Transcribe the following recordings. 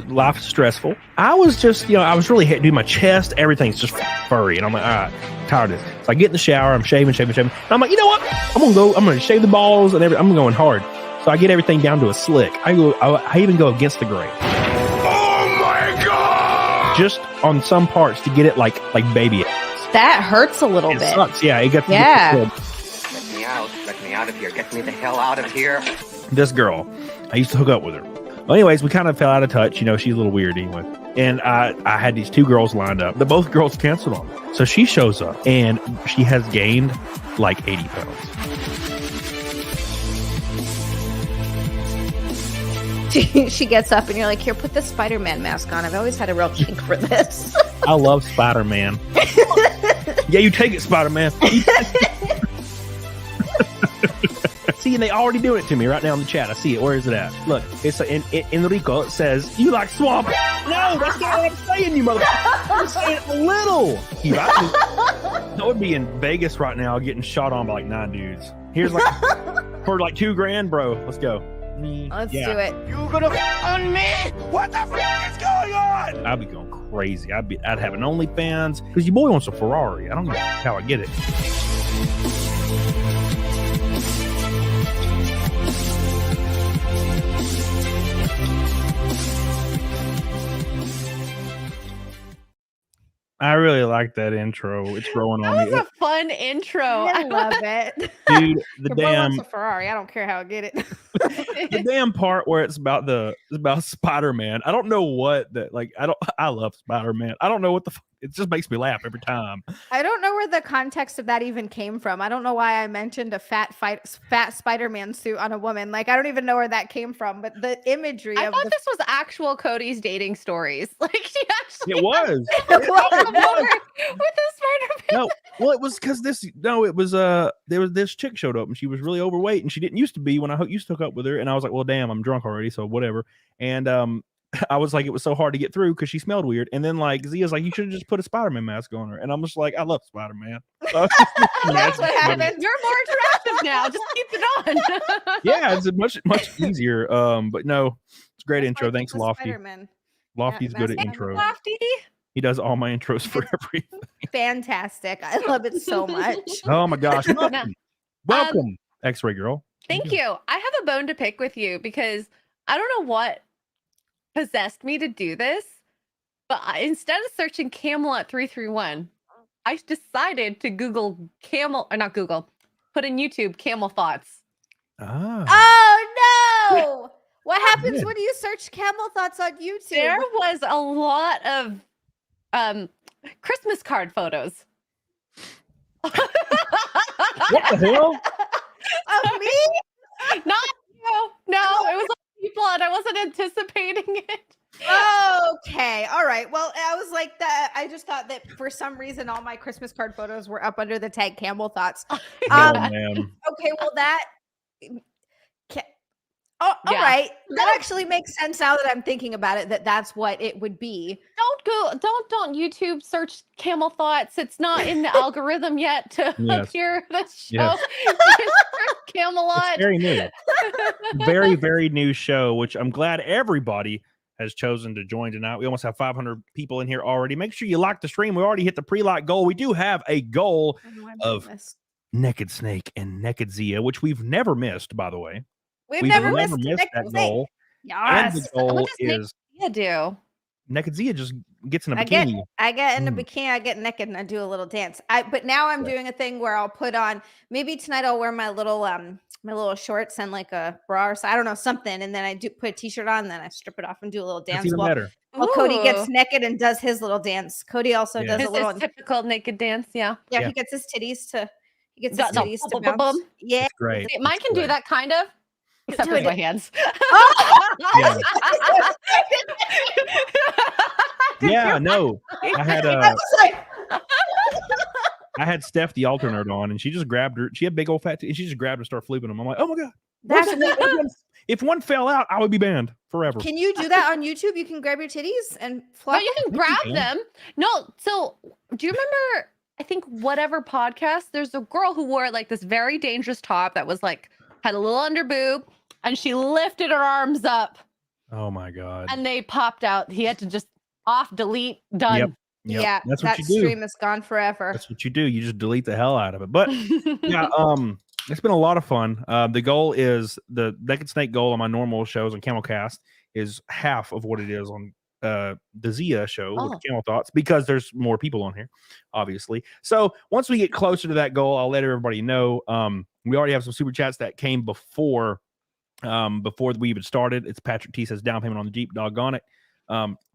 Life's stressful. I was just, I was really doing my chest. Everything's just furry. And I'm like, all right, tired of this. So I get in the shower. I'm shaving. And I'm like, you know what? I'm going to shave the balls and everything. I'm going hard. So I get everything down to a slick. I even go against the gray. Oh my God! Just on some parts to get it like baby. That hurts a little bit. It sucks. Yeah. It gets yeah. Let me out. Let me out of here. Get me the hell out of here. This girl, I used to hook up with her. Well, anyways, we kind of fell out of touch. She's a little weird anyway. And I had these two girls lined up. The both girls canceled on me. So she shows up and she has gained like 80 pounds. She gets up and you're like, here, put the Spider-Man mask on. I've always had a real kink for this. I love Spider-Man. Yeah, you take it, Spider-Man. See, and they already doing it to me right now in the chat. I see it. Where is it at? Look, it's in Enrico. It says, you like swamp. No, that's not what I'm saying, you motherfucker. I'm saying a little. I would be in Vegas right now getting shot on by like 9 dudes. Here's like, for like $2,000, bro. Let's go. Let's do it. You gonna on me? What the fuck is going on? I'd be going crazy. I'd have an OnlyFans because your boy wants a Ferrari. I don't know how I get it. I really like that intro. It's growing on me. That was a fun intro. I love it. Dude, the Your damn boy wants a Ferrari. I don't care how I get it. the damn part where it's about Spider-Man. I don't know what that I love Spider-Man. I don't know what the it just makes me laugh every time. I don't know where the context of that even came from. I don't know why I mentioned a fat Spider-Man suit on a woman. Like, I don't even know where that came from, but the imagery I of thought this was actual Cody's dating stories. Like, she actually It was. with the Spider-Man. No, well, it was because there was this chick showed up and she was really overweight and she didn't used to be when I used to hook up with her, and I was like, well, damn, I'm drunk already, so whatever. And I was like, it was so hard to get through because she smelled weird. And then like Zia's like, you should have just put a Spider-Man mask on her. And I'm just like, I love Spider-Man. So, That's what happened. You're more attractive now. Just keep it on. yeah, it's much easier. But no, it's a great intro. Thanks, Lofty. Spider-Man. Lofty's good at intros. Lofty. He does all my intros for everything. Fantastic. I love it so much. Oh my gosh. Welcome, X-Ray girl. Thank you. I have a bone to pick with you because I don't know what possessed me to do this, but instead of searching Camelot 331, I decided to put in YouTube camel thoughts. Oh no! What happens when you search camel thoughts on YouTube? There was a lot of Christmas card photos. What the hell? Of me? Not you. No, it was other people, and I wasn't anticipating it. Okay. All right. Well, I was like that. I just thought that for some reason all my Christmas card photos were up under the tag Camel Thoughts. Man. Okay. Well, all right. That actually makes sense now that I'm thinking about it. That's what it would be. Don't YouTube search Camel Thoughts. It's not in the algorithm yet to appear this show. Yes. Camelot. It's very new. Very, very new show, which I'm glad everybody has chosen to join tonight. We almost have 500 people in here already. Make sure you like the stream. We already hit the pre-like goal. We do have a goal of Naked Snake and Naked Zia, which we've never missed, by the way. We've never missed that goal. Yes. And the goal is do. Naked Zia just gets in a bikini. I get in a bikini, I get naked, and I do a little dance. But now I'm doing a thing where I'll put on, maybe tonight I'll wear my little shorts and like a bra or so, I don't know, something, and then I do put a t-shirt on, and then I strip it off and do a little dance. That's even better. While Cody gets naked and does his little dance. Cody also does a little typical naked dance. Yeah. He gets his titties to bounce. Yeah, great. See, mine can do that kind of. Except with my hands. Yeah, no. I had Steph the alternate on, and she just grabbed her. She had big old fat, and she just grabbed and started flipping them. I'm like, oh my god! If one fell out, I would be banned forever. Can you do that on YouTube? You can grab your titties and flop. No, you can grab them. No, so do you remember I think whatever podcast, there's a girl who wore like this very dangerous top that was like, had a little under boob, and she lifted her arms up. Oh my God. And they popped out. He had to just off, delete, done. Yep. Yeah, That's what that you do. stream is gone forever. That's what you do. You just delete the hell out of it. But yeah, it's been a lot of fun. The goal is the Naked Snake goal on my normal shows on CamelCast is half of what it is on the Zia show with Camel Thoughts, because there's more people on here, obviously. So once we get closer to that goal, I'll let everybody know. We already have some super chats that came before we even started. It's Patrick T says down payment on the Jeep, doggone it.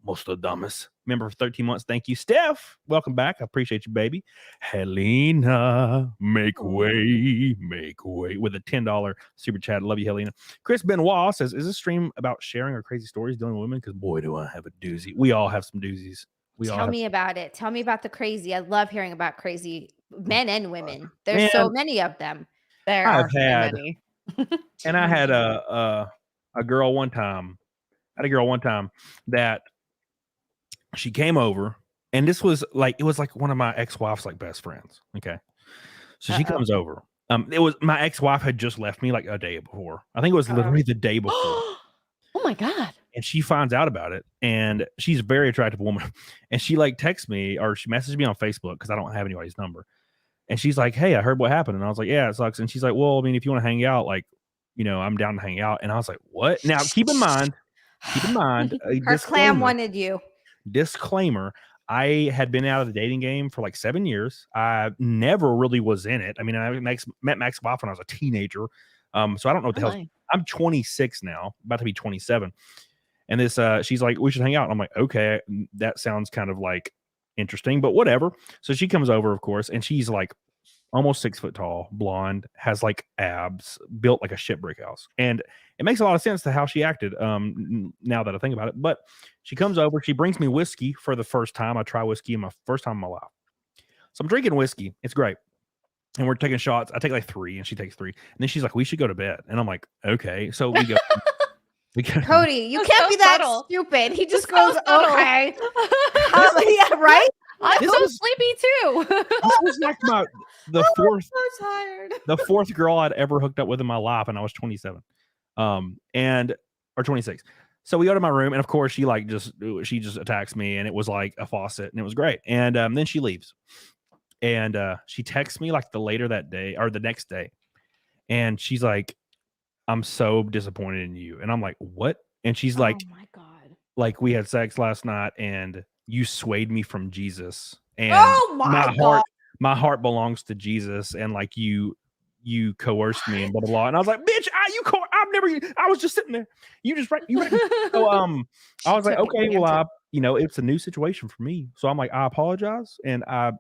Most of the dumbest member for 13 months. Thank you, Steph. Welcome back. I appreciate you, baby. Helena, make way with a $10 super chat. Love you, Helena. Chris Benoit says, is this stream about sharing our crazy stories dealing with women? Because boy, do I have a doozy. We all have some doozies. Tell me about it. Tell me about the crazy. I love hearing about crazy men and women. There's so many of them. There are so many. And I had a girl one time. I had a girl one time that she came over, and it was like one of my ex-wife's like best friends. Okay. So she comes over. It was my ex-wife had just left me like a day before. I think it was literally the day before. Oh my God. And she finds out about it, and she's a very attractive woman. And she like texts me, or she messaged me on Facebook, because I don't have anybody's number. And she's like, hey, I heard what happened. And I was like, yeah, it sucks. And she's like, well, I mean, if you want to hang out, like, you know, I'm down to hang out. And I was like, what? Now, keep in mind, her clam wanted you. Disclaimer, I had been out of the dating game for like 7 years. I never really was in it. I mean, I met Max Boff when I was a teenager. So I don't know what the hell. I'm 26 now, about to be 27. And this, she's like, we should hang out. And I'm like, okay, that sounds kind of like interesting, but whatever. So she comes over, of course, and she's like almost 6 foot tall, blonde, has like abs, built like a shit brick house. And it makes a lot of sense to how she acted now that I think about it. But she comes over, she brings me whiskey for the first time. I try whiskey in my first time in my life. So I'm drinking whiskey. It's great. And we're taking shots. I take like 3 and she takes 3. And then she's like, we should go to bed. And I'm like, okay. So we go. Cody, you can't be that stupid. He just goes, okay. Yeah, right? I'm so sleepy too. This was like the fourth girl I'd ever hooked up with in my life, and I was 27. Or 26. So we go to my room, and of course she just attacks me, and it was like a faucet, and it was great. And then she leaves. And she texts me like the next day. And she's like, I'm so disappointed in you. And I'm like, what? And she's like, oh my God, like we had sex last night and you swayed me from Jesus. And my heart belongs to Jesus. And like you coerced me and blah, blah, blah. And I was like, bitch, I was just sitting there. You read So, I was like, okay, well, it's a new situation for me. So I'm like, I apologize. And I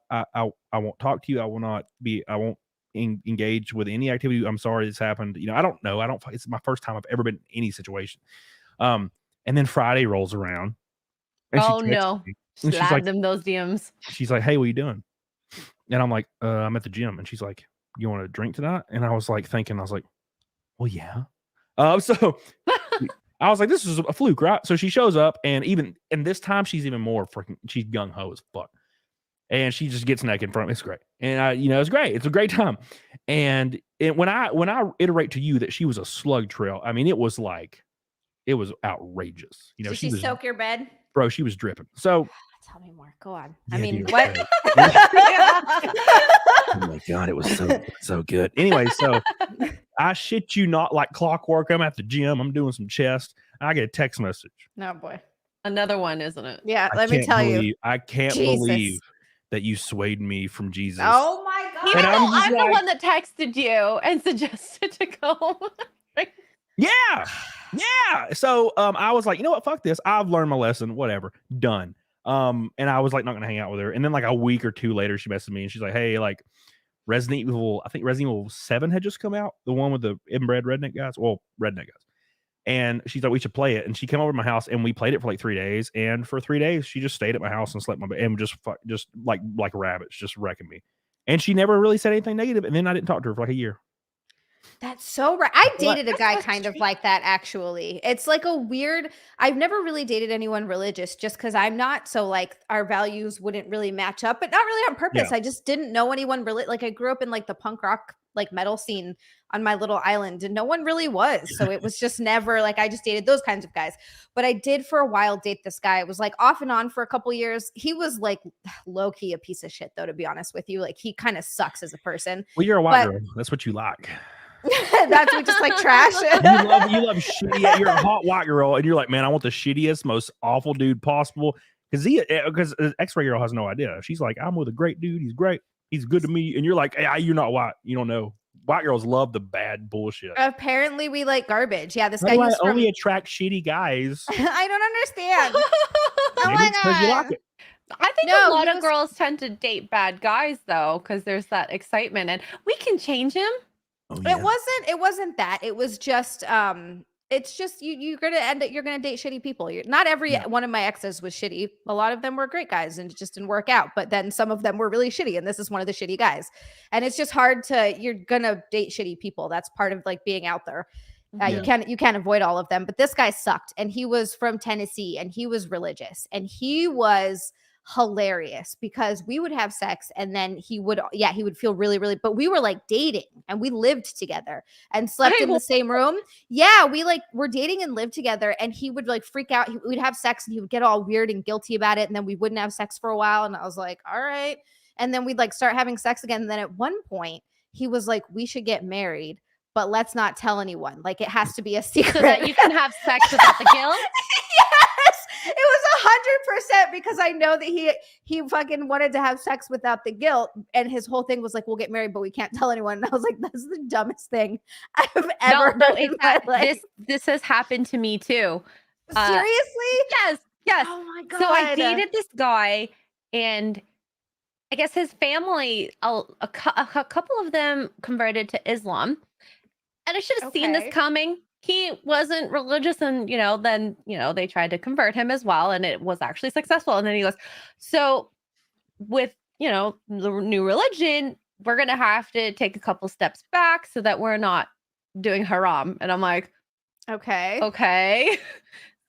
won't talk to you. I won't engage with any activity. I'm sorry this happened. I don't know. It's my first time I've ever been in any situation. And then Friday rolls around. And slide them those DMs. She's like, hey, what are you doing? And I'm like, I'm at the gym. And she's like, you want to drink tonight? And I was like thinking, well, yeah. So I was like, this is a fluke, right? So she shows up, and this time she's even more freaking, she's gung ho as fuck. And she just gets naked in front of me. It's great. And it's great. It's a great time. And when I iterate to you that she was a slug trail, I mean, it was outrageous. Did she soak your bed? Bro, she was dripping. So tell me more. Go on. Yeah, I mean, dude, what? Oh my God, it was so good. Anyway, so I shit you not, like clockwork. I'm at the gym. I'm doing some chest. I get a text message. No, boy. Another one, isn't it? Yeah, let me tell you. I can't believe that you swayed me from Jesus. Oh my God. I'm the one that texted you and suggested to go. Yeah. So I was like, you know what? Fuck this. I've learned my lesson. Whatever. Done. And I was like, not gonna hang out with her. And then like a week or two later, she messaged me and she's like, hey, like Resident Evil 7 had just come out, the one with the inbred redneck guys. And she's like, we should play it. And she came over to my house and we played it for like 3 days. And for 3 days, she just stayed at my house and slept in my bed and just like rabbits, just wrecking me. And she never really said anything negative. And then I didn't talk to her for like a year. That's so right. I What? dated a guy kind of like that, actually. It's like a weird, I've never really dated anyone religious just because I'm not. So, like, our values wouldn't really match up, but not really on purpose. Yeah. I just didn't know anyone really. Like, I grew up in like the punk rock, like metal scene on my little island, and no one really was. So, it was just never like I just dated those kinds of guys. But I did for a while date this guy. It was like off and on for a couple years. He was like low key a piece of shit, though, to be honest with you. Like, he kind of sucks as a person. Well, you're a white But- girl. That's what you like. That's what, just like trash. You love shitty. You're a hot white girl, and you're like, man, I want the shittiest, most awful dude possible. Because X-Ray girl has no idea. She's like, I'm with a great dude. He's great. He's good to me. And you're like, hey, you're not white. You don't know. White girls love the bad bullshit. Apparently, we like garbage. Yeah, this That's guy why I used from. only attract shitty guys. I don't understand. Oh Maybe my it's 'cause you God. like it. I think No, a lot he of was- girls tend to date bad guys though, because there's that excitement, and we can change him. Oh, It wasn't that. It was just it's just you're gonna end up, you're gonna date shitty people. Not every one of my exes was shitty. A lot of them were great guys and it just didn't work out. But then some of them were really shitty, and this is one of the shitty guys. And it's just hard you're gonna date shitty people. That's part of like being out there. You can't avoid all of them. But this guy sucked, and he was from Tennessee, and he was religious, and he was hilarious because we would have sex and then he would feel really, but we were like dating and we lived together and slept in the same room. Yeah, we like were dating and lived together, and he would like freak out. We'd have sex and he would get all weird and guilty about it, and then we wouldn't have sex for a while, and I was like, all right. And then we'd like start having sex again, and then at one point he was like, we should get married, but let's not tell anyone. Like, it has to be a secret. So that you can have sex without the guilt. Yes, it was 100% because I know that he fucking wanted to have sex without the guilt, and his whole thing was like, we'll get married, but we can't tell anyone. And I was like, that's the dumbest thing I've ever heard in my life. This has happened to me too. Seriously? Yes. Oh my God. So I dated this guy, and I guess his family, a couple of them converted to Islam, and I should have seen this coming. He wasn't religious, and then they tried to convert him as well, and it was actually successful. And then he goes, so with the new religion, we're gonna have to take a couple steps back so that we're not doing haram. And I'm like, okay.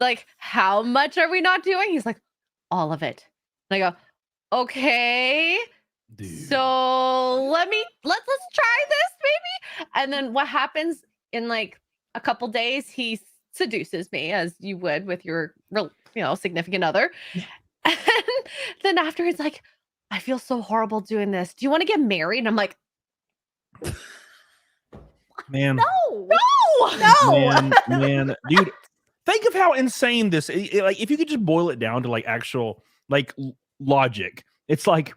Like, how much are we not doing? He's like, all of it. And I go, okay. Dude. So let's try this, maybe. And then what happens in like a couple days, he seduces me, as you would with your significant other. And then after, it's like, I feel so horrible doing this. Do you want to get married? And I'm like, man, no, man, dude. Think of how insane this is. Like, if you could just boil it down to like actual like logic, it's like,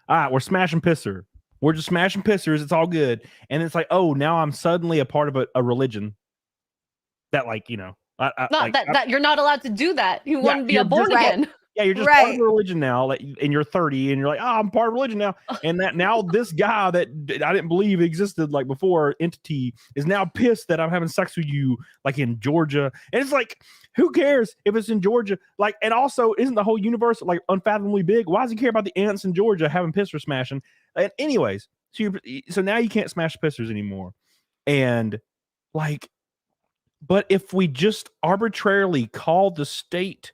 all right, we're smashing pisser. We're just smashing pissers. It's all good. And it's like, oh, now I'm suddenly a part of a religion that, like, that you're not allowed to do that. You wouldn't be born again. Yeah, you're just part of a religion now, like, and you're 30, and you're like, oh, I'm part of religion now. And that now this guy that I didn't believe existed like before, entity, is now pissed that I'm having sex with you like in Georgia. And it's like, who cares if it's in Georgia? Like, and also, isn't the whole universe like unfathomably big? Why does he care about the ants in Georgia having pisser smashing? And anyways, so now you can't smash pissers anymore. And like, but if we just arbitrarily call the state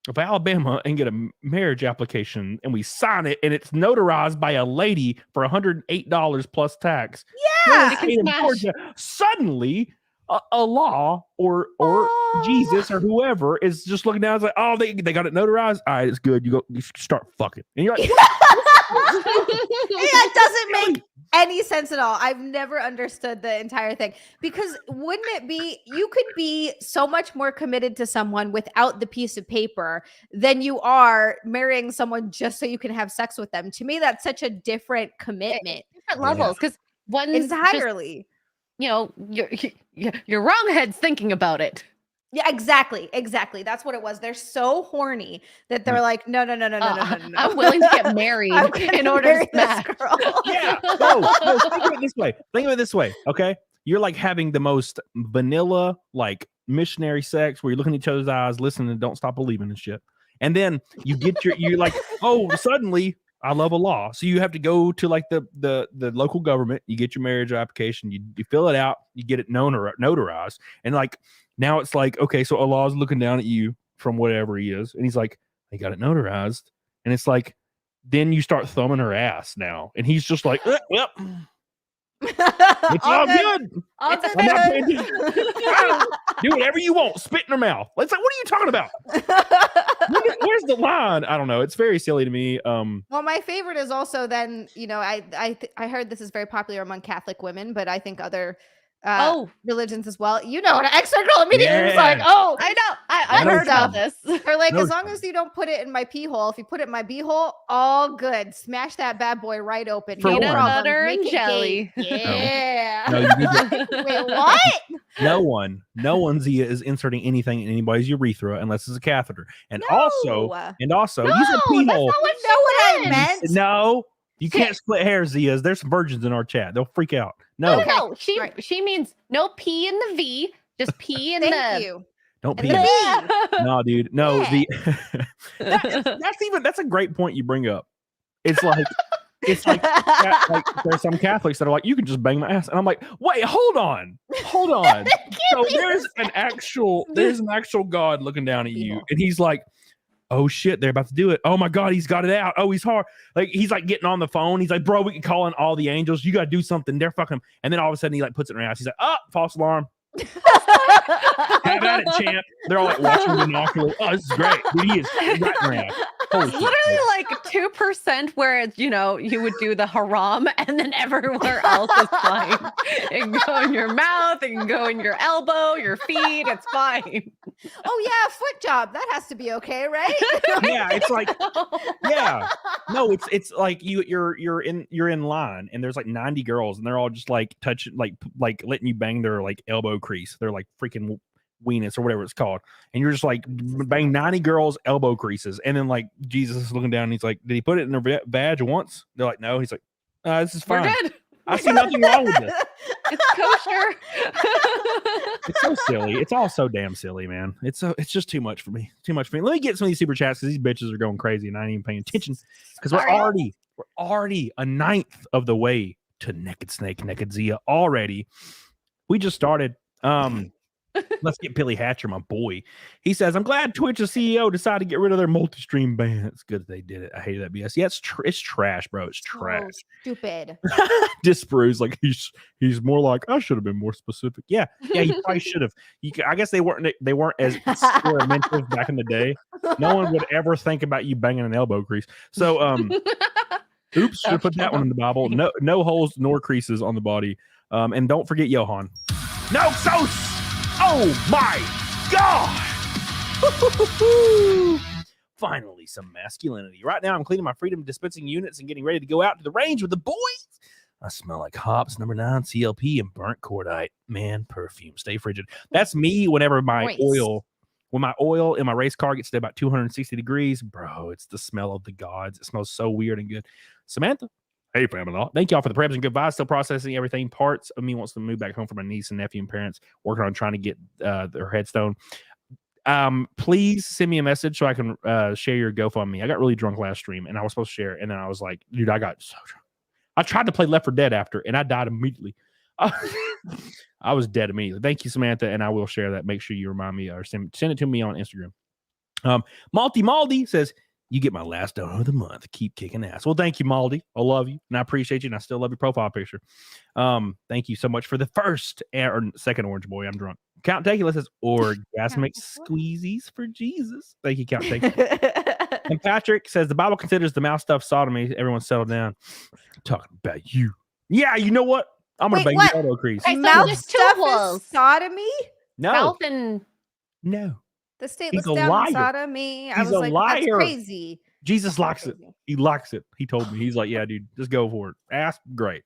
of Alabama and get a marriage application and we sign it and it's notarized by a lady for $108 plus tax, Georgia, suddenly a law or Jesus or whoever is just looking down and like, oh, they got it notarized. All right, it's good. You start fucking, and you're like, it doesn't make any sense at all. I've never understood the entire thing, because wouldn't it be, you could be so much more committed to someone without the piece of paper than you are marrying someone just so you can have sex with them. To me, that's such a different commitment. Different levels, because one's entirely, your wrong head's thinking about it. Yeah, exactly. That's what it was. They're so horny that they're like, no. I'm willing to get married in order to smash. Girl. Yeah. No, think of it this way. Okay. You're like having the most vanilla, like missionary sex where you're looking at each other's eyes, listening, and don't stop believing and shit. And then you get you're like, oh, suddenly I love a law. So you have to go to like the local government. You get your marriage application. You fill it out. You get it notarized. And like now it's like, okay, so Allah's looking down at you from whatever he is. And he's like, I got it notarized. And it's like, then you start thumbing her ass now. And he's just like, well, it's all good. All I'm not paying attention. Do whatever you want. Spit in her mouth. It's like, what are you talking about? Where's the line? I don't know. It's very silly to me. Well, my favorite is also then, you know, I heard this is very popular among Catholic women, but I think other religions as well. You know, an extra girl immediately was like, oh, I know. I heard about this. They're like, as long as you don't put it in my pee hole, if you put it in my bee hole, all good. Smash that bad boy right open. Peanut butter and jelly. Yeah. No, you need to, Wait, what? no one Zia is inserting anything in anybody's urethra unless it's a catheter. And also, you said pee hole. What I meant. No, you can't split hairs, Zias. There's some virgins in our chat. They'll freak out. No, No, she means no P in the V, just P in Thank you. don't And pee. the bee. No, dude. No, Yeah. that's a great point you bring up. It's like there's some Catholics that are like, you can just bang my ass, and I'm like, wait, hold on. So there's an actual God looking down at you, and he's like, oh shit, they're about to do it. Oh my God, he's got it out. Oh, he's hard. Like he's like getting on the phone. He's like, bro, we can call in all the angels. You got to do something. They're fucking. And then all of a sudden he like puts it in her ass. He's like, oh, false alarm. Have at it, champ. They're all like watching the binoculars. Oh, this is great. Dude, he is right in her ass. Holy It's shit. literally like 2% where it's, you know, you would do the haram and then everywhere else is fine. It can go in your mouth, it can go in your elbow, your feet, it's fine. Oh yeah, foot job. That has to be okay, right? Yeah, it's like, yeah. No, it's like you're in line and there's like 90 girls and they're all just like touching like letting you bang their like elbow crease. They're like freaking weenus or whatever it's called, and you're just like bang 90 girls elbow creases, and then like Jesus is looking down and he's like, did he put it in their badge once? They're like, no. He's like, this is fine. We're good. I see nothing wrong with this. It's kosher. It's so silly. It's all so damn silly, man. It's just too much for me. Let me get some of these super chats because these bitches are going crazy and I ain't even paying attention because we're already a ninth of the way to Naked Snake, Naked Zia already. We just started. Let's get Billy Hatcher, my boy. He says, I'm glad Twitch's CEO decided to get rid of their multi-stream ban. It's good that they did it. I hate that BS. Yeah, it's trash, bro. It's trash. Oh, stupid. Disproves like he's more like, I should have been more specific. Yeah, you probably should have. I guess they weren't as experimental back in the day. No one would ever think about you banging an elbow crease. So oops, should have put that one in the Bible. No holes nor creases on the body. And don't forget Johan. No sauce. Oh my God! Finally, some masculinity. Right now, I'm cleaning my freedom dispensing units and getting ready to go out to the range with the boys. I smell like hops, number 9, CLP, and burnt cordite. Man, perfume. Stay frigid. That's me whenever my oil in my race car gets to about 260 degrees. Bro, it's the smell of the gods. It smells so weird and good. Samantha. Hey, family. Thank y'all for the prayers and good vibes. Still processing everything. Parts of me wants to move back home for my niece and nephew and parents. Working on trying to get their headstone. Please send me a message so I can share your GoFundMe. I got really drunk last stream and I was supposed to share. And then I was like, dude, I got so drunk. I tried to play Left 4 Dead after and I died immediately. I was dead immediately. Thank you, Samantha. And I will share that. Make sure you remind me or send it to me on Instagram. Maldi says, you get my last donor of the month. Keep kicking ass. Well, thank you, Maldi. I love you, and I appreciate you, and I still love your profile picture. Thank you so much for the first or second orange boy. I'm drunk. Count Tequila says, orgasmic squeezies for Jesus. Thank you, Count Tequila. And Patrick says, the Bible considers the mouth stuff sodomy. Everyone settle down. I'm talking about you. Yeah, you know what? I'm going to bang your elbow crease. Mouth stuff is sodomy? No. Mouth and... No. The state looks down on sodomy. I was like, that's crazy. Jesus likes it. He likes it. He told me. He's like, yeah, dude, just go for it. Ass, great.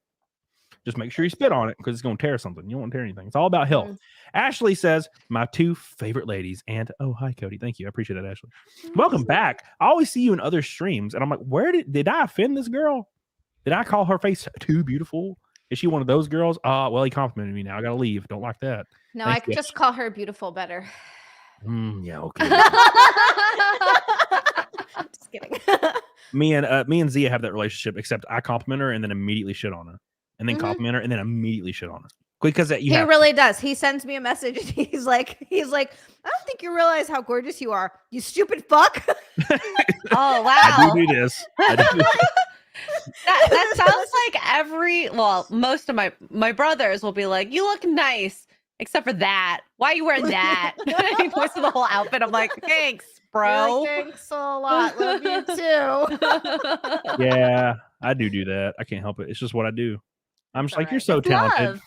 Just make sure you spit on it because it's going to tear something. You don't want to tear anything. It's all about health. Ashley says, my 2 favorite ladies. And, oh, hi, Cody. Thank you. I appreciate that, Ashley. Welcome back. I always see you in other streams. And I'm like, where did I offend this girl? Did I call her face too beautiful? Is she one of those girls? Well, he complimented me now. I got to leave. Don't like that. No, I could just call her beautiful better. Yeah, okay. Just kidding. me and Zia have that relationship, except I compliment her and then immediately shit on her, and then compliment her and then immediately shit on her. Because he really does. He sends me a message and he's like, I don't think you realize how gorgeous you are, you stupid fuck. Oh wow. I do this. That sounds like most of my brothers will be like, you look nice, except for that. Why are you wearing that? He posts the whole outfit. I'm like, thanks, bro. Like, thanks a lot. Love you too. Yeah, I do that. I can't help it. It's just what I do. I'm just like, you're so It's talented. love.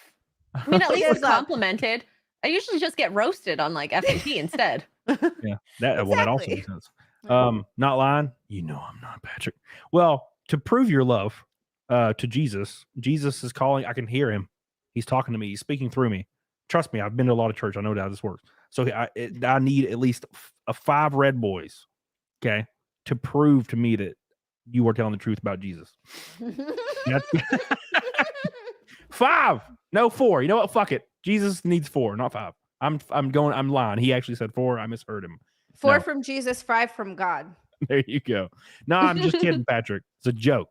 I mean, at least it's complimented. I usually just get roasted on like FNP instead. Yeah, that also makes sense. Not lying. You know I'm not, Patrick. Well, to prove your love to Jesus is calling. I can hear him. He's talking to me. He's speaking through me. Trust me, I've been to a lot of church. I know how this works. So I need at least 5 red boys, okay, to prove to me that you are telling the truth about Jesus. 5, no 4. You know what? Fuck it. Jesus needs 4, not 5. I'm lying. He actually said 4. I misheard him. 4 from Jesus, 5 from God. There you go. No, I'm just kidding, Patrick. It's a joke.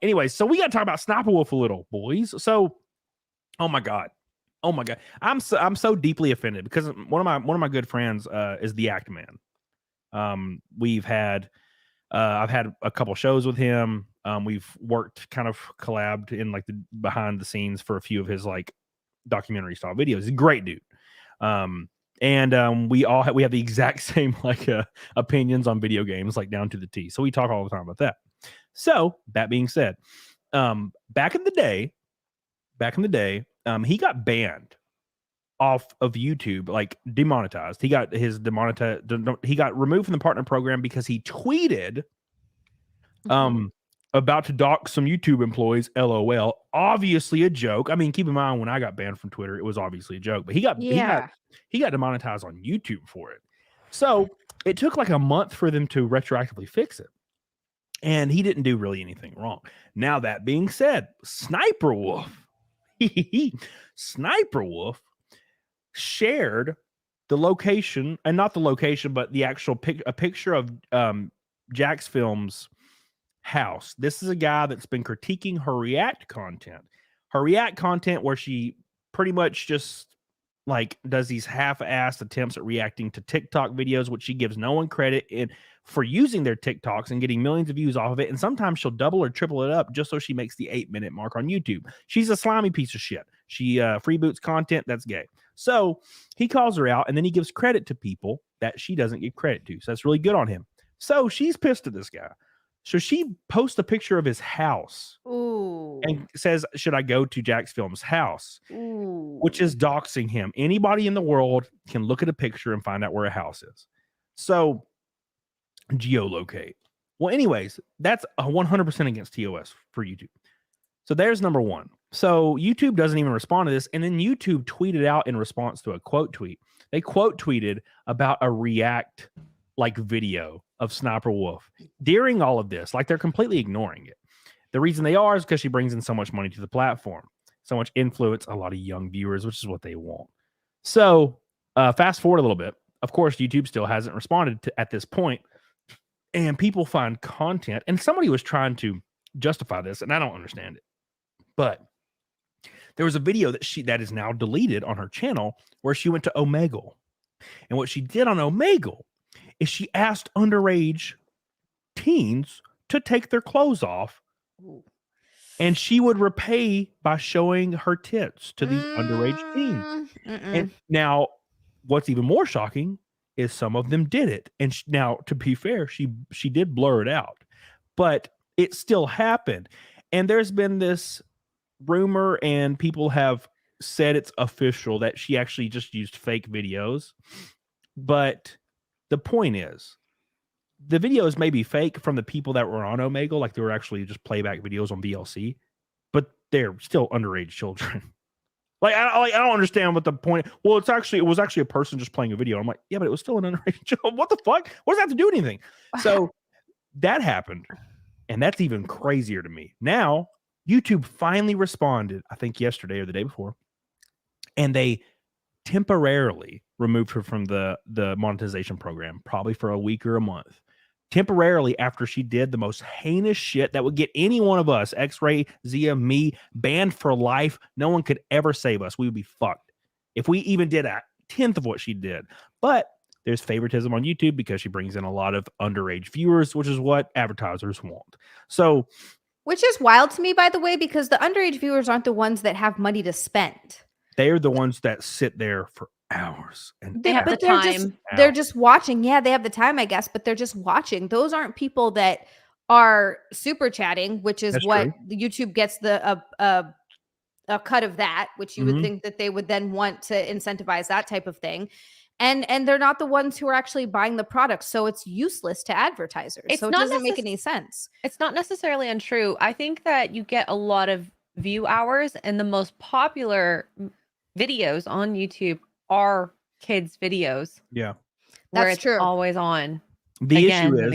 Anyway, so we got to talk about SniperWolf a little, boys. So, oh my God, I'm so deeply offended because one of my good friends is the Act Man. We've had I've had a couple shows with him. We've worked kind of collabed in like the behind the scenes for a few of his like documentary style videos. He's a great dude. And we have the exact same like opinions on video games, like down to the T. So we talk all the time about that. So that being said, back in the day, he got banned off of YouTube, like demonetized. He got he got removed from the partner program because he tweeted about to dock some YouTube employees, LOL. Obviously a joke. I mean, keep in mind when I got banned from Twitter, it was obviously a joke, but he got demonetized on YouTube for it. So it took like a month for them to retroactively fix it. And he didn't do really anything wrong. Now, that being said, SniperWolf shared the location, and not the location, but the actual a picture of Jax Films' house. This is a guy that's been critiquing her React content. Her React content where she pretty much just like does these half-assed attempts at reacting to TikTok videos, which she gives no one credit for using their TikToks and getting millions of views off of it. And sometimes she'll double or triple it up just so she makes the 8-minute mark on YouTube. She's a slimy piece of shit. She freeboots content that's gay. So he calls her out and then he gives credit to people that she doesn't give credit to. So that's really good on him. So she's pissed at this guy. So she posts a picture of his house. Ooh. And says, should I go to Jax Films' house? Ooh. Which is doxing him. Anybody in the world can look at a picture and find out where a house is. So geolocate. Well, anyways, that's 100% against TOS for YouTube. So there's number one. So YouTube doesn't even respond to this. And then YouTube tweeted out in response to a quote tweet. They quote tweeted about a React like video of SniperWolf during all of this. Like they're completely ignoring it. The reason they are is because she brings in so much money to the platform, so much influence, a lot of young viewers, which is what they want. So fast forward a little bit. Of course, YouTube still hasn't responded at this point, and people find content. And somebody was trying to justify this, and I don't understand it. But there was a video that is now deleted on her channel where she went to Omegle. And what she did on Omegle is she asked underage teens to take their clothes off. And she would repay by showing her tits to these underage teens. And now, what's even more shocking is some of them did it. And now, to be fair, she did blur it out, but it still happened. And there's been this rumor, and people have said it's official that she actually just used fake videos. But the point is, the videos may be fake from the people that were on Omegle, like they were actually just playback videos on VLC, but they're still underage children. Like I don't understand what the point. Well, it was actually a person just playing a video. I'm like, yeah, but it was still an underage child. What the fuck? What does that have to do with anything? So that happened, and that's even crazier to me. Now, YouTube finally responded, I think yesterday or the day before, and they temporarily removed her from the monetization program, probably for a week or a month. temporarily after she did the most heinous shit that would get any one of us, X-Ray, Zia, me, banned for life. No one could ever save us. We would be fucked if we even did a 10th of what she did. But there's favoritism on YouTube because she brings in a lot of underage viewers, which is what advertisers want. So, which is wild to me, by the way, because the underage viewers aren't the ones that have money to spend. They're the ones that sit there for hours and they have the time. They're just watching. Yeah, they have the time, I guess, but they're just watching. Those aren't people that are super chatting, which is what YouTube gets the a cut of that, which you would think that they would then want to incentivize that type of thing. And they're not the ones who are actually buying the product, so it's useless to advertisers. So it doesn't make any sense. It's not necessarily untrue. I think that you get a lot of view hours, and the most popular videos on YouTube are kids videos. Yeah, where that's it's true. Always on. The issue is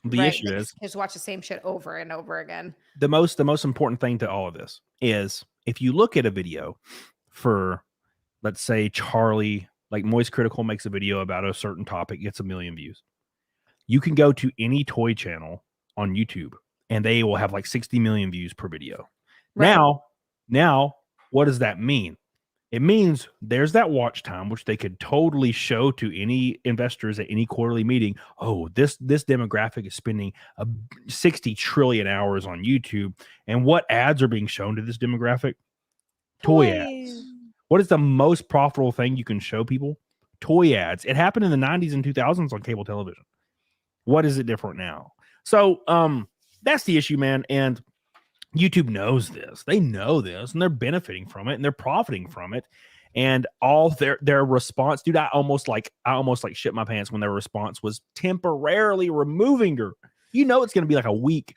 The issue is just watch the same shit over and over again. The most important thing to all of this is if you look at a video for, let's say, Charlie, like Moist Critical makes a video about a certain topic, gets 1 million views. You can go to any toy channel on YouTube and they will have like 60 million views per video. Right. Now, what does that mean? It means there's that watch time, which they could totally show to any investors at any quarterly meeting. Oh, this demographic is spending 60 trillion hours on YouTube. And what ads are being shown to this demographic? Toy ads. What is the most profitable thing you can show people? Toy ads. It happened in the 90s and 2000s on cable television. What is it different now? So that's the issue, man. And YouTube knows this. They know this, and they're benefiting from it, and they're profiting from it. And all their response, dude, I almost like shit my pants when their response was temporarily removing her. You know, it's going to be like a week.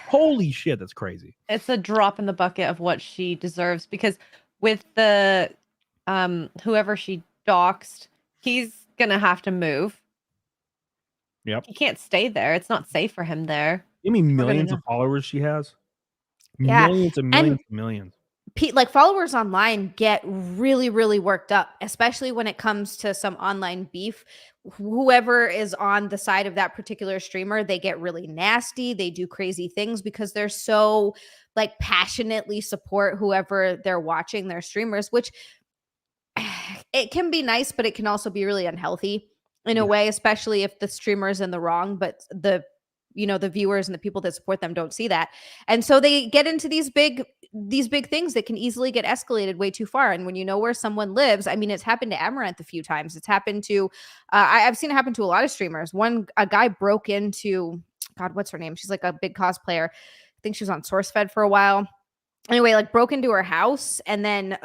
Holy shit, that's crazy. It's a drop in the bucket of what she deserves, because with the whoever she doxed, he's gonna have to move. Yep, he can't stay there. It's not safe for him there. You mean millions of followers she has? Yeah. Millions and millions and millions. Like followers online get really, really worked up, especially when it comes to some online beef. Whoever is on the side of that particular streamer, they get really nasty. They do crazy things because they're so like passionately support whoever they're watching, their streamers, which it can be nice, but it can also be really unhealthy in a way, especially if the streamer is in the wrong, but the viewers and the people that support them don't see that. And so they get into these big things that can easily get escalated way too far. And when you know where someone lives, I mean, it's happened to Amaranth a few times. It's happened to, I've seen it happen to a lot of streamers. A guy broke into, God, what's her name? She's like a big cosplayer. I think she was on SourceFed for a while. Anyway, like broke into her house, and then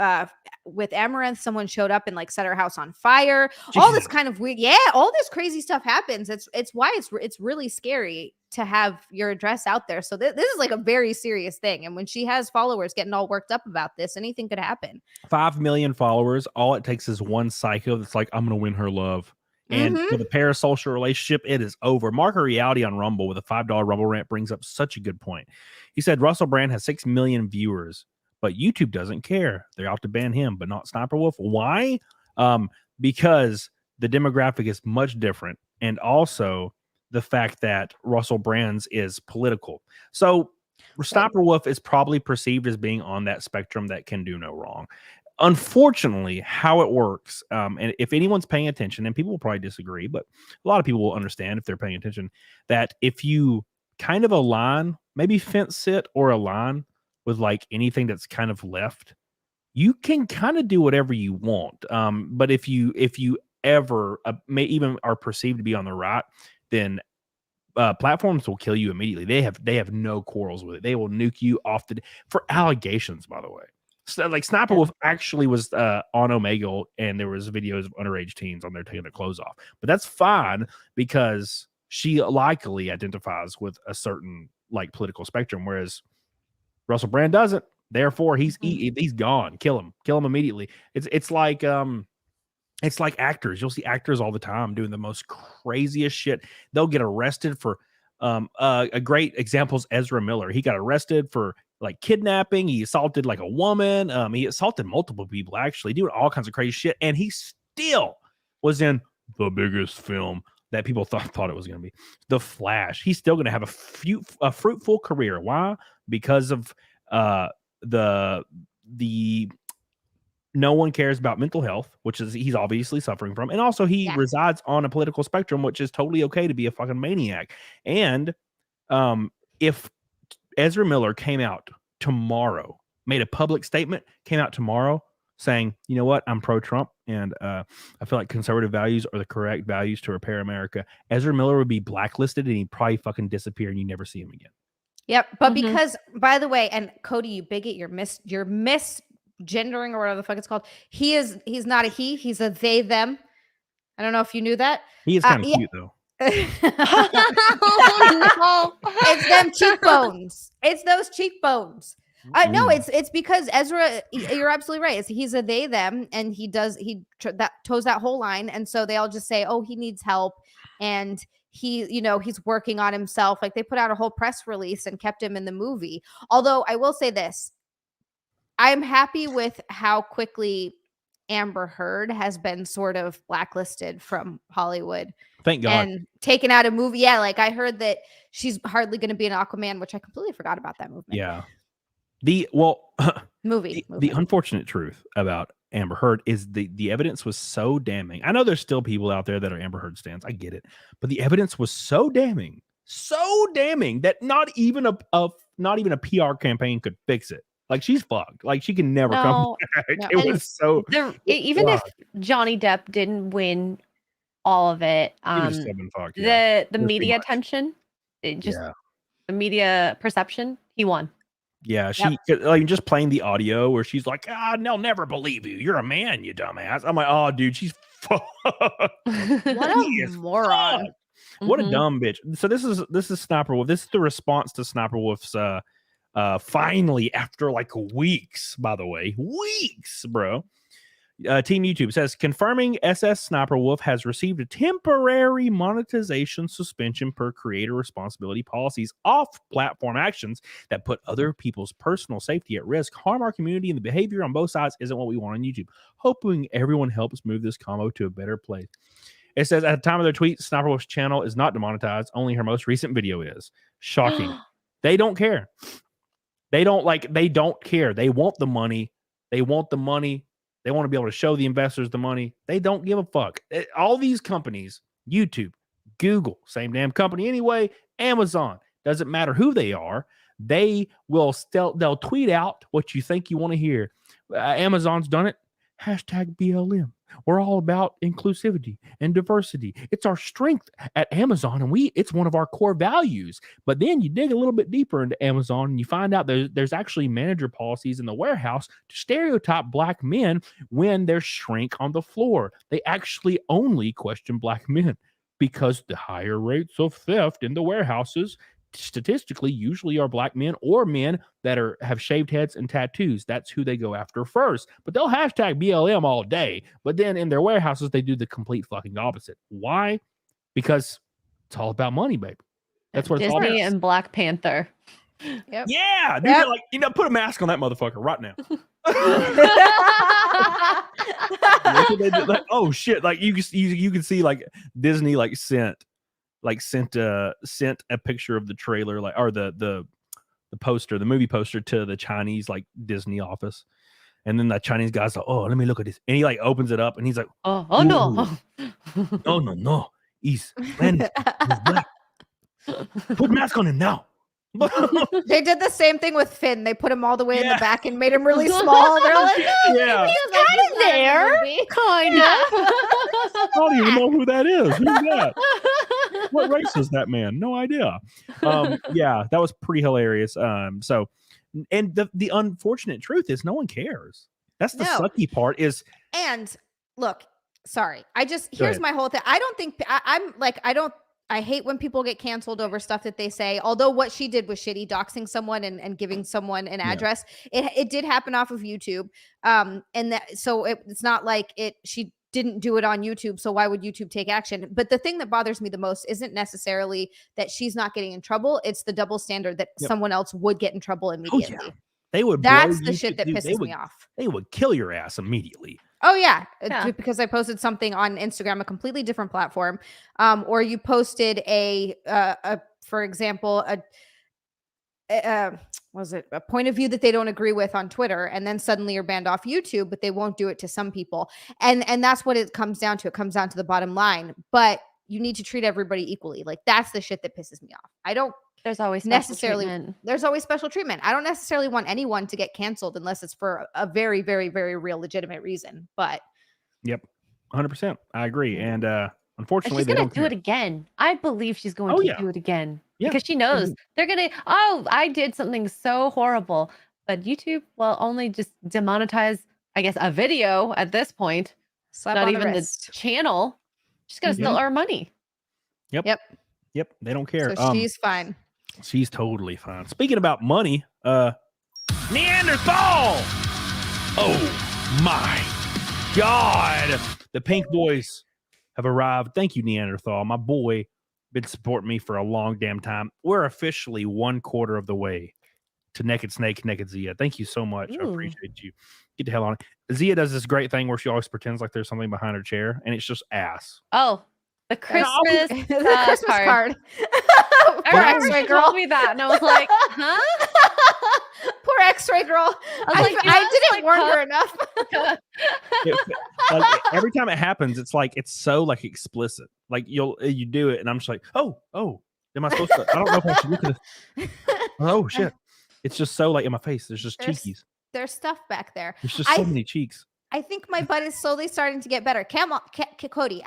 with Amaranth, someone showed up and like set her house on fire. Jesus. All this kind of weird, all this crazy stuff happens. It's why it's really scary to have your address out there. So this is like a very serious thing. And when she has followers getting all worked up about this, anything could happen. 5 million followers. All it takes is one psycho that's like, I'm going to win her love. And with a parasocial relationship, it is over. Marker Reality on Rumble with a $5 Rumble rant brings up such a good point. He said Russell Brand has 6 million viewers, but YouTube doesn't care. They're out to ban him, but not SniperWolf. Why? Because the demographic is much different. And also the fact that Russell Brand's is political. So SniperWolf is probably perceived as being on that spectrum that can do no wrong. Unfortunately, how it works, and if anyone's paying attention, and people will probably disagree, but a lot of people will understand if they're paying attention, that if you kind of align, maybe fence sit or align with like anything that's kind of left, you can kind of do whatever you want. But if you ever may even are perceived to be on the right, then platforms will kill you immediately. They have no quarrels with it. They will nuke you off for allegations, by the way. So, like SniperWolf actually was on Omegle, and there was videos of underage teens on there taking their clothes off. But that's fine because she likely identifies with a certain like political spectrum, whereas Russell Brand doesn't. Therefore, he's gone. Kill him immediately. It's like actors. You'll see actors all the time doing the most craziest shit. They'll get arrested for a great example is Ezra Miller. He got arrested for like kidnapping. He assaulted like a woman. He assaulted multiple people, actually, doing all kinds of crazy shit. And he still was in the biggest film that people thought it was going to be. The Flash, he's still going to have a fruitful career. Why? Because of the no one cares about mental health, which is he's obviously suffering from, and also he resides on a political spectrum, which is totally okay to be a fucking maniac. And if Ezra Miller came out tomorrow, made a public statement, came out tomorrow saying, you know what, I'm pro-Trump, and I feel like conservative values are the correct values to repair America, Ezra Miller would be blacklisted and he'd probably fucking disappear and you never see him again. Yep. But because, by the way, and Cody, you bigot, you're misgendering or whatever the fuck it's called. He's not a he, he's a they, them. I don't know if you knew that. He is kind of cute though. Oh, no. It's them cheekbones. It's those cheekbones. No, it's because Ezra, you're absolutely right. He's a they, them, and he toes that whole line. And so they all just say, oh, he needs help. And he's working on himself. Like, they put out a whole press release and kept him in the movie. Although I will say this, I'm happy with how quickly Amber Heard has been sort of blacklisted from Hollywood. Thank God. And taken out of movie. Yeah, like I heard that she's hardly going to be an Aquaman, which I completely forgot about that movement. Yeah. The unfortunate truth about Amber Heard is the evidence was so damning. I know there's still people out there that are Amber Heard stans. I get it. But the evidence was so damning that not even a PR campaign could fix it. Like, she's fucked. Like, she can never come back. No. It was so even if Johnny Depp didn't win all of it, the media attention, the media perception, he won. Yeah, she like just playing the audio where she's like, they'll never believe you. You're a man, you dumbass. I'm like, oh, dude, she's fucked. What a moron. What a dumb bitch. So this is SSSniperWolf. This is the response to SniperWolf's finally, after like weeks, by the way, bro. Team YouTube says, confirming SSSniperWolf has received a temporary monetization suspension per creator responsibility policies. Off-platform actions that put other people's personal safety at risk harm our community, and the behavior on both sides isn't what we want on YouTube. Hoping everyone helps move this combo to a better place. It says, at the time of their tweet, SniperWolf's channel is not demonetized. Only her most recent video is. Shocking. They don't care. They don't care. They want the money. They want to be able to show the investors the money. They don't give a fuck. All these companies, YouTube, Google, same damn company anyway, Amazon, doesn't matter who they are. They'll tweet out what you think you want to hear. Amazon's done it. #BLM. We're all about inclusivity and diversity. It's our strength at Amazon, and it's one of our core values. But then you dig a little bit deeper into Amazon and you find out there's actually manager policies in the warehouse to stereotype black men when there's shrink on the floor. They actually only question black men because the higher rates of theft in the warehouses statistically usually are black men or men that have shaved heads and tattoos. That's who they go after first. But they'll #BLM all day. But then in their warehouses, they do the complete fucking opposite. Why? Because it's all about money, baby. That's what it's all about. Disney and Black Panther. Yep. Yeah, dude, like, put a mask on that motherfucker right now. Like, oh shit! Like you can see like Disney sent a picture of the trailer, or the poster, the movie poster, to the Chinese Disney office, and then the Chinese guy's like, oh, let me look at this, and he opens it up and he's like, oh no, no, he's black. Put a mask on him now. They did the same thing with Finn. They put him all the way in the back and made him really small. They're like, he's kind of there, kind of. I don't even know who that is. Who's that? What race is that man? No idea. Yeah, that was pretty hilarious. So, and the unfortunate truth is no one cares. That's the sucky part. And look, sorry, here's my whole thing. I don't think I hate when people get canceled over stuff that they say, although what she did was shitty, doxing someone and giving someone an address. It did happen off of YouTube. So it's not like she didn't do it on YouTube. So why would YouTube take action? But the thing that bothers me the most isn't necessarily that she's not getting in trouble. It's the double standard that someone else would get in trouble immediately. They would. That's the shit that pisses me off. They would kill your ass immediately. Oh yeah, Yeah. because I posted something on Instagram, a completely different platform, or you posted for example, was it a point of view that they don't agree with on Twitter, and then suddenly you're banned off YouTube, but they won't do it to some people, and that's what it comes down to. It comes down to the bottom line, but you need to treat everybody equally. Like that's the shit that pisses me off. I don't There's always necessarily treatment. there's always special treatment. I don't necessarily want anyone to get canceled unless it's for a very, very, very real legitimate reason. But Yep, 100%. I agree. And And unfortunately, she's they gonna don't do care. it again. I believe she's going Oh to yeah, do it again yeah. because she knows they're gonna. Oh, I did something so horrible, but YouTube will only just demonetize, I guess, a video at this point. slap Not on the even the wrist. channel. She's gonna steal our money. Yep. They don't care. So she's fine. She's totally fine. Speaking about money, Neanderthal. Oh my God! The Pink Boys have arrived. Thank you, Neanderthal. My boy, been supporting me for a long damn time. We're officially 1/4 of the way to Naked Snake, Naked Zia. Thank you so much. I Ooh. appreciate you. Get the hell on it. Zia does this great thing where she always pretends like there's something behind her chair, and it's just ass. Oh, the Christmas, The Christmas card. I Poor remember X-ray she girl. told me that, and I was like, huh? Poor X-ray girl. I was like, you know, I it's didn't like warn Puff. her enough. Like every time it happens, it's like it's so like explicit. Like you do it, and I'm just like, oh, am I supposed to? I don't know if I should look at this. Oh shit! It's just so like in my face. There's just cheekies. There's stuff back there. There's just so many cheeks. I think my butt is slowly starting to get better. Cody,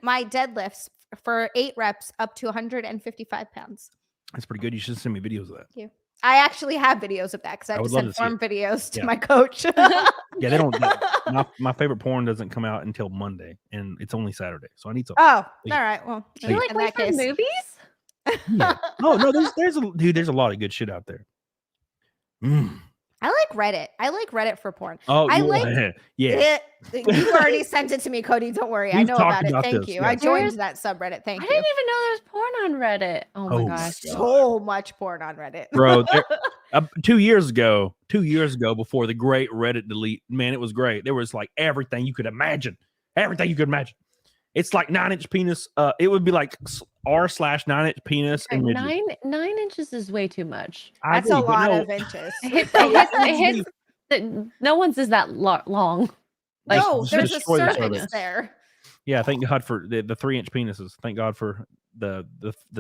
my deadlifts for 8 reps up to 155 pounds. That's pretty good. You should send me videos of that. Thank you. I actually have videos of that because I have would to love send to see form it. videos to Yeah. my coach. Yeah, they don't. My favorite porn doesn't come out until Monday, and it's only Saturday, so I need some. Oh, all Yeah. right. Well, Do You you like in wait that for case, movies? Yeah. Oh no, there's a lot of good shit out there. I like Reddit. I like Reddit for porn. Oh, I you- like yeah. You already sent it to me, Cody. Don't worry. I We've know talked about it. about Thank this, you. I yes. joined that subreddit. Thank I you. didn't even know there was porn on Reddit. Oh my Oh, gosh. So much porn on Reddit. Bro, 2 years ago, before the great Reddit delete, man, it was great. There was like everything you could imagine. It's like 9-inch penis. It would be like r/9-inch penis and midget. 9 inches is way too much. I That's a agree, but lot no, of inches. It hits no one's is that long. Like, No, just there's a destroy the cervix cervix. there. Yeah, thank God for the 3-inch penises. Thank God for the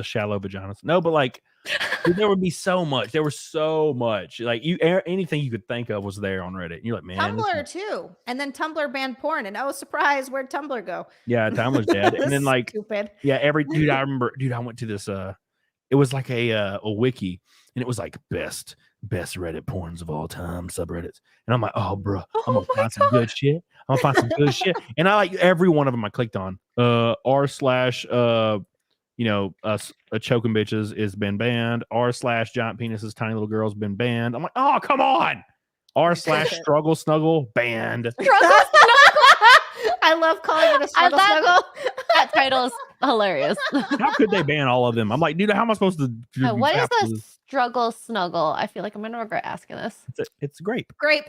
shallow vaginas. No, but like dude, there would be so much. There was so much. Like anything you could think of was there on Reddit. And you're like, man, Tumblr too. And then Tumblr banned porn. And oh, surprise, where'd Tumblr go? yeah, Tumblr's dead. And then like Stupid. yeah, I remember, I went to this it was like a wiki, and it was like best Reddit porns of all time subreddits. And I'm like, oh bro, I'm gonna find some good shit. I'm gonna find some good shit. And I like every one of them I clicked on. r/ choking bitches is been banned. r/ giant penises, tiny little girls been banned. I'm like, oh come on. r/ struggle snuggle banned. I love calling it a struggle snuggle. That title is hilarious. How could they ban all of them? I'm like, dude, how am I supposed to do What is half of the this? struggle snuggle? I feel like I'm gonna regret asking this. It's grape. Grape.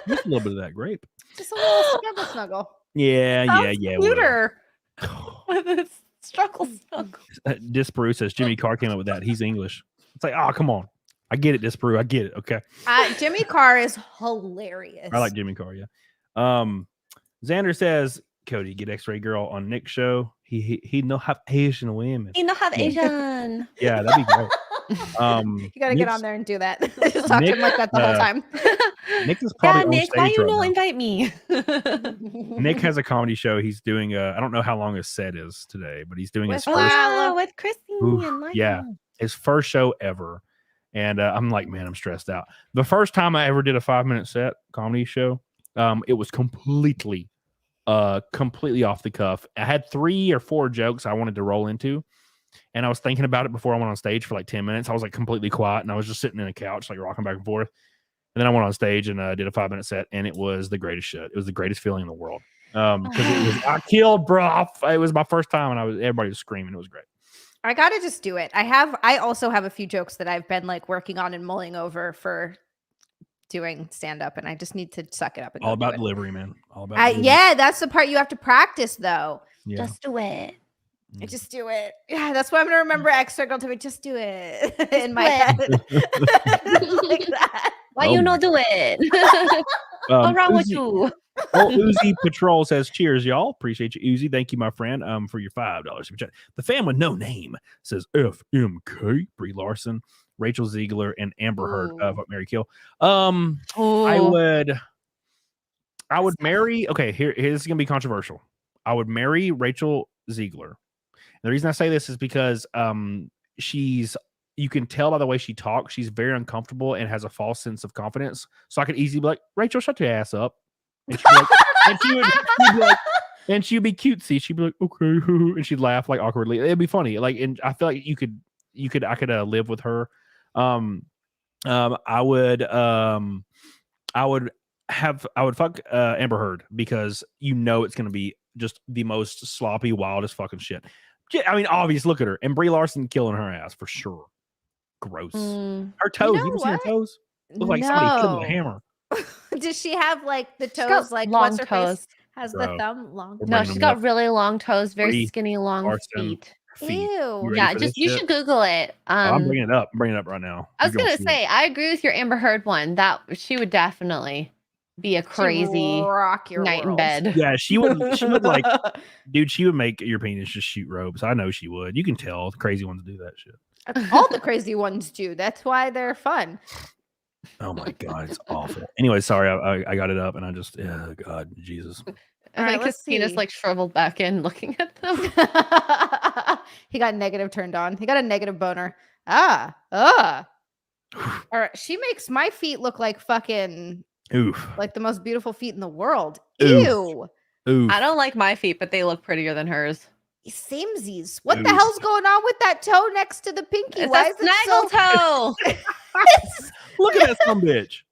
Just a little bit of that grape. Just a little struggle snuggle. Yeah. Cuter with a struggle snuggle. Disparu says Jimmy Carr came up with that. He's English. It's like, oh, come on. I get it, Disparu. I get it. Okay. Jimmy Carr is hilarious. I like Jimmy Carr. Yeah. Xander says, Cody, get X-Ray Girl on Nick's show. He know have Asian women. You know have Asian. Yeah, that'd be great. You got to get on there and do that. Just talk to him like that the whole time. Nick is probably on Nick, why stage you right no now. invite me? Nick has a comedy show. He's doing I don't know how long his set is today, but he's doing his With first with Christine Oof, and Michael. yeah. his first show ever. And I'm like, man, I'm stressed out. The first time I ever did a 5-minute set comedy show, it was completely off the cuff. I had 3 or 4 jokes I wanted to roll into, and I was thinking about it before I went on stage for like 10 minutes. I was like completely quiet, and I was just sitting in a couch, like rocking back and forth. And then I went on stage and did a 5-minute set, and it was the greatest shit. It was the greatest feeling in the world. Because I killed, bro. It was my first time, and everybody was screaming. It was great. I gotta just do it. I also have a few jokes that I've been like working on and mulling over for doing stand up, and I just need to suck it up and All go do about it. delivery, man. All about delivery. Yeah, that's the part you have to practice though. Yeah. Just do it. Just do it. Yeah, that's why I'm gonna remember Extra Girl to me. Just do it in my do head. Like that. Why Oh you my not do it? What's wrong with you? Old Uzi Patrol says, "Cheers, y'all. Appreciate you, Uzi. Thank you, my friend, for your $5. The fan with no name says FMK, Brie Larson, Rachel Ziegler, and Amber Heard of Mary Kill. I would marry. Okay, here's this is gonna be controversial. I would marry Rachel Ziegler. And the reason I say this is because you can tell by the way she talks, she's very uncomfortable and has a false sense of confidence. So I could easily be like, Rachel, shut your ass up. And she'd be cutesy. She'd be like, okay, and she'd laugh like awkwardly. It'd be funny. Like, and I feel like I could live with her. I would fuck Amber Heard because it's gonna be just the most sloppy, wildest fucking shit. I mean, obvious. Look at her, and Brie Larson killing her ass for sure. Gross. Her toes. You ever seen her toes? Look like somebody killed with a hammer. Does she have like the toes like long what's her toes? face? Has the thumb long? No, she's got really long toes, very skinny, long feet. Ew. Yeah, you should Google it. I'm bringing it up. I'm bringing it up right now. I was gonna say, I agree with your Amber Heard one. That she would definitely be a crazy rock your night world. in bed. Yeah, she would like, dude. She would make your penis just shoot ropes. I know she would. You can tell the crazy ones do that shit. All the crazy ones do. That's why they're fun. Oh my god, it's awful. Anyway, sorry, I got it up and I just, oh god, Jesus. Right, like his penis like shriveled back in looking at them. He got negative turned on. He got a negative boner. All right, she makes my feet look like fucking like the most beautiful feet in the world. Ew. I don't like my feet, but they look prettier than hers. Samesies. What the hell's going on with that toe next to the pinky? It's Why a is it snaggle toe. Look at that some bitch.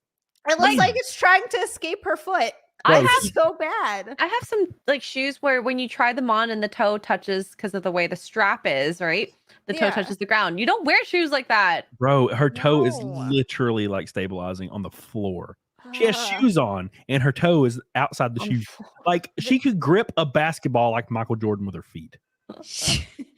It looks like it's trying to escape her foot. I have so bad. I have some like shoes where when you try them on and the toe touches because of the way the strap is, right? The toe touches the ground. You don't wear shoes like that. Bro, her toe is literally like stabilizing on the floor. She has shoes on and her toe is outside the shoe. Like she could grip a basketball like Michael Jordan with her feet.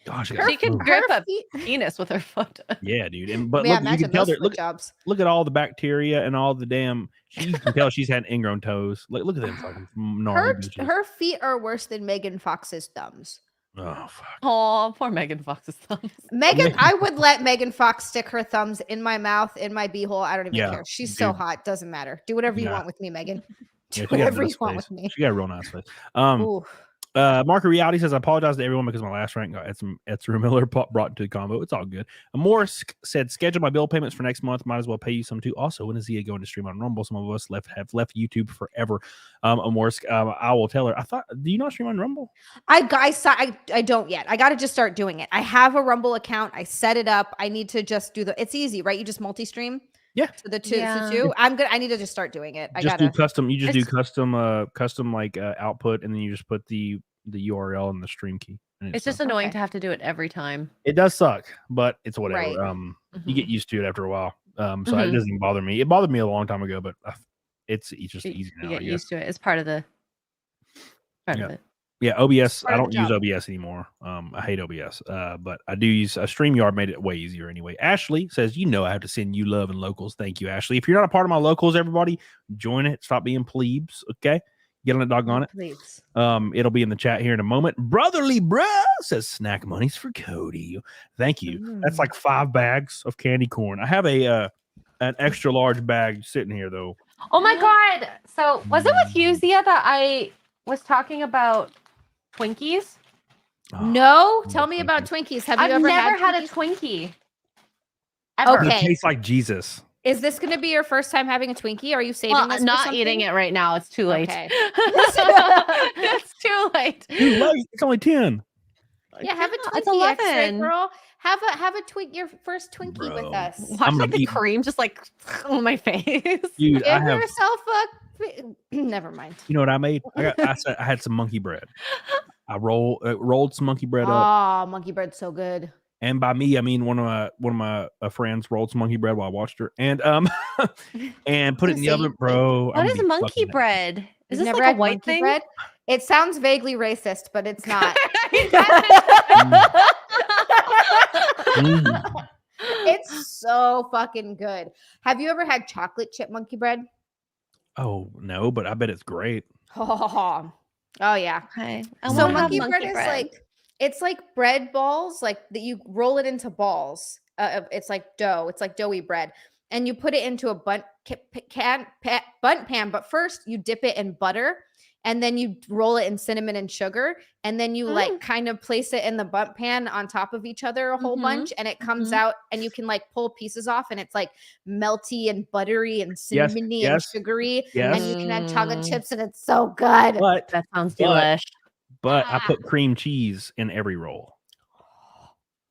Gosh, she can grip a penis with her foot. Yeah, dude. And look, you can tell there. Look at all the bacteria and all the damn. You can tell she's had ingrown toes. Look at them fucking gnarly bitches. Her feet are worse than Megan Fox's thumbs. Oh fuck. Oh, poor Megan Fox's thumbs. I would let Megan Fox stick her thumbs in my mouth, in my beehole. I don't even care. She's so hot. Doesn't matter. Do whatever you want with me, Megan. Do whatever you want with me. She got a real nice face. Marker Reality says, I apologize to everyone because my last rank got some Ezra Miller brought into the combo. It's all good. Morris said, schedule my bill payments for next month. Might as well pay you some too. Also, when is Zia going to stream on Rumble? Some of us have left YouTube forever. Morris, I will tell her. Do you not stream on Rumble? I don't yet. I got to just start doing it. I have a Rumble account. I set it up. I need to just do it's easy, right? You just multi-stream. Yeah. So the two. I'm good. I need to just start doing it. You just do custom like output, and then you just put the URL and the stream key. It's just annoying to have to do it every time. It does suck, but it's whatever. Right. You get used to it after a while. So it doesn't even bother me. It bothered me a long time ago, but it's just easy now. You get used to it. It's part of the of it. Yeah, OBS. I don't use OBS anymore. I hate OBS. But I do use StreamYard. Made it way easier anyway. Ashley says, I have to send you love and locals. Thank you, Ashley. If you're not a part of my locals, everybody join it. Stop being plebes. Okay. Get on the doggone it. Please. It'll be in the chat here in a moment. Brotherly Bruh says snack money's for Cody. Thank you. That's like 5 bags of candy corn. I have an extra large bag sitting here though. Oh my god. So was it with you, Zia, that I was talking about Twinkies? No, tell me about Twinkies. I've never had a Twinkie. Ever. Okay. It tastes like Jesus. Is this going to be your first time having a Twinkie? Are you saving this? Not eating it right now. It's too late. Okay. It's too late. It's only 10. Yeah, have a Twinkie. It's 11. X-ray, girl. Have a your first Twinkie with us. Watch like the cream just like on my face. Dude, Give yourself a. Never mind. You know what I made? I had some monkey bread. I rolled some monkey bread up. Oh, monkey bread's so good. And by me, I mean one of my friends rolled some monkey bread while I watched her, and and put it in the oven, bro. What is monkey bread? Is You've this never like a had white monkey thing? bread? It sounds vaguely racist, but it's not. It's so fucking good. Have you ever had chocolate chip monkey bread? Oh no, but I bet it's great. Oh yeah. Okay. So monkey bread is like, it's like bread balls, like that you roll it into balls. It's like dough. It's like doughy bread, and you put it into a bundt pan. But first you dip it in butter, and then you roll it in cinnamon and sugar, and then you like kind of place it in the bundt pan on top of each other a whole bunch, and it comes out, and you can like pull pieces off, and it's like melty and buttery and cinnamony and sugary, and you can add chocolate chips, and it's so good. But that sounds delish. But I put cream cheese in every roll.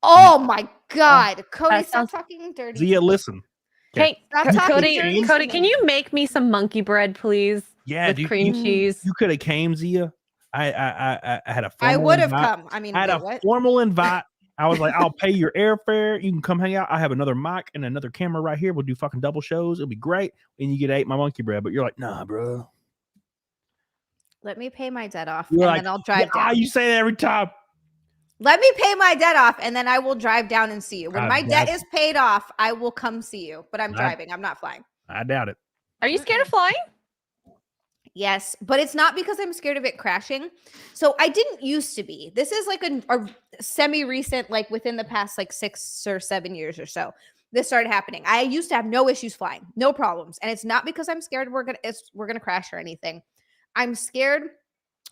Oh my God, Cody, stop talking dirty. Zia, listen. Hey, Cody, can you make me some monkey bread, please? Yeah, with cream cheese. You could have came, Zia. I had a. I would have come. I mean, I had a formal invite. I was like, I'll pay your airfare. You can come hang out. I have another mic and another camera right here. We'll do fucking double shows. It'll be great. And you get to eat my monkey bread. But you're like, nah, bro. Let me pay my debt off, you're and then I'll drive down. You say that every time. Let me pay my debt off, and then I will drive down and see you. When my debt is paid off, I will come see you. But I'm driving. I'm not flying. I doubt it. Are you scared of flying? Yes, but it's not because I'm scared of it crashing. So I didn't used to be. This is like a semi-recent, like within the past like 6 or 7 years or so, this started happening. I used to have no issues flying, no problems, and it's not because I'm scared we're gonna crash or anything. I'm scared.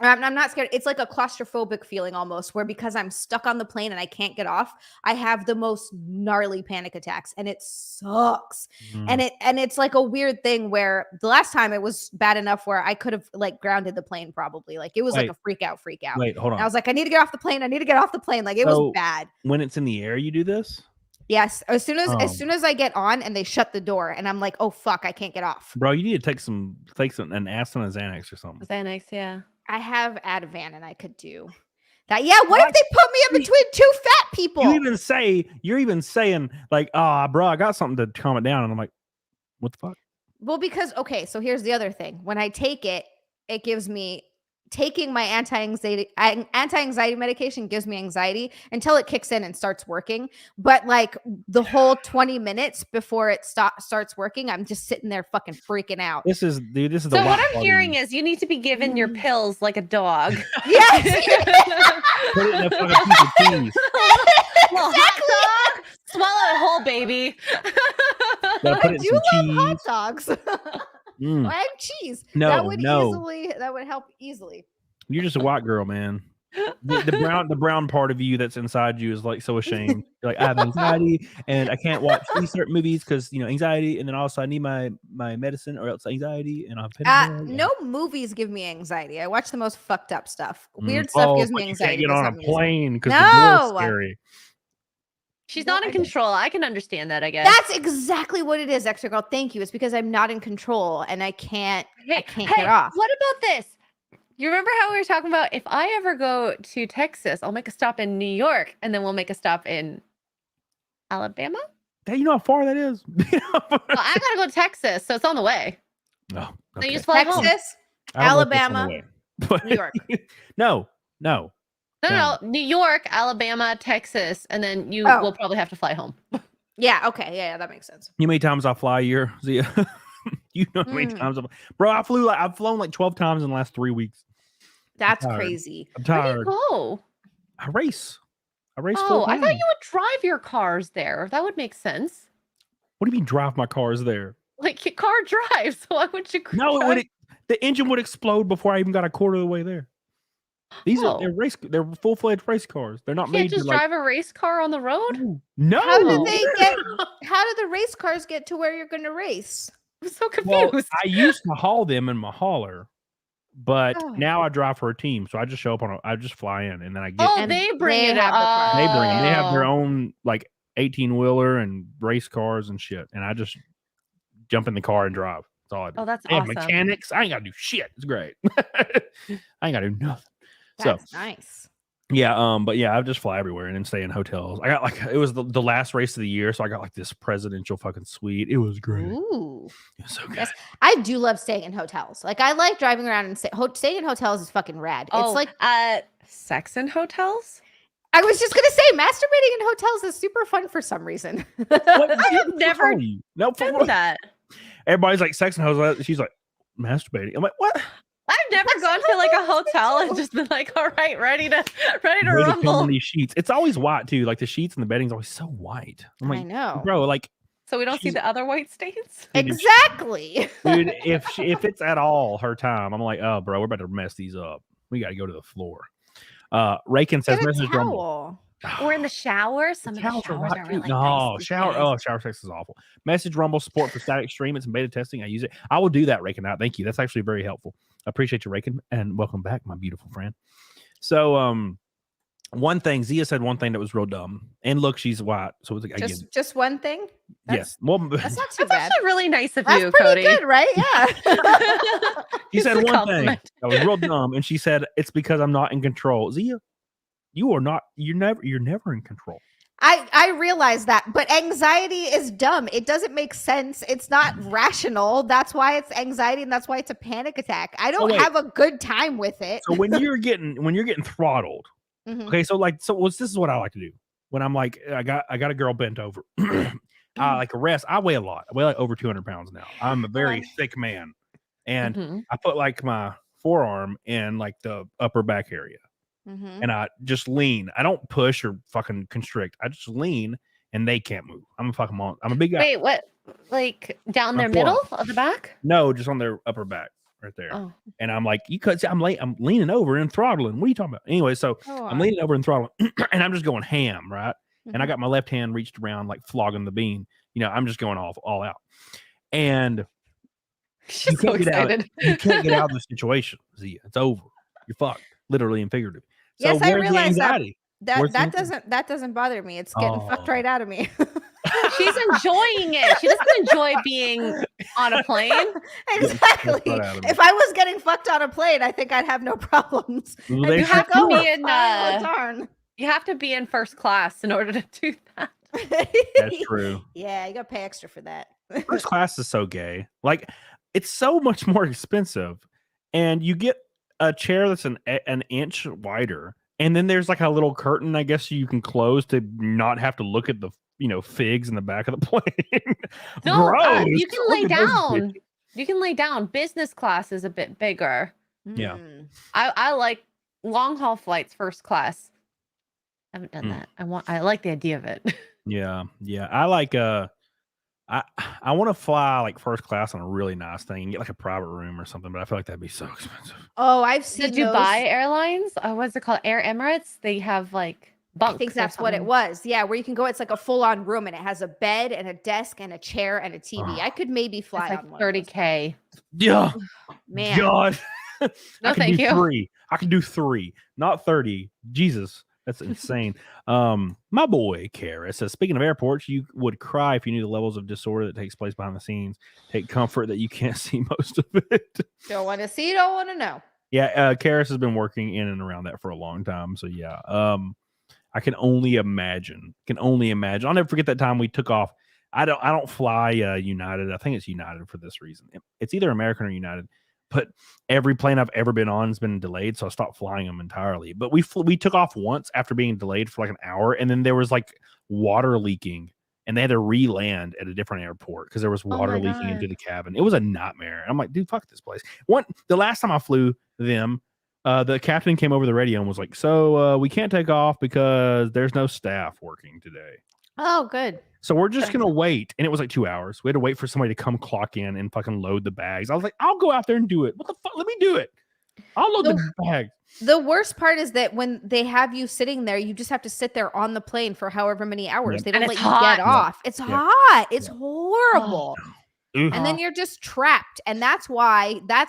I'm not scared. It's like a claustrophobic feeling almost, where because I'm stuck on the plane and I can't get off, I have the most gnarly panic attacks, and it sucks. And it's like a weird thing where the last time it was bad enough where I could have like grounded the plane probably. Like it was like a freak out. Wait, hold on. And I was like, I need to get off the plane. I need to get off the plane. Like it was bad. When it's in the air, you do this? Yes. As soon as I get on and they shut the door, and I'm like, oh fuck, I can't get off. Bro, you need to take an acid and a Xanax or something. Xanax, yeah. I have Ativan, and I could do that. Yeah. What if they put me in between two fat people? You're even saying like, bro, I got something to calm it down. And I'm like, what the fuck? Well, because, okay, so here's the other thing. When I take it, it gives me, taking my anti-anxiety medication gives me anxiety until it kicks in and starts working. But like the whole 20 minutes before it starts working, I'm just sitting there fucking freaking out. This is the so what I'm hearing is you need to be given your pills like a dog. Yes. Put it in a fucking piece of cheese. Well, hot dog, swallow it whole, baby. I do love hot dogs. And cheese. That would help easily. You're just a white girl, man. The brown part of you that's inside you is like so ashamed. You're like, I have anxiety and I can't watch these certain movies because anxiety, and then also I need my medicine or else anxiety, and no movies give me anxiety. I watch the most fucked up stuff. Weird stuff gives me anxiety. You can't get on a plane because the door's scary. She's not in control. I can understand that, I guess. That's exactly what it is, extra girl. Thank you. It's because I'm not in control and I can't get off. What about this? You remember how we were talking about if I ever go to Texas, I'll make a stop in New York, and then we'll make a stop in Alabama? Hey, you know how far that is? Well, I gotta go to Texas, so it's on the way. Oh, okay. So you just fly home. Texas, Alabama, New York. No. No, New York, Alabama, Texas, and then you will probably have to fly home. Yeah, okay. Yeah, that makes sense. You know how many times I fly a year, Zia? You know how many times I've flown like 12 times in the last 3 weeks. That's crazy. I'm tired. Where do you go? I race. Oh, I thought you would drive your cars there. That would make sense. What do you mean drive my cars there? Like your car drives, so why would you No, the engine would explode before I even got a quarter of the way there. They're full-fledged race cars. They're not made to just drive a race car on the road? No. How do the race cars get to where you're going to race? I'm so confused. Well, I used to haul them in my hauler, but now I drive for a team. So I just show up I just fly in, and then I get. Oh, they bring it up. They bring it. They have their own like 18-wheeler and race cars and shit, and I just jump in the car and drive. That's all I do. Oh, that's awesome. Mechanics. I ain't gotta do shit. It's great. I ain't gotta do nothing. That's nice. Yeah, but yeah, I just fly everywhere and then stay in hotels. I got like it was the last race of the year, so I got like this presidential fucking suite. It was great. Ooh. It was so good. Yes, I do love staying in hotels. Like I like driving around and staying in hotels is fucking rad. Oh, It's like sex in hotels. I was just gonna say, masturbating in hotels is super fun for some reason. I've never done that. Everybody's like sex and hotels. She's like masturbating. I'm like, what? I've never gone to like a hotel and just been like, all right, ready to rumble. These sheets. It's always white too. Like the sheets and the bedding's always so white. I'm like, I know, bro. Like, so we don't see the other white stains. Exactly, dude. If it's at all her time, I'm like, oh, bro, we're about to mess these up. We got to go to the floor. Rakin says, "Message Rumble." Or in the shower. Some of the showers are really nice. Shower. Oh, shower sex is awful. Message Rumble support for static stream. It's in beta testing. I use it. I will do that, Rakin. Out. Thank you. That's actually very helpful. I appreciate you, Rakin, and welcome back, my beautiful friend. So, one thing Zia said, one thing that was real dumb. And look, she's white, so it's like just one thing. Yes, well, that's not too That's bad. actually really nice of That's you, pretty Cody. good, right? Yeah. She said It's a one thing compliment. that was real dumb, and she said it's because I'm not in control. Zia, you are not. You're never in control. I realize that, but anxiety is dumb. It doesn't make sense. It's not rational. That's why it's anxiety, and that's why it's a panic attack. I don't have a good time with it. So when you're getting throttled, okay. So this is what I like to do when I'm like, I got a girl bent over. I like a rest. I weigh a lot. I weigh like over 200 pounds now. I'm a very thick man, and I put like my forearm in like the upper back area. And I just lean. I don't push or fucking constrict. I just lean, and they can't move. I'm a big guy. Wait, what? Like down their middle of the back? No, just on their upper back, right there. Oh. And I'm like, I'm leaning over and throttling. What are you talking about? Anyway, so I'm leaning over and throttling, and I'm just going ham, right? And I got my left hand reached around, like flogging the bean. You know, I'm just going all out. And She's so excited. You can't get out of the situation. Zia, it's over. You're fucked, literally and figuratively. So yes, I realize that doesn't bother me. It's getting fucked right out of me. She's enjoying it. She doesn't enjoy being on a plane. Exactly. If I was getting fucked on a plane, I think I'd have no problems. You have to be in you have to be in first class in order to do that. That's true. Yeah, you gotta pay extra for that. First class is so gay. Like, it's so much more expensive, and you get a chair that's an inch wider, and then there's like a little curtain, I guess, you can close to not have to look at the figs in the back of the plane. No, you can lay down. You can lay down. Business class is a bit bigger. Yeah, I like long haul flights first class. I haven't done that. I like the idea of it. Yeah. I like I want to fly like first class on a really nice thing and get like a private room or something, but I feel like that'd be so expensive. Oh, I've seen the Dubai Airlines. What's it called? Air Emirates. They have like bunks. I think that's what it was. Yeah, where you can go. It's like a full-on room, and it has a bed and a desk and a chair and a TV. I could maybe fly like on one. $30K. Yeah, man. God. No, thank you. 3. I can do 3, not 30. Jesus. That's insane. My boy Kara says, speaking of airports, you would cry if you knew the levels of disorder that takes place behind the scenes. Take comfort that you can't see most of it. Don't want to see, don't want to know. Yeah, Karis has been working in and around that for a long time. So yeah, I can only imagine. I'll never forget that time we took off. I don't fly United. I think it's United for this reason. It's either American or United. But every plane I've ever been on has been delayed, so I stopped flying them entirely. But we took off once after being delayed for like an hour, and then there was like water leaking, and they had to re-land at a different airport because there was water leaking into the cabin. It was a nightmare. I'm like, dude, fuck this place. The last time I flew them, the captain came over the radio and was like, so we can't take off because there's no staff working today. Oh, good. So we're just going to wait. And it was like 2 hours. We had to wait for somebody to come clock in and fucking load the bags. I was like, I'll go out there and do it. What the fuck? Let me do it. I'll load the bag. The worst part is that when they have you sitting there, you just have to sit there on the plane for however many hours. They don't let you get off. It's hot. It's horrible. And then you're just trapped. And that's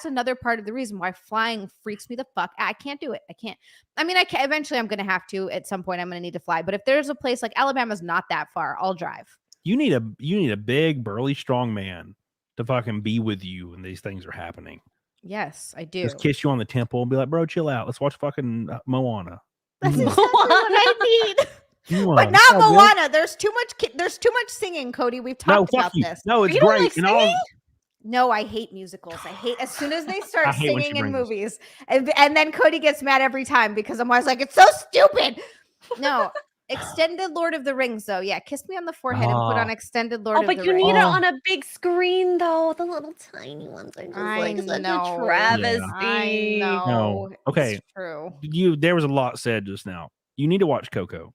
another part of the reason why flying freaks me the fuck. I can't do it. I can't. I mean, eventually I'm going to have to, at some point I'm going to need to fly. But if there's a place like Alabama's not that far, I'll drive. You need a big, burly, strong man to fucking be with you when these things are happening. Yes, I do. Just kiss you on the temple and be like, bro, chill out. Let's watch fucking Moana. That's exactly what I need. But not Oh, Moana. There's too much singing, Cody. We've talked about this. No, it's You don't great. like And all, No, I hate musicals. I hate as soon as they I start hate when she singing in brings this. movies. And then Cody gets mad every time because I'm always like, it's so stupid. No, extended Lord of the Rings, though. Yeah, kiss me on the forehead and put on extended Lord Oh, of but the you Rings. need it on a big screen, though. The little tiny ones are just like such a travesty. I know. No. Okay. It's true. There was a lot said just now. You need to watch Coco.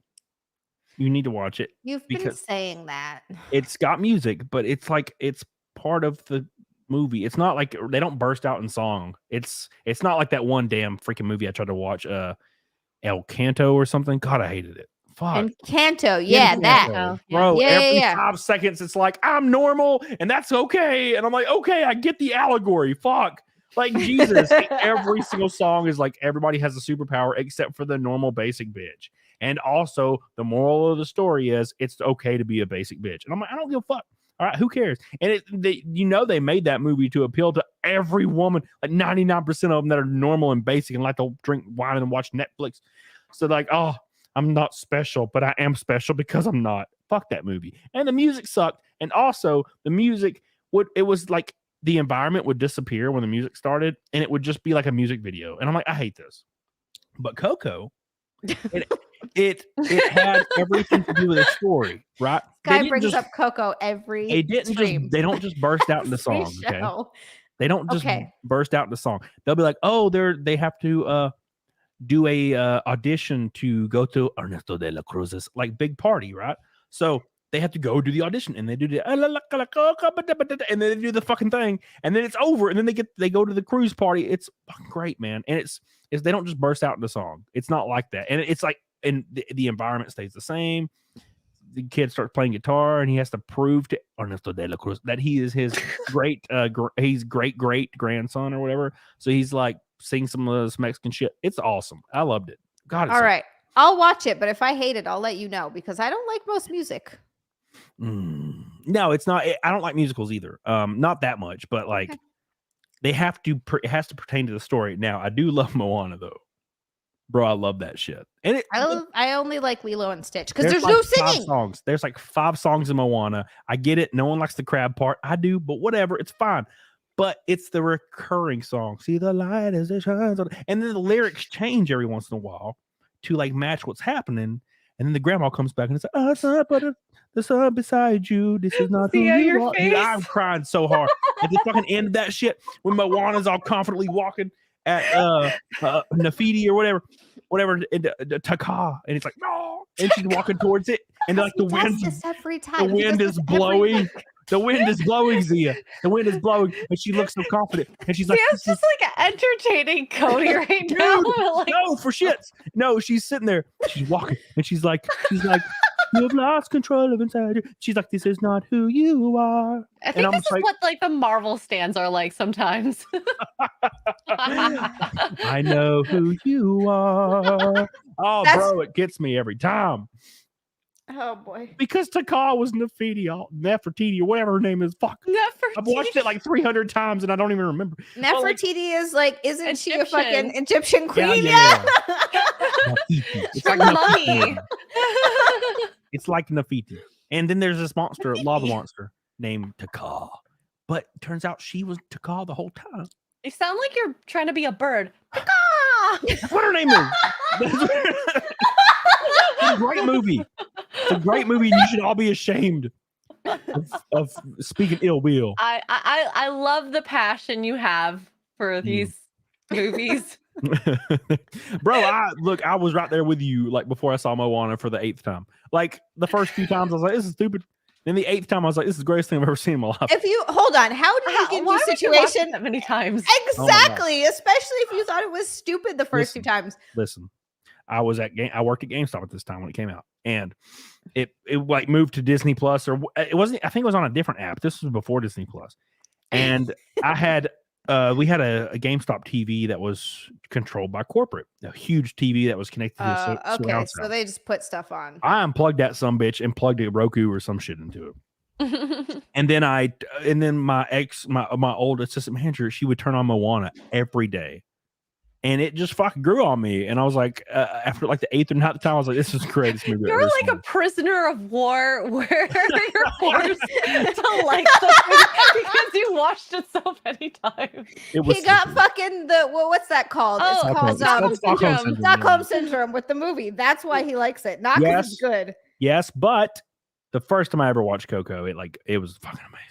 You need to watch it. You've been saying that. It's got music, but it's like it's part of the movie. It's not like they don't burst out in song. It's not like that one damn freaking movie I tried to watch, El Canto or something. God, I hated it. Fuck. And Canto, yeah, that. Bro, Yeah, every yeah. 5 seconds it's like I'm normal and that's okay. And I'm like, okay, I get the allegory. Fuck. Like Jesus. Every single song is like everybody has a superpower except for the normal basic bitch. And also the moral of the story is it's okay to be a basic bitch. And I'm like, I don't give a fuck. All right, who cares? And they made that movie to appeal to every woman, like 99% of them that are normal and basic and like to drink wine and watch Netflix. So like, oh, I'm not special, but I am special because I'm not. Fuck that movie. And the music sucked. And also the music it was like the environment would disappear when the music started and it would just be like a music video. And I'm like, I hate this. But Coco, it had everything to do with a story, right? Guy brings up Coco every they don't just burst out into song, okay? They don't just burst out into song. They'll be like, oh, they have to do a audition to go to Ernesto de la Cruz's like big party, right? So they have to go do the audition and they do the and then they do the fucking thing and then it's over and then they go to the cruise party. It's fucking great, man. And it's they don't just burst out into song. It's not like that. And it's like, and the environment stays the same. The kid starts playing guitar and he has to prove to Ernesto de la Cruz that he is his great grandson or whatever. So he's like sing some of this Mexican shit. It's awesome. I loved it. God. All right. I'll watch it, but if I hate it, I'll let you know because I don't like most music. No, it's not. I don't like musicals either. Not that much, but like they have to. It has to pertain to the story. Now, I do love Moana though, bro. I love that shit. And I only like Lilo and Stitch because there's no singing. 5 songs. There's like 5 songs in Moana. I get it. No one likes the crab part. I do, but whatever. It's fine. But it's the recurring song. See the light as it shines on, and then the lyrics change every once in a while to like match what's happening. And then the grandma comes back and it's like, oh, son, but the sun beside you. This is not who you are. Dude, I'm crying so hard at the fucking end of that shit when Moana's all confidently walking at Nafiti or whatever, Taka, and it's like, no, and she's walking towards it, and like the wind is blowing. The wind is blowing, Zia. The wind is blowing, and she looks so confident. And she's like, "It's just like entertaining Cody right dude, now." Like, no, for shits. No, she's sitting there. She's walking, and she's like, "You've lost control of inside you." She's like, "This is not who you are." I think this is what like the Marvel stands are like sometimes. I know who you are. Oh, bro, it gets me every time. Oh boy! Because Taka was Nefertiti or whatever her name is. Fuck. Nefertiti. I've watched it like 300 times and I don't even remember. Nefertiti is like, isn't Egyptian. She a fucking Egyptian queen? Yeah. It's like Nefertiti. It's like Nefertiti. And then there's this monster, lava monster named Taka. But turns out she was Taka the whole time. You sound like you're trying to be a bird. Taka! That's what her name is. It's a great movie. It's a great movie. And you should all be ashamed of speaking ill will. I love the passion you have for these movies. Bro, I was right there with you like before I saw Moana for the 8th time. Like the first few times I was like, this is stupid. Then the 8th time I was like, this is the greatest thing I've ever seen in my life. If you hold on, how do you get the situation that many times? Exactly, especially if you thought it was stupid the first 2 times. Listen, I worked at GameStop at this time when it came out, and it like moved to Disney Plus, or it wasn't. I think it was on a different app. This was before Disney Plus, and I had we had a GameStop TV that was controlled by corporate, a huge TV that was connected to a surround so sound. they just put stuff on. I unplugged that sumbitch and plugged a Roku or some shit into it. And then my old assistant manager, she would turn on Moana every day. and it just fucking grew on me. And I was like, after like the 8th or 9th time, I was like, this is the greatest movie. You're like a prisoner of war where you're forced to like something because you watched it so many times. He got fucking what's that called? Oh, It's called Stockholm Stockholm Syndrome with the movie. That's why he likes it, not because it's good. Yes, but the first time I ever watched Coco, it was fucking amazing.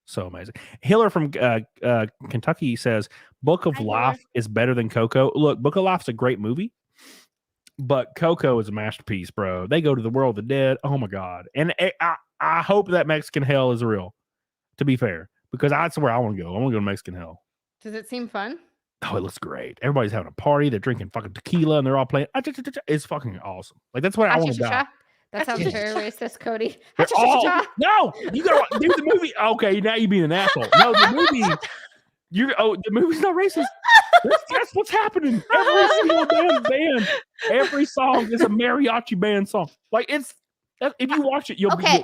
So amazing. Hiller from Kentucky says Book of Life is better than Coco. Look, Book of Life's a great movie, but Coco is a masterpiece, bro. They go to the world of the dead. Oh my god! And I hope that Mexican hell is real. To be fair, because that's where I want to go. I want to go to Mexican hell. Does it seem fun? Oh, it looks great. Everybody's having a party. They're drinking fucking tequila and they're all playing. It's fucking awesome. Like that's what I want to do. That sounds very racist, Cody. No, you gotta do the movie. Okay, now you being an asshole. No, the movie. The movie's not racist. That's what's happening. Every single damn band, every song is a mariachi band song. Like if you watch it, you'll be.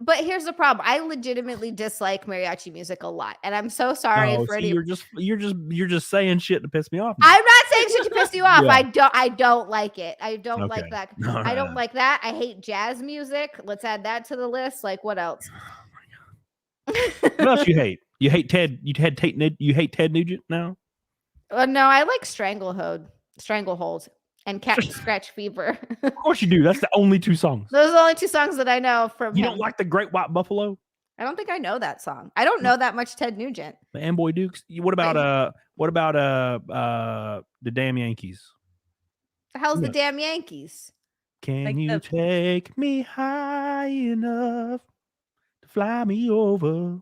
But here's the problem. I legitimately dislike mariachi music a lot, and I'm so sorry for any. You're just saying shit to piss me off. I'm not saying shit to piss you off. Yeah. I don't like it. I don't like that. No, I don't like that. I hate jazz music. Let's add that to the list. Like what else? Oh my god. What else you hate? You hate Ted. You hate Ted Nugent now? No, I like Stranglehold, and Cat Scratch Fever. Of course you do. That's the only 2 songs. Those are the only 2 songs that I know from You him. don't like the Great White Buffalo? I don't think I know that song. I don't know that much Ted Nugent. The Amboy Dukes. What about the Damn Yankees? The hell's the Damn Yankees? Can like you take me high enough to fly me over?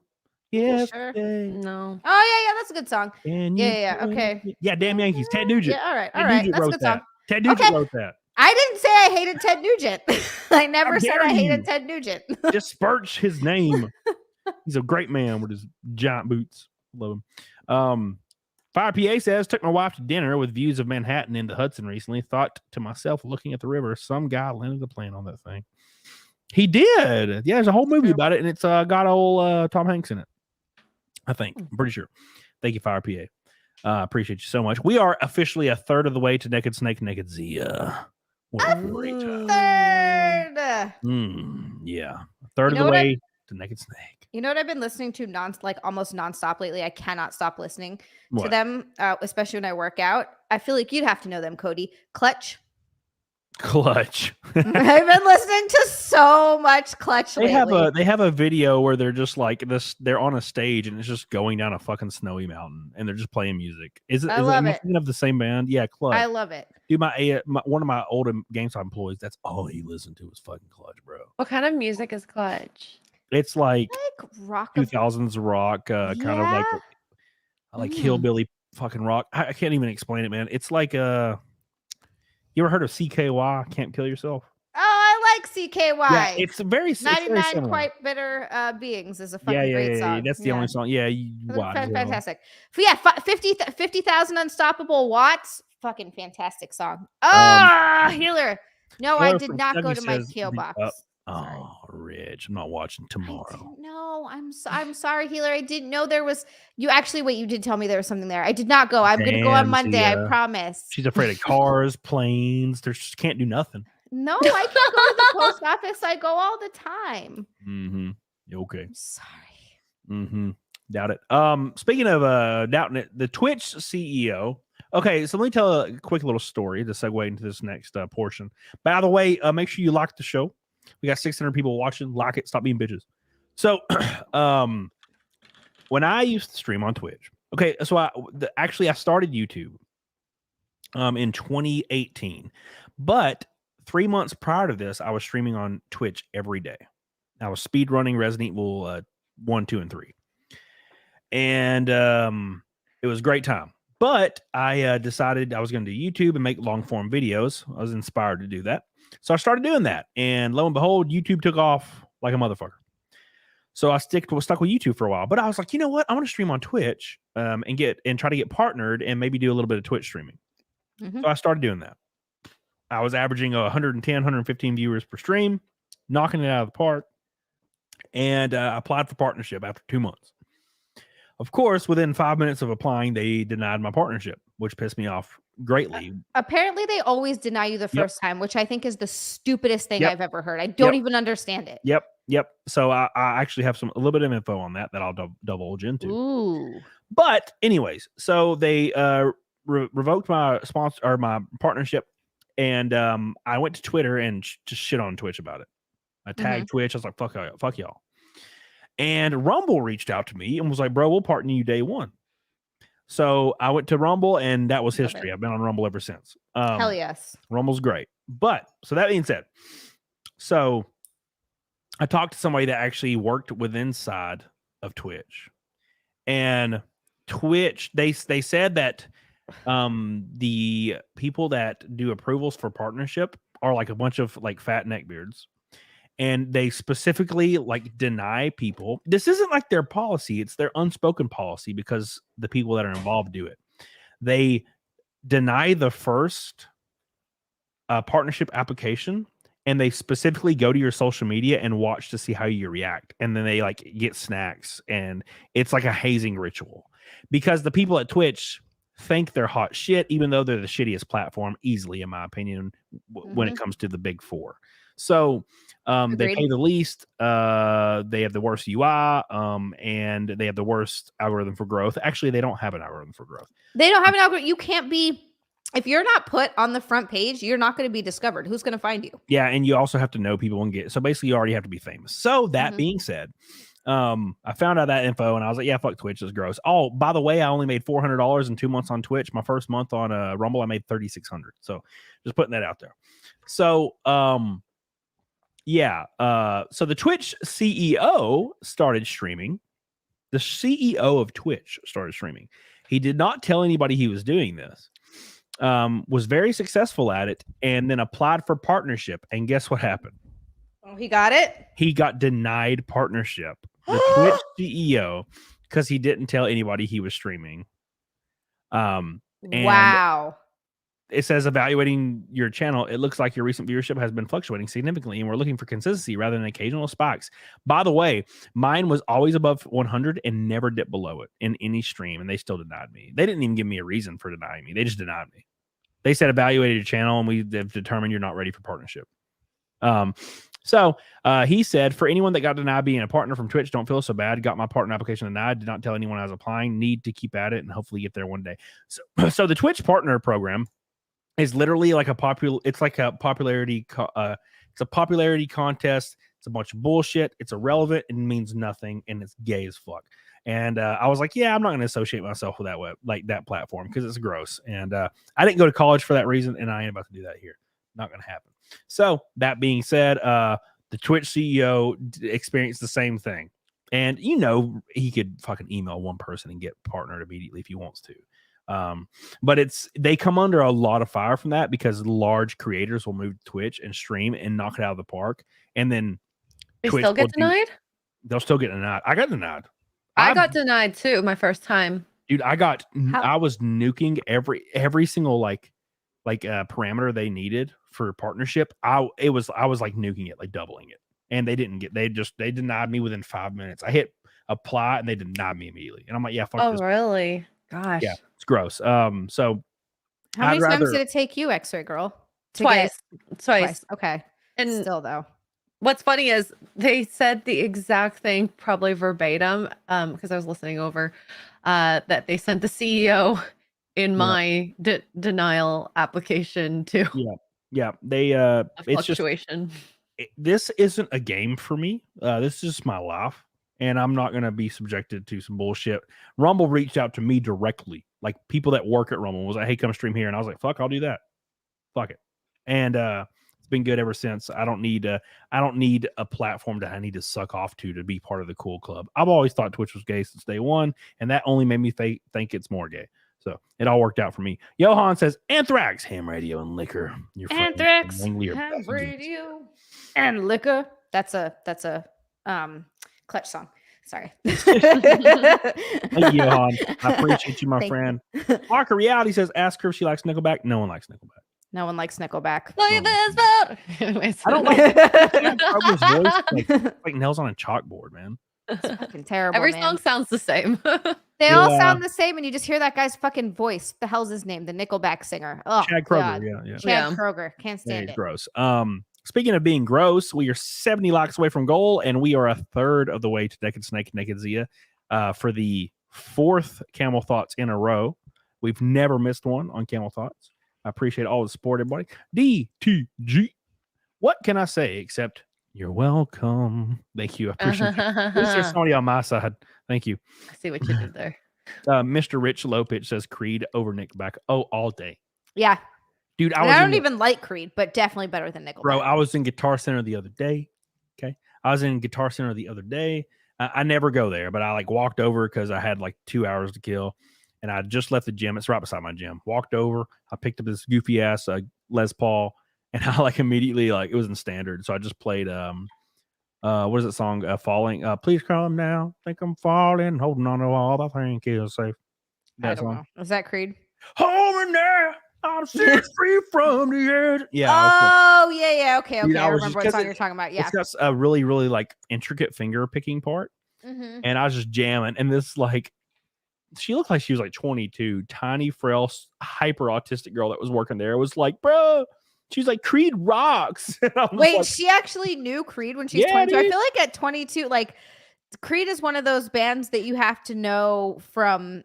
Yeah, sure. No. Oh yeah, that's a good song. Yeah, okay. Yeah, Damn Yankees. Ted Nugent. Yeah, all right. That's a good song. Ted Nugent wrote that. I didn't say I hated Ted Nugent. I never said I hated Ted Nugent. Just spurge his name. He's a great man with his giant boots. Love him. Fire PA says, took my wife to dinner with views of Manhattan in the Hudson recently. Thought to myself, looking at the river, some guy landed a plane on that thing. He did. Yeah, there's a whole movie about it, and it's got old Tom Hanks in it. I think. I'm pretty sure. Thank you, Fire PA. Appreciate you so much. We are officially a third of the way to Naked Snake, Naked Zia. What a great time. Third. Yeah. A third of the way to Naked Snake. You know what I've been listening to almost nonstop lately? I cannot stop listening to them, especially when I work out. I feel like you'd have to know them, Cody. Clutch. I've been listening to so much Clutch lately. They have a video where they're just like this. They're on a stage and it's just going down a fucking snowy mountain and they're just playing music. Am I thinking of the same band? Yeah, Clutch. I love it. Dude, one of my old GameStop employees, that's all he listened to was fucking Clutch, bro. What kind of music is Clutch? It's like rock, 2000s rock, kind of like hillbilly fucking rock. I can't even explain it, man. It's like you ever heard of CKY? Can't Kill Yourself? Oh, I like CKY. Yeah, it's a very 99 Quite Bitter Beings is a fucking great song. Yeah, that's the only song. Yeah, fantastic. But yeah, 50,000 Unstoppable Watts. Fucking fantastic song. Oh, Healer. No, I did not go to my PO box. Oh, Rich, I'm not watching tomorrow. No, I'm sorry, Healer. I didn't know there was. You did tell me there was something there. I did not go. I'm going to go on Monday. I promise. She's afraid of cars, planes. She can't do nothing. No, I can't go to the post office. I go all the time. Okay. I'm sorry. Doubt it. Speaking of doubting it, the Twitch CEO. Okay, so let me tell a quick little story to segue into this next portion. By the way, make sure you like the show. We got 600 people watching. Like it. Stop being bitches. So, when I used to stream on Twitch, okay, so I started YouTube in 2018, but 3 months prior to this, I was streaming on Twitch every day. I was speed running Resident Evil 1, 2, and 3, and it was a great time. But I decided I was going to do YouTube and make long form videos. I was inspired to do that. So I started doing that. And lo and behold, YouTube took off like a motherfucker. So I was stuck with YouTube for a while. But I was like, you know what? I want to stream on Twitch and try to get partnered and maybe do a little bit of Twitch streaming. So I started doing that. I was averaging 110, 115 viewers per stream, knocking it out of the park. And I applied for partnership after 2 months. Of course, within 5 minutes of applying, they denied my partnership, which pissed me off greatly. Apparently, they always deny you the Yep. first time, which I think is the stupidest thing Yep. I've ever heard. I don't Yep. even understand it. Yep. So I actually have a little bit of info on that I'll divulge into. Ooh. But anyways, so they revoked my sponsor or my partnership, and I went to Twitter and just shit on Twitch about it. I tagged Twitch. I was like, fuck y'all. And Rumble reached out to me and was like, bro, we'll partner you day one. So I went to Rumble, and that was history. I've been on Rumble ever since. Hell yes. Rumble's great. But so that being said, so I talked to somebody that actually worked with inside of Twitch, and Twitch, they said that the people that do approvals for partnership are like a bunch of like fat neckbeards, and they specifically like deny people. This isn't like their policy, it's their unspoken policy because the people that are involved do it. They deny the first partnership application, and they specifically go to your social media and watch to see how you react, and then they like get snacks, and it's like a hazing ritual because the people at Twitch think they're hot shit, even though they're the shittiest platform easily, in my opinion, when it comes to the big four. So they pay the least, they have the worst UI, and they have the worst algorithm for growth. Actually, they don't have an algorithm for growth. They don't have an algorithm. You can't be, if you're not put on the front page, you're not going to be discovered. Who's going to find you? Yeah, and you also have to know people and get, so basically you already have to be famous. So that being said, I found out that info and I was like, yeah, fuck Twitch, is gross. Oh, by the way, I only made $400 in 2 months on Twitch. My first month on Rumble, I made $3,600. So just putting that out there. So yeah, so the Twitch CEO started streaming. The CEO of Twitch started streaming. He did not tell anybody he was doing this. Was very successful at it, and then applied for partnership. And guess what happened? Oh, he got it? He got denied partnership. The Twitch CEO, because he didn't tell anybody he was streaming. Wow. It says, evaluating your channel, it looks like your recent viewership has been fluctuating significantly, and we're looking for consistency rather than occasional spikes. By the way, mine was always above 100 and never dipped below it in any stream, and they still denied me. They didn't even give me a reason for denying me. They just denied me. They said, evaluated your channel, and we've determined you're not ready for partnership. So he said, for anyone that got denied being a partner from Twitch, don't feel so bad. Got my partner application denied. Did not tell anyone I was applying. Need to keep at it and hopefully get there one day. So the Twitch partner program is literally like a popularity. It's a popularity contest. It's a bunch of bullshit. It's irrelevant and means nothing, and it's gay as fuck. And I was like, yeah, I'm not going to associate myself with that platform because it's gross. And I didn't go to college for that reason, and I ain't about to do that here. Not going to happen. So that being said, the Twitch CEO experienced the same thing. And, he could fucking email one person and get partnered immediately if he wants to. But they come under a lot of fire from that because large creators will move to Twitch and stream and knock it out of the park. And then they still get denied? They'll still get denied. I got denied. I got denied too my first time. Dude, I was nuking every single parameter they needed for partnership. I was like nuking it, like doubling it. And they denied me within 5 minutes. I hit apply and they denied me immediately. And I'm like, yeah, fuck this. Oh, really? Gosh. Yeah, it's gross. So how many times did it take you, X-Ray girl? Twice. Okay. And still though. What's funny is they said the exact thing, probably verbatim, because I was listening over, that they sent the CEO in my denial application too. Yeah. They it's fluctuation. This isn't a game for me. This is just my life, and I'm not gonna be subjected to some bullshit. Rumble reached out to me directly, like people that work at Rumble was like, "Hey, come stream here," and I was like, "Fuck, I'll do that. Fuck it." And it's been good ever since. I don't need a platform that I need to suck off to be part of the cool club. I've always thought Twitch was gay since day one, and that only made me think it's more gay. So it all worked out for me. Johan says, Anthrax, ham radio, and liquor. Your Anthrax, ham radio, and liquor. That's a Clutch song. Sorry. Thank you, Johan. I appreciate you, my friend. Marker Reality says, ask her if she likes Nickelback. No one likes Nickelback. No one likes Nickelback. Look at this vote. I don't like voice, like nails on a chalkboard, man. It's fucking terrible. Every man. song sounds the same. They all Yeah. sound the same, and you just hear that guy's fucking voice. The hell's his name? The Nickelback singer. Oh, Chad God. Kroger. Yeah. Chad Yeah. Kroger. Can't Yeah, stand it. gross. Speaking of being gross, we are 70 likes away from goal, and we are a third of the way to Naked Snake, Naked Zia for the 4th Camel Thoughts in a row. We've never missed one on Camel Thoughts. I appreciate all the support, everybody. DTG. What can I say except you're welcome? Thank you. I appreciate it. At least there's somebody on my side. Thank you. I see what you did there. Mr. Rich Lopitch says Creed over Nickelback. Oh, all day. Yeah. Dude, I don't even like Creed, but definitely better than Nickelback. Bro, I was in Guitar Center the other day. Okay. I was in Guitar Center the other day. I never go there, but I like walked over because I had like 2 hours to kill. And I just left the gym. It's right beside my gym. Walked over. I picked up this goofy ass Les Paul. And I like immediately, like, it was in standard. So I just played what is that song? Falling. Please calm down. Think I'm falling. Holding on to all I think is safe. I don't know. Is that Creed? Hold me now. I'm set free from the edge. Yeah. Oh, yeah. Okay. Dude, I remember what song you're talking about. Yeah. It's got a really, really like intricate finger picking part. Mm-hmm. And I was just jamming. And this like, she looked like she was like 22, tiny, frail, hyper autistic girl that was working there. It was like, bro, she's like, Creed rocks. Wait, like, she actually knew Creed when she was 22. I feel like at 22, like Creed is one of those bands that you have to know from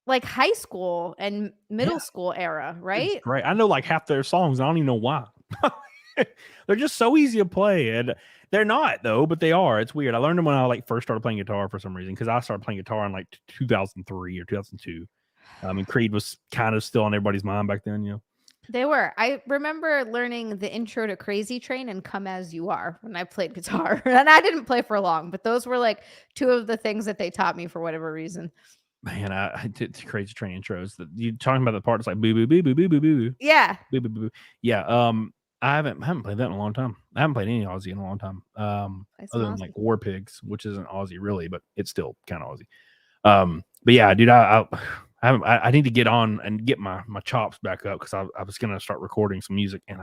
like high school and middle school era, right? Right. I know like half their songs. I don't even know why. They're just so easy to play. And they're not though, but they are. It's weird. I learned them when I like first started playing guitar for some reason, because I started playing guitar in like 2003 or 2002. And Creed was kind of still on everybody's mind back then, you know. They were. I remember learning the intro to Crazy Train and Come As You Are when I played guitar. And I didn't play for long, but those were like two of the things that they taught me for whatever reason. Man, I did Crazy Train intros. That you talking about the part that's like boo boo boo boo boo boo boo. Yeah. Boo boo boo. Yeah. I haven't played that in a long time. I haven't played any Aussie in a long time. Other than like War Pigs, which isn't Aussie really, but it's still kind of Aussie. But yeah, dude, I need to get on and get my chops back up, because I was gonna start recording some music, and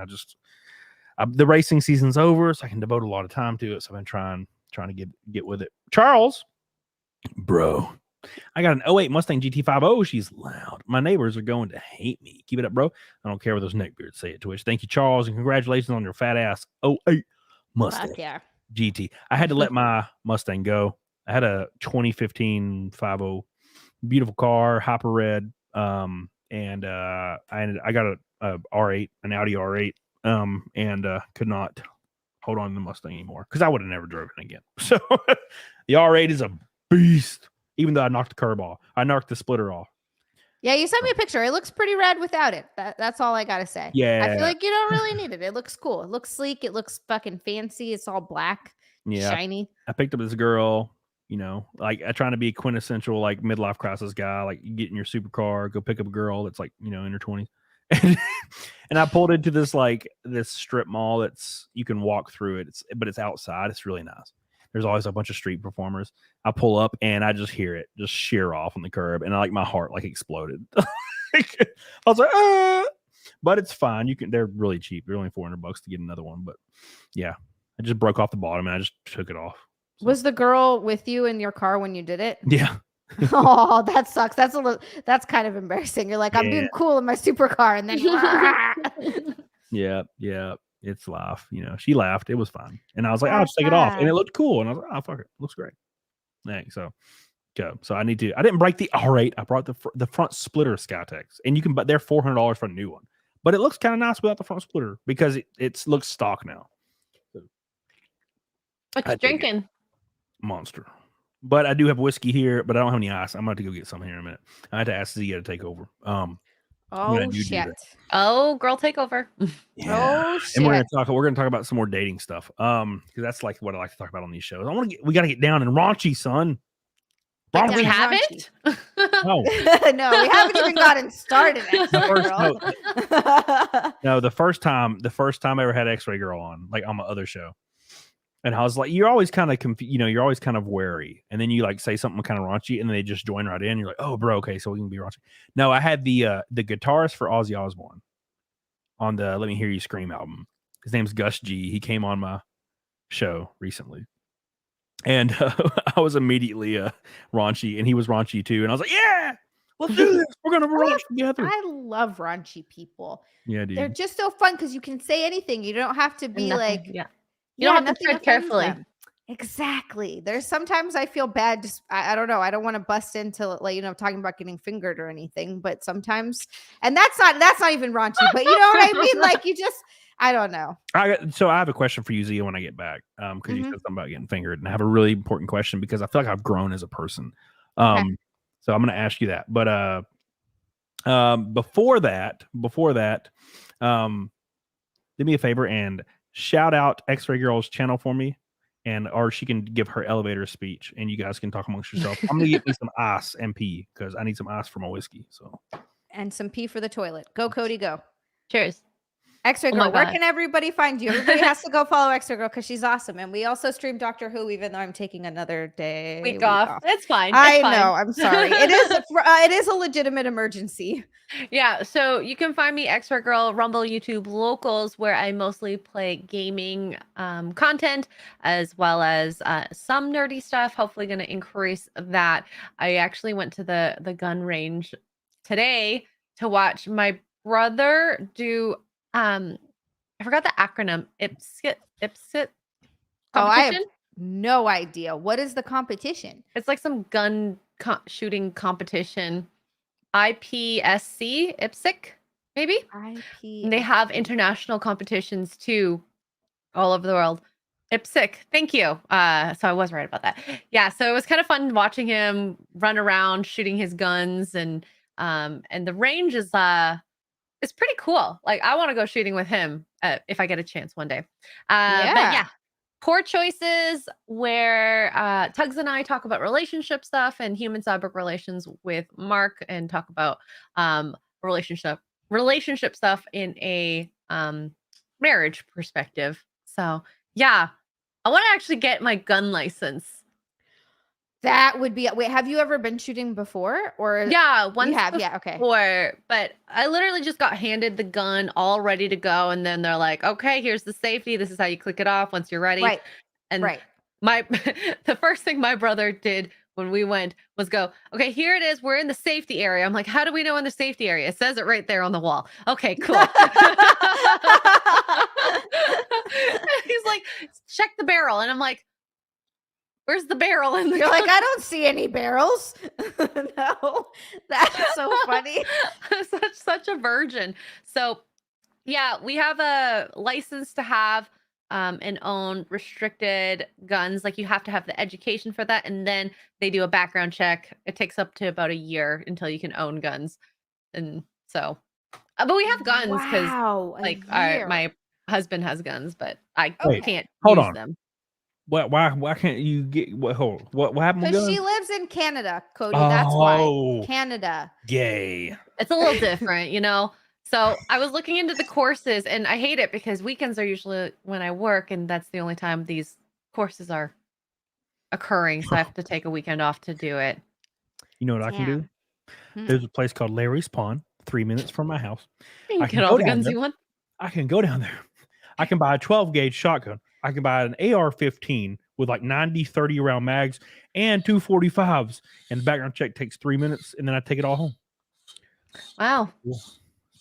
the racing season's over, so I can devote a lot of time to it. So I've been trying to get with it. Charles, bro, I got an 08 Mustang GT50. She's loud. My neighbors are going to hate me. Keep it up, bro. I don't care what those neckbeards say at Twitch. Thank you, Charles, and congratulations on your fat ass 08 Mustang. Fuck yeah. GT. I had to let my Mustang go. I had a 2015 50, beautiful car, hyper red. And I got a R8, an Audi R8, and could not hold on to the Mustang anymore, because I would have never driven it again. So the R8 is a beast. Even though I knocked the curb off, I knocked the splitter off. Yeah, you sent me a picture. It looks pretty rad without it. That's all I gotta say. Yeah, I feel like you don't really need it. It looks cool. It looks sleek. It looks fucking fancy. It's all black, shiny. I picked up this girl, you know, like I trying to be a quintessential like midlife crisis guy. Like, you get in your supercar, go pick up a girl that's like, you know, in her 20s, and I pulled into this strip mall that's, you can walk through it. But it's outside. It's really nice. There's always a bunch of street performers. I pull up and I just hear it just shear off on the curb, and my heart like exploded. I was like, but it's fine. They're really cheap. They're only $400 to get another one. But yeah, I just broke off the bottom and I just took it off. So. Was the girl with you in your car when you did it? Yeah. Oh, that sucks. That's kind of embarrassing. You're like, I'm being cool in my supercar, and then yeah. It's life, you know. She laughed. It was fine, and I was like, "I'll just take it off," and it looked cool. And I was like, "Oh, fuck it, looks great." Thanks. So I need to. I didn't break the R8. I brought the front splitter Skytex, and you can. But they're $400 for a new one. But it looks kind of nice without the front splitter, because it looks stock now. What you drinking? Monster. But I do have whiskey here, but I don't have any ice. I'm about to go get some here in a minute. I had to ask Zia to take over. Oh shit! Oh, girl, take over. Yeah. Oh shit! And we're gonna talk about some more dating stuff. Because that's like what I like to talk about on these shows. We gotta get down and raunchy, son. Raunchy. We haven't? No. No, we haven't even gotten started. The first time I ever had X-Ray Girl on, like on my other show. And I was like, you're always kind of confused, you know, you're always kind of wary. And then you like say something kind of raunchy, and then they just join right in. You're like, oh, bro, okay, so we can be raunchy. No, I had the guitarist for Ozzy Osbourne on the Let Me Hear You Scream album. His name's Gus G. He came on my show recently. And I was immediately raunchy, and he was raunchy too. And I was like, "Yeah, let's do this. We're gonna raunch together." I love raunchy people. Yeah, They're dude. just so fun because you can say anything. You don't have to And be nothing, like, yeah. You don't have to nothing tread offends carefully. them. Exactly. There's sometimes I feel bad. Just I don't know. I don't want to bust into like talking about getting fingered or anything. But sometimes, and that's not even raunchy. But you know what I mean? Like you just I don't know. So I have a question for you, Zia, when I get back. Because you said something about getting fingered, and I have a really important question because I feel like I've grown as a person. Okay. So I'm gonna ask you that. But before that, do me a favor and shout out X-Ray Girl's channel for me, or she can give her elevator speech, and you guys can talk amongst yourself. I'm gonna get me some ice and pee because I need some ice for my whiskey. So And some pee for the toilet. Go, Cody, go. Cheers. X-Ray Oh my Girl, where God. can everybody find you? Everybody has to go follow X-Ray Girl because she's awesome. And we also stream Doctor Who, even though I'm taking another Week off. It's fine. It's I fine. know. I'm sorry. It is a legitimate emergency. Yeah, so you can find me X-Ray Girl, Rumble, YouTube, Locals, where I mostly play gaming content as well as some nerdy stuff. Hopefully, going to increase that. I actually went to the gun range today to watch my brother do. I forgot the acronym. IPSC Oh, I have competition. no idea. What is the competition? It's like some gun shooting competition. IPSC, maybe. IP. And they have international competitions too, all over the world. IPSC, thank you. So I was right about that. Yeah, so it was kind of fun watching him run around shooting his guns, and the range is it's pretty cool. Like I want to go shooting with him if I get a chance one day. But yeah, core choices where Tugs and I talk about relationship stuff and human cyber relations with Mark, and talk about relationship stuff in a marriage perspective. So yeah, I want to actually get my gun license. That would be. Wait, have you ever been shooting before? Or Yeah, once you have. Yeah, okay. before, but I literally just got handed the gun all ready to go, and then they're like, "Okay, here's the safety. This is how you click it off once you're ready." Right. And right. my the first thing my brother did when we went was go, "Okay, here it is. We're in the safety area." I'm like, "How do we know in the safety area?" It says it right there on the wall. Okay, cool. He's like, "Check the barrel," and I'm like, "Where's the barrel in the You're like, I don't see any barrels." No, that's so funny. such a virgin. So yeah, we have a license to have and own restricted guns. Like you have to have the education for that, and then they do a background check. It takes up to about a year until you can own guns. And so but we have guns because like my husband has guns, but I can't use them. Why can't you get what happened? Because she lives in Canada, Cody. That's why. Canada. Yay. It's a little different, you know. So I was looking into the courses, and I hate it because weekends are usually when I work, and that's the only time these courses are occurring. So I have to take a weekend off to do it. You know what I can do? There's a place called Larry's Pawn, 3 minutes from my house. You can get all the guns you want. I can go down there. I can buy a 12 gauge shotgun. I can buy an AR-15 with like 90 30 round mags and 245s, and the background check takes 3 minutes, and then I take it all home. Wow.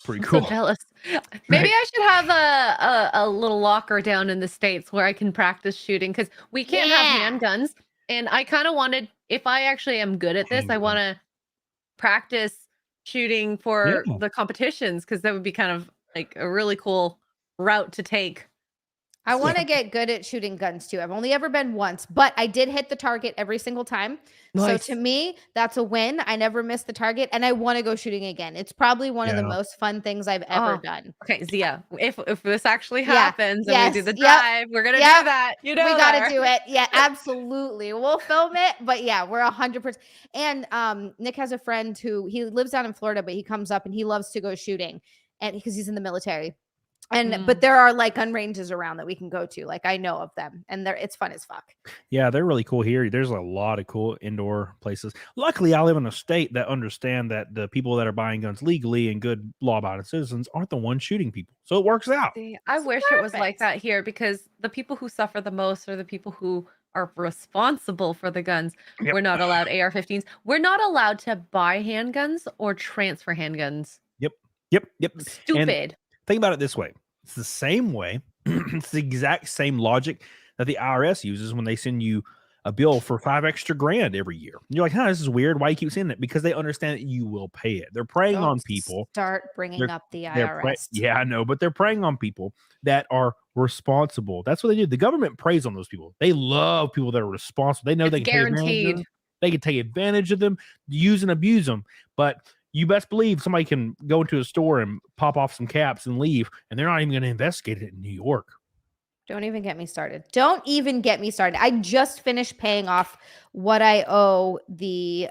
Pretty cool. So jealous. Maybe I should have a little locker down in the States where I can practice shooting, because we can't have handguns. And I kind of wanted, if I actually am good at this, I want to practice shooting for the competitions, because that would be kind of like a really cool route to take. I want to get good at shooting guns too. I've only ever been once, but I did hit the target every single time. Nice. So to me, that's a win. I never missed the target, and I want to go shooting again. It's probably one of the most fun things I've ever done. Okay, Zia, if this actually happens and we do the drive, we're gonna do that. You know, we got to do it. Yeah, absolutely. We'll film it, but yeah, we're 100%. And Nick has a friend who he lives down in Florida, but he comes up and he loves to go shooting, and because he's in the military. And but there are like gun ranges around that we can go to. Like I know of them, and it's fun as fuck. Yeah, they're really cool here. There's a lot of cool indoor places. Luckily, I live in a state that understand that the people that are buying guns legally and good law-abiding citizens aren't the ones shooting people. So it works out. I wish it was like that here, because the people who suffer the most are the people who are responsible for the guns. Yep. We're not allowed AR-15s. We're not allowed to buy handguns or transfer handguns. Yep. Stupid. And think about it this way. It's the same way. It's the exact same logic that the IRS uses when they send you a bill for $5 extra grand every year. And you're like, this is weird. Why you keep sending it? Because they understand that you will pay it. They're preying on people. Start bringing up the IRS. Yeah, I know, but they're preying on people that are responsible. That's what they do. The government preys on those people. They love people that are responsible. They know they can guaranteed. They can take advantage of them, use and abuse them. But you best believe somebody can go into a store and pop off some caps and leave, and they're not even going to investigate it in New York. Don't even get me started. Don't even get me started. I just finished paying off what I owe the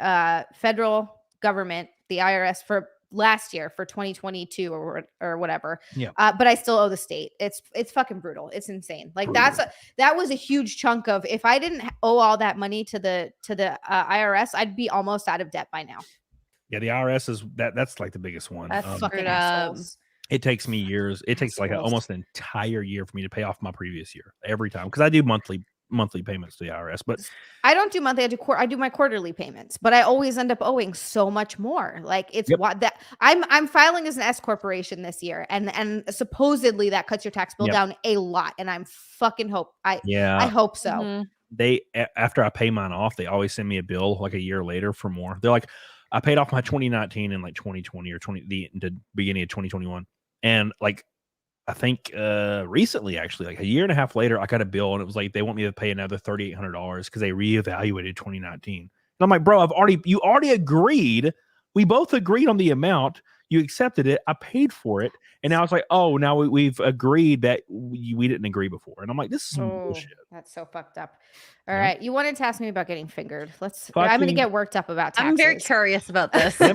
federal government, the IRS, for last year for 2022 or whatever. Yeah. But I still owe the state. It's fucking brutal. It's insane. Like that was a huge chunk of, if I didn't owe all that money to the IRS, I'd be almost out of debt by now. Yeah, the IRS is that's like the biggest one. That's fucking assholes. It takes me years. It takes like almost an entire year for me to pay off my previous year every time, because I do monthly payments to the IRS. But I don't do monthly. I do my quarterly payments, but I always end up owing so much more. Like it's what that I'm filing as an S corporation this year, and supposedly that cuts your tax bill down a lot. And I'm fucking I hope so. Mm-hmm. They after I pay mine off, they always send me a bill like a year later for more. They're like, I paid off my 2019 in like 2020 or the beginning of 2021. And like, I think recently, actually, like a year and a half later, I got a bill and it was like, they want me to pay another $3,800 because they reevaluated 2019. And I'm like, bro, you already agreed. We both agreed on the amount. You accepted it. I paid for it. And now it's like, oh, now we've agreed that we didn't agree before. And I'm like, this is some bullshit. That's so fucked up. All right. You wanted to ask me about getting fingered. I'm going to get worked up about taxes. I'm very curious about this. I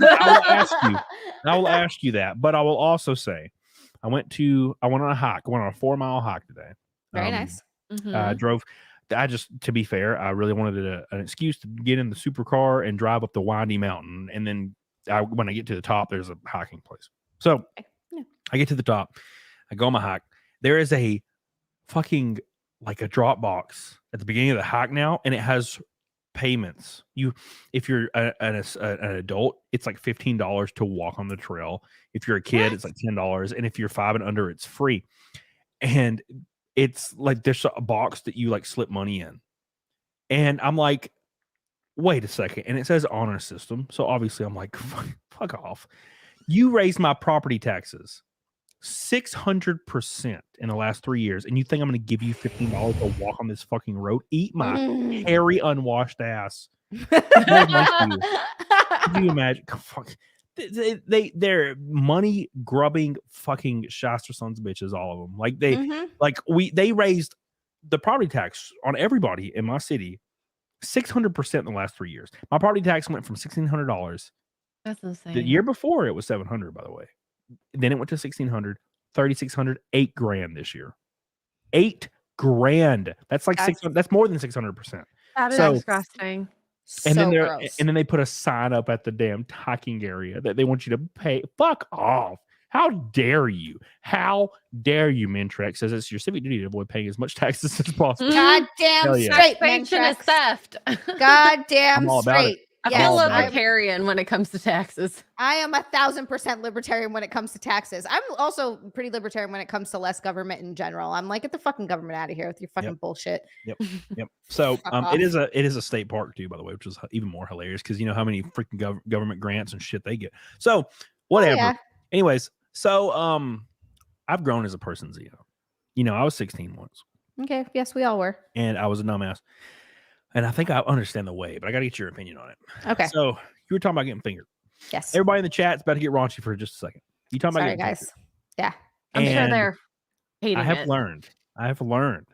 will ask you that. But I will also say, I went on a hike. I went on a 4-mile hike today. Very nice. To be fair, I really wanted an excuse to get in the supercar and drive up the windy mountain. And then when I get to the top, there's a hiking place. So I get to the top. I go on my hike. There is a fucking like a drop box at the beginning of the hike now, and it has payments. If you're an adult, it's like $15 to walk on the trail. If you're a kid, it's like $10, and if you're 5 and under, it's free. And it's like there's a box that you like slip money in, and I'm like, wait a second, and it says honor system. So obviously, I'm like, fuck off. You raised my property taxes 600% in the last 3 years, and you think I'm going to give you $15 to walk on this fucking road? Eat my hairy, unwashed ass. Can you imagine? Fuck. They're money grubbing fucking shaster sons of bitches, all of them. Like they raised the property tax on everybody in my city 600% in the last 3 years. My property tax went from $1,600. That's insane. The year before it was $700, by the way. Then it went to $1,600, $3,600, $8,000 this year. $8,000. That's like that's more than 600%. That is disgusting. And then they put a sign up at the damn hiking area that they want you to pay. Fuck off. How dare you? How dare you, Mintrex? Says it's your civic duty to avoid paying as much taxes as possible. Goddamn straight, Mintrex. Is theft. Goddamn straight. I feel libertarian when it comes to taxes. I am 1,000% libertarian when it comes to taxes. I'm also pretty libertarian when it comes to less government in general. I'm like, get the fucking government out of here with your fucking bullshit. Yep. So it is a state park too, by the way, which is even more hilarious because you know how many freaking government grants and shit they get. So whatever. Oh, yeah. Anyways, so I've grown as a person, Zio. You know, I was 16 once. Okay. Yes, we all were. And I was a dumbass. And I think I understand the way, but I got to get your opinion on it. Okay. So you were talking about getting fingered. Yes. Everybody in the chat's about to get raunchy for just a second. You talking about getting guys. fingered. Yeah. I'm sure they're hating I have learned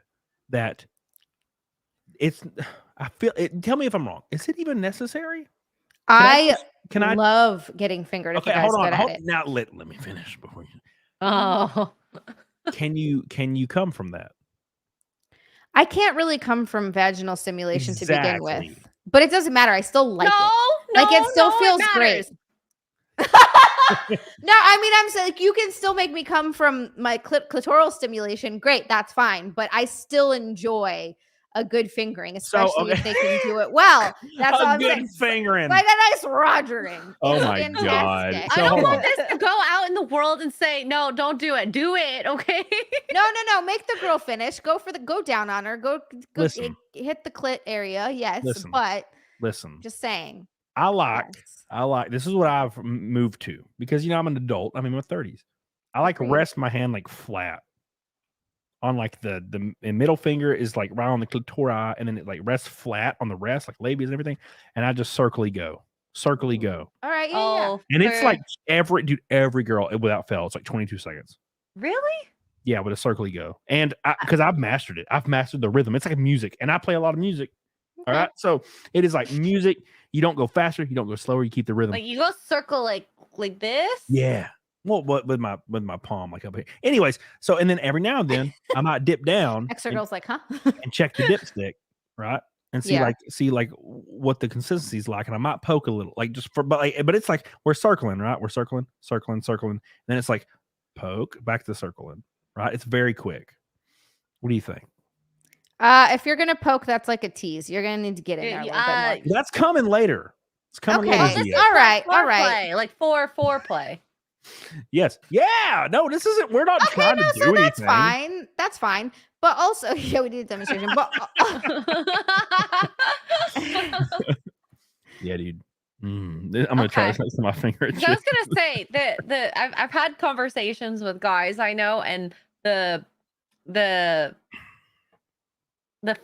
that tell me if I'm wrong. Is it even necessary? I love getting fingered. Okay, hold on. Now let me finish before you. Oh. Can you come from that? I can't really come from vaginal stimulation to begin with, but it doesn't matter. I still like it. Like it still feels great. No, I mean, I'm saying like, you can still make me come from my clitoral stimulation. Great. That's fine. But I still enjoy a good fingering, especially okay. if they can do it well. That's all A I'm good saying. fingering. Like a nice rogering. Oh It's my fantastic. God. I So don't hold want on. this to go out in the world and say, no, don't do it. Do it, okay? No. Make the girl finish. Go down on her. Go Listen. hit the clit area. Yes, Listen. but Listen. just saying. I like Yes. this is what I've moved to because I'm an adult. I'm in my 30s. I like Agreed. rest my hand like flat on like the middle finger is like right on the clitori, and then it like rests flat on the rest, like labias and everything. And I just circally go. All right, yeah. Oh, And it's like every girl without fail, it's like 22 seconds. really? Yeah, with a circly go. And because I've mastered it. I've mastered the rhythm. It's like music. And I play a lot of music. All right. So it is like music. You don't go faster, you don't go slower, you keep the rhythm. Like you go circle like this? Yeah. Well, with my palm like up here. Anyways, so and then every now and then I might dip down Extra girl's like, huh? and check the dipstick, right? And see Yeah. like what the consistency is like, and I might poke a little, like just for but it's like we're circling, right? We're circling. Then it's like poke back to circling, right? It's very quick. What do you think? If you're gonna poke, that's like a tease. You're gonna need to get in there a little bit more. That's coming later. It's coming Okay. later. This Zia. all right. Foreplay, like foreplay. Yes. Yeah. No, this isn't. We're not trying to do So that's anything. fine. That's fine. But also, yeah, we need a demonstration. But Yeah, dude. I'm gonna try this next to my finger. I was gonna say that I've had conversations with guys I know, and the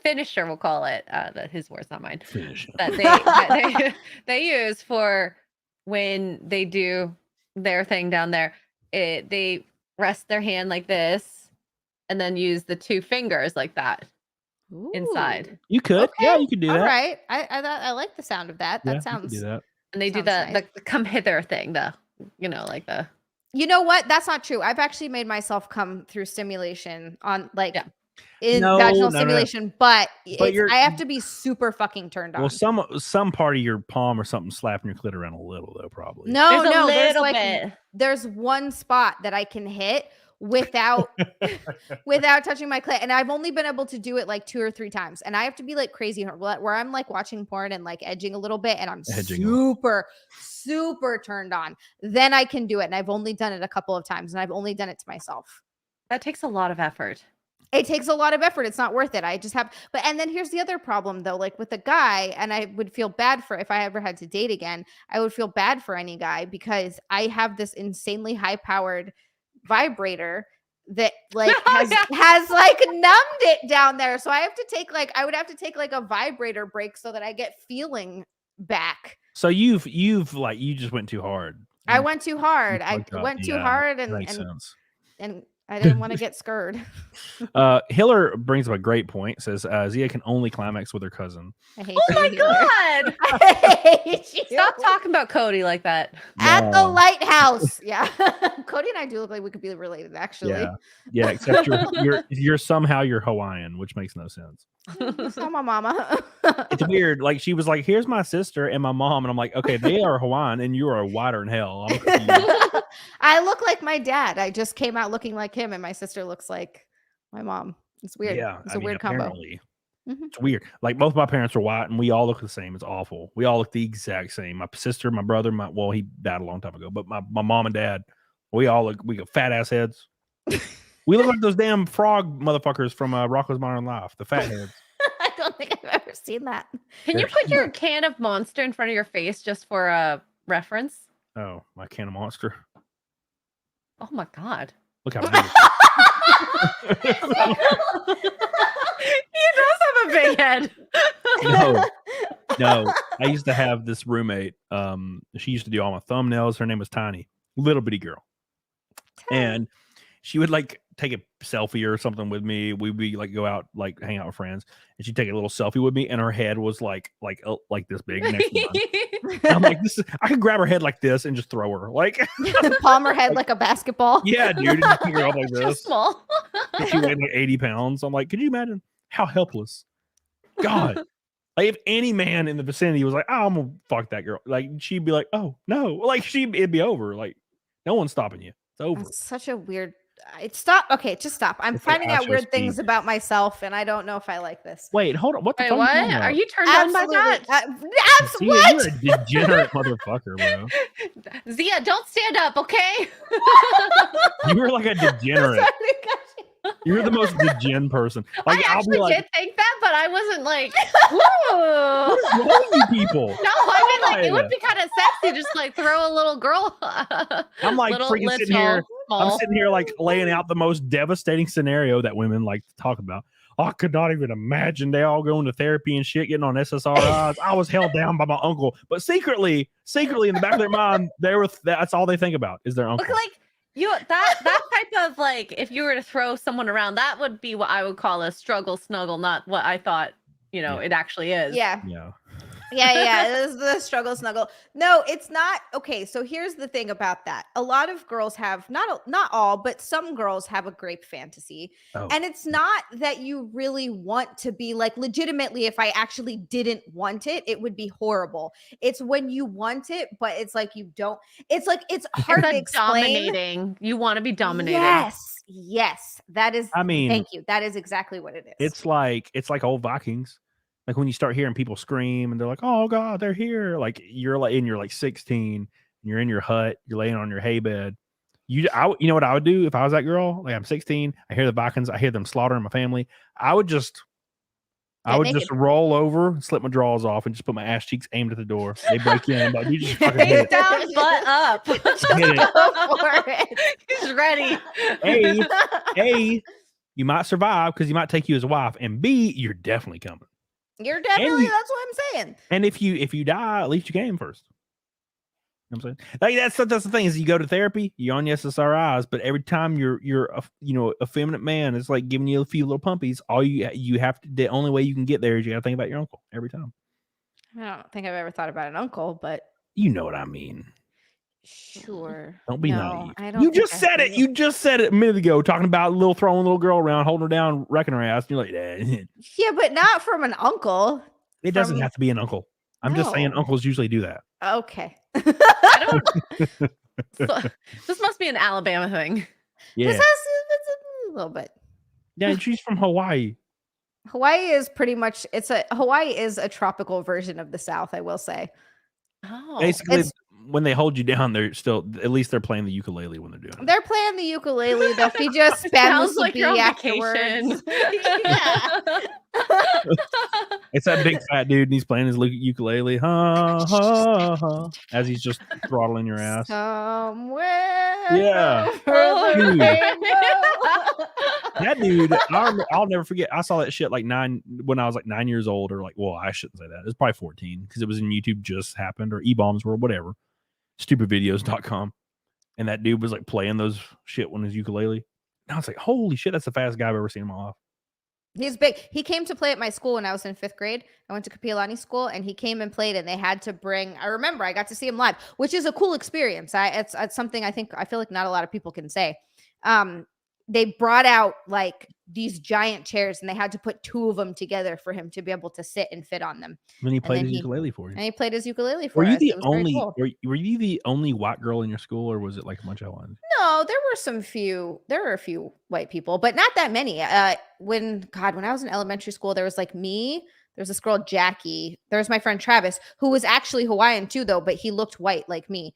finisher, we'll call it, his words, not mine. Finisher. That they use for when they do their thing down there. They rest their hand like this, and then use the two fingers like that inside. You could, yeah, you could do that. All right. I like the sound of that. Yeah, That you could sounds. do that. And they do Sounds nice. the come hither thing, like the. You know what? That's not true. I've actually made myself come through stimulation on in vaginal stimulation, but I have to be super fucking turned on. Well, some part of your palm or something slapping your clit around a little though, probably. No, There's a there's little like bit. there's one spot that I can hit without touching my clit, and I've only been able to do it like 2 or 3 times, and I have to be like crazy where I'm like watching porn and like edging a little bit, and I'm super turned on. Then I can do it, and I've only done it a couple of times, and I've only done it to myself. That takes a lot of effort. It takes a lot of effort. It's not worth it. I just have, and then here's the other problem though, like with a guy, and I would feel bad for, if I ever had to date again, I would feel bad for any guy because I have this insanely high powered vibrator that like has like numbed it down there. So I have to take I would have to take like a vibrator break so that I get feeling back. So you just went too hard. I went too hard. I went too hard and I didn't want to get scared. Hiller brings up a great point. Says Zia can only climax with her cousin. I hate Oh my God. I hate you. Stop talking about Cody like that. At the lighthouse. Yeah. Cody and I do look like we could be related, actually. Yeah, except you're somehow Hawaiian, which makes no sense. So my mama. It's weird. Like she was like, "Here's my sister and my mom," and I'm like, "Okay, they are Hawaiian, and you are whiter than hell." I'm confused. I look like my dad. I just came out looking like him, and my sister looks like my mom. It's weird. Yeah, It's a weird combo. It's weird. Like both my parents are white, and we all look the same. It's awful. We all look the exact same. My sister, my brother, he died a long time ago, but my mom and dad, we got fat ass heads. We look like those damn frog motherfuckers from Rocko's Modern Life, the fat heads. I don't think I've ever seen that. Can you put your can of Monster in front of your face just for a reference? Oh, my can of Monster. Oh my God. Look how big. He does have a big head. No. I used to have this roommate. She used to do all my thumbnails. Her name was Tiny, little bitty girl, and she would like take a selfie or something with me. We'd be like go out, like hang out with friends, and she'd take a little selfie with me, and her head was like this big. Next to mine. I'm like, I could grab her head like this and just throw her, like palm her head like a basketball. Yeah, dude, just pick her up like this. So small. And she weighed like 80 pounds. I'm like, could you imagine how helpless? God. Like if any man in the vicinity was like, "Oh, I'm gonna fuck that girl," like she'd be like, "Oh no," like it'd be over. Like no one's stopping you. It's over. That's such a weird Stop. Okay, just stop. I'm It's like finding out Astro weird Speed. things about myself, and I don't know if I like this. Wait, hold on. What the Wait, fuck what? are you talking Are about? you turned on by Absolutely. that? Zia, What? you're a degenerate motherfucker, bro. Zia, don't stand up, okay? You were like a degenerate. Sorry, gosh. You're the most degen person. Like, I I'll be actually like, did think that, but I wasn't like, what is ooh. wrong with you people? No, I mean, like, it God. would be kind of sexy, just like throw a little girl. I'm like freaking sitting here. I'm small. sitting here like laying out the most devastating scenario that women like to talk about. I could not even imagine they all going to therapy and shit, getting on SSRIs. I was held down by my uncle, but secretly in the back of their mind, that's all they think about is their uncle. Look, like that type of like, if you were to throw someone around, that would be what I would call a struggle snuggle, not what I thought it actually is. Yeah. Yeah. Yeah. This is the struggle snuggle. No, it's not. Okay, so here's the thing about that. A lot of girls have not all, but some girls have a grape fantasy. Oh. And it's not that you really want to be like, legitimately, if I actually didn't want it, it would be horrible. It's when you want it, but it's like you don't. It's like it's hard to explain. Dominating. You want to be dominated. Yes. That is. I mean, thank you. That is exactly what it is. It's like old Vikings. Like when you start hearing people scream and they're like, "Oh God, they're here!" Like you're like 16, and you're in your hut, you're laying on your hay bed. You know what I would do if I was that girl? Like I'm 16, I hear the Vikings, I hear them slaughtering my family. I would just roll over, slip my drawers off, and just put my ass cheeks aimed at the door. They break in, but you just fucking hit it. Down, butt up. Just Hit it. Go for it. He's ready. A, you might survive because you might take you as a wife, and B, you're definitely coming. You're definitely. That's what I'm saying. And if you die, at least you came first. You know what I'm saying? Like that's the thing is you go to therapy, you're on your SSRIs, but every time you're a feminine man, it's like giving you a few little pumpies. All you have to, the only way you can get there is you got to think about your uncle every time. I don't think I've ever thought about an uncle, but you know what I mean. Sure. Don't be naive. I don't. You just said it. You just said it a minute ago, talking about throwing a little girl around, holding her down, wrecking her ass. And you're like, yeah, but not from an uncle. It doesn't have to be an uncle. I'm just saying uncles usually do that. Okay. I don't. This must be an Alabama thing. Yeah. It's a little bit. Yeah, she's from Hawaii. Hawaii is pretty much. Hawaii is a tropical version of the South. I will say. Oh, basically, when they hold you down, they're still at least they're playing the ukulele when they're doing it. They're playing the ukulele. They'll feed you a spam like you're on afterwards. vacation. It's that big fat dude, and he's playing his ukulele, ha ha ha, as he's just throttling your ass. Somewhere. Yeah. Dude. That dude, I'll never forget. I saw that shit when I was like 9 years old, or I shouldn't say that. It was probably 14 because it was in YouTube just happened or eBombs or whatever, stupidvideos.com. And that dude was like playing those shit on his ukulele. And I was like, holy shit, that's the fastest guy I've ever seen in my life. He's big. He came to play at my school when I was in 5th grade. I went to Kapiolani school, and he came and played, and they had to bring. I remember I got to see him live, which is a cool experience. It's something I feel like not a lot of people can say. They brought out like these giant chairs, and they had to put 2 of them together for him to be able to sit and fit on them. And he played his ukulele for you. And he played his ukulele for us. Were you the only white girl in your school, or was it like a bunch of ones? No, there were a few white people, but not that many. When I was in elementary school, there was like me. There was this girl, Jackie. There was my friend Travis, who was actually Hawaiian too, though, but he looked white like me.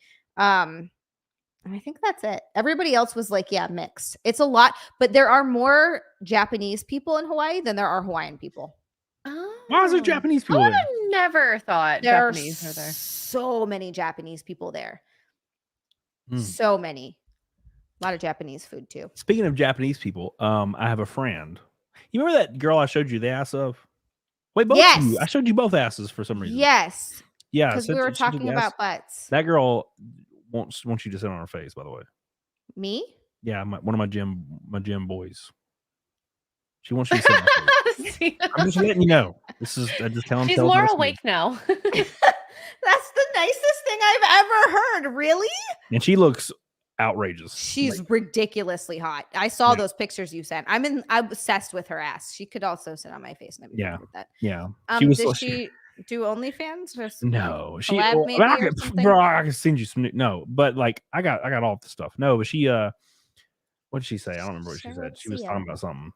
And I think that's it. Everybody else was like, yeah, mixed. It's a lot, but there are more Japanese people in Hawaii than there are Hawaiian people. Oh. Why is there Japanese people I would there? have never thought There Japanese are there. So many Japanese people there. Mm. So many. A lot of Japanese food too. Speaking of Japanese people, I have a friend. You remember that girl I showed you the ass of? Wait, both of you. I showed you both asses for some reason. Yes. Yeah. Because we were talking about butts. That girl wants you to sit on her face, by the way. Me? Yeah, one of my gym boys. She wants you to sit on her face. I'm just letting you know. She's more awake now. That's the nicest thing I've ever heard. Really? And she looks outrageous. She's ridiculously hot. I saw those pictures you sent. I'm obsessed with her ass. She could also sit on my face. And with that. Yeah. Does she do OnlyFans? No, she. Bro, I can send you some. No, but like I got all the stuff. No, but she What did she say? I don't remember what she said. She was See ya. talking about something.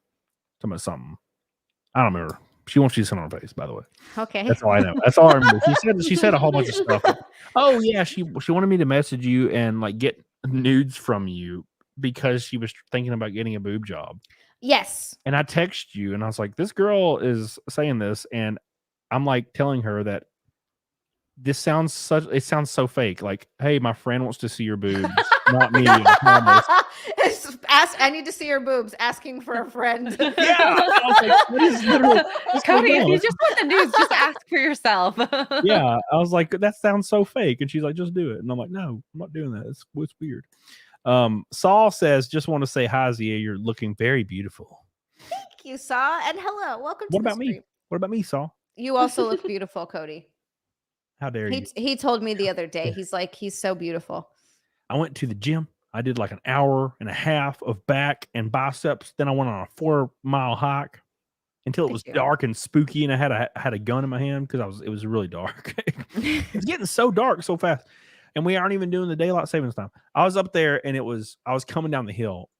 I don't remember. She wants you to sit on her face, by the way. Okay. That's all I know. That's all I remember. She said a whole bunch of stuff. Oh yeah, she wanted me to message you and like get nudes from you because she was thinking about getting a boob job. Yes. And I texted you and I was like, this girl is saying this, and I'm like telling her that it sounds so fake. Like, hey, my friend wants to see your boobs, not me. I promise. I need to see your boobs. Asking for a friend. Yeah. I was like, what is literally Cody, if you just want the news, just ask for yourself. Yeah. I was like, that sounds so fake. And she's like, just do it. And I'm like, no, I'm not doing that. It's weird. Saul says, just want to say hi, Zia. You're looking very beautiful. Thank you, Saw, and hello. Welcome to What about the me? stream. What about me, Saul? You also look beautiful, Cody. How dare you? He told me the other day. He's like, he's so beautiful. I went to the gym. I did like an hour and a half of back and biceps. Then I went on a 4-mile hike until it was dark and spooky, and I had a gun in my hand because it was really dark. It's getting so dark so fast, and we aren't even doing the daylight savings time. I was up there, and I was coming down the hill.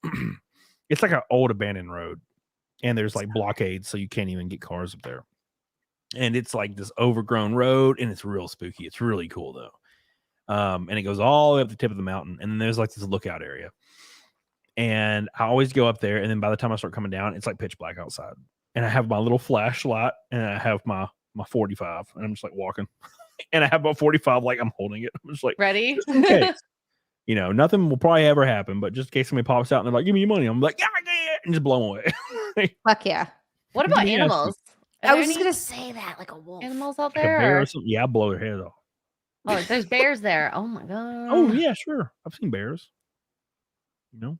It's like an old abandoned road, and there's like blockades, so you can't even get cars up there. And it's like this overgrown road, and it's real spooky. It's really cool though. And it goes all the way up the tip of the mountain, and then there's like this lookout area. And I always go up there, and then by the time I start coming down, it's like pitch black outside. And I have my little flashlight, and I have my 45, and I'm just like walking. And I have my 45, like I'm holding it. I'm just like ready. Just in case. You know, nothing will probably ever happen, but just in case somebody pops out and they're like, "Give me your money," I'm like, "Yeah," and just blow them away. Fuck yeah. What about animals? I was just gonna say that, like a wolf. Animals out Like a there? bear or something. Yeah, I'll blow their head off. Oh, there's bears there. Oh my god. Oh yeah, sure. I've seen bears. You know,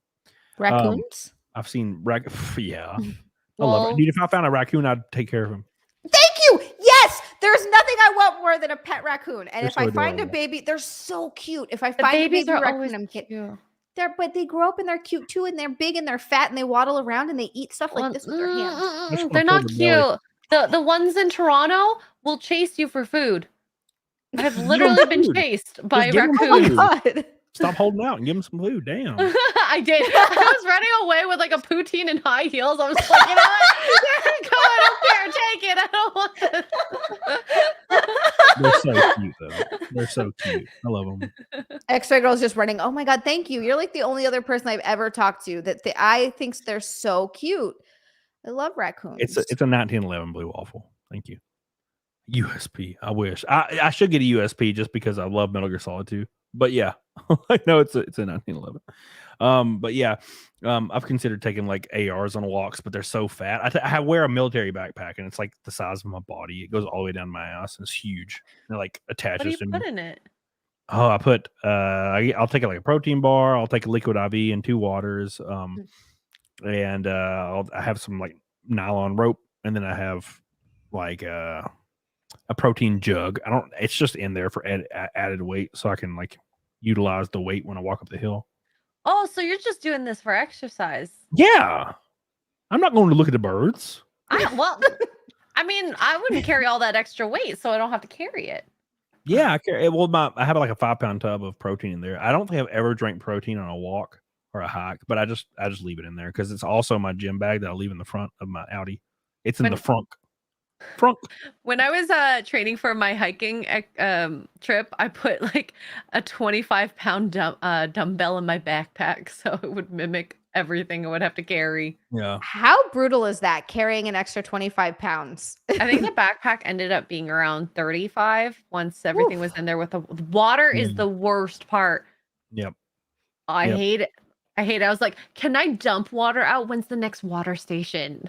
Raccoons. I've seen yeah. I Well, love it, dude. If I found a raccoon, I'd take care of him. Thank you. Yes, there's nothing I want more than a pet raccoon. And They're if so I find a adorable. baby, they're so cute. If I the find a babies baby are raccoon, always I'm kidding. cute. But they grow up and they're cute too, and they're big and they're fat and they waddle around and they eat stuff like this with their hands. They're not cute. The ones in Toronto will chase you for food. I have literally been chased by give 'em raccoons. food. God. Stop holding out and give them some food. Damn. I did. I was running away with like a poutine and high heels. I was like, you know what? Go, I don't care. Take it. I don't want it. They're so cute, though. They're so cute. I love them. X-ray girl's just running. Oh my god, thank you. You're like the only other person I've ever talked to that I think they're so cute. I love raccoons. It's a 1911 blue waffle. Thank you. USP. I wish I should get a USP just because I love Metal Gear Solid 2. But yeah, I know it's a 1911. But yeah, I've considered taking like ARs on walks, but they're so fat. I wear a military backpack, and it's like the size of my body. It goes all the way down my ass, and it's huge. And it like attaches What do to you me. put in it? Oh, I put I'll take like a protein bar. I'll take a liquid IV and 2 waters. And I have some like nylon rope, and then I have like a protein jug. It's just in there for added weight, so I can like utilize the weight when I walk up the hill. Oh, so you're just doing this for exercise? Yeah, I'm not going to look at the birds. Well, I mean, I wouldn't carry all that extra weight, so I don't have to carry it. Yeah, I carry. Well, I have like a 5-pound tub of protein in there. I don't think I've ever drank protein on a walk or a hike, but I just leave it in there because it's also my gym bag that I leave in the front of my Audi. It's in the front. When I was training for my hiking trip, I put like a 25-pound dumbbell in my backpack, so it would mimic everything I would have to carry. Yeah. How brutal is that, carrying an extra 25 pounds? I think the backpack ended up being around 35 once everything was in there. With the water is the worst part. Yep. I hate it. I hate it. I was like, can I dump water out? When's the next water station?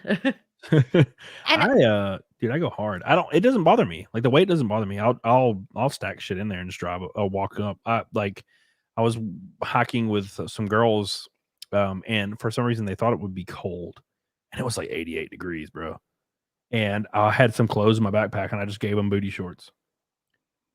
Dude, I go hard. It doesn't bother me. Like the weight doesn't bother me. I'll stack shit in there and just drive. I'll walk up. I was hiking with some girls, and for some reason they thought it would be cold, and it was like 88 degrees, bro. And I had some clothes in my backpack, and I just gave them booty shorts.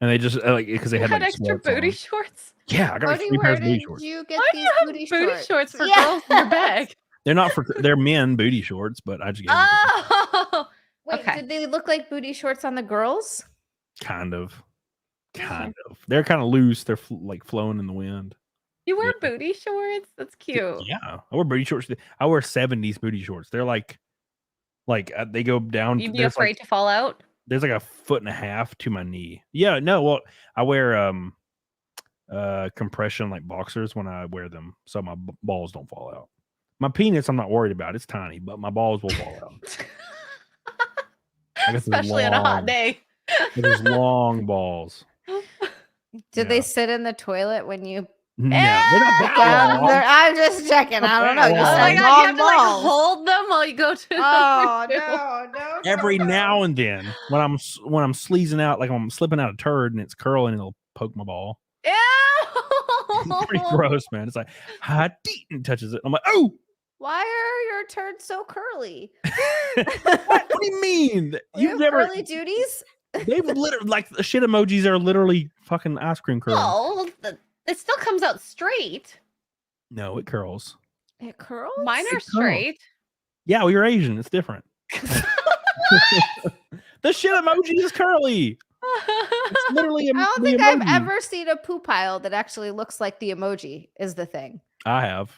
And they just like because they had like extra booty shorts. Yeah, I got like 3 pairs of booty shorts. You get Why do these you have booty booty shorts for Yeah. girls in your bag? They're not for they're men booty shorts, but I just gave them Oh, Wait, okay. did they look like booty shorts on the girls? kind of. They're kind of loose. They're like flowing in the wind. You wear booty shorts? That's cute. Yeah, I wear booty shorts. I wear 70s booty shorts. They're like they go down. You'd be afraid to fall out? There's like a 1.5 feet to my knee. Yeah, no, well, I wear compression like boxers when I wear them, so my balls don't fall out. My penis, I'm not worried about. It's tiny, but my balls will fall out. Especially on a hot day. There's long balls. Did they sit in the toilet when you? No, they're not that long. I'm just checking. I don't know. You Oh said my God, you long have to like balls. hold them while you go to the Oh bathroom. no! Every now and then, when I'm sleazing out, like I'm slipping out a turd and it's curling, it'll poke my ball. Ew! It's pretty gross, man. It's like hot and touches it. I'm like, oh. Why are your turds so curly? What do you mean? You've never curly duties? They've literally like the shit emojis are literally fucking ice cream curls. Oh, it still comes out straight. No, it curls. It curls? Mine are straight. Yeah, well, you're Asian. It's different. The shit emoji is curly. It's literally I don't think I've ever seen a poo pile that actually looks like the emoji is the thing. I have.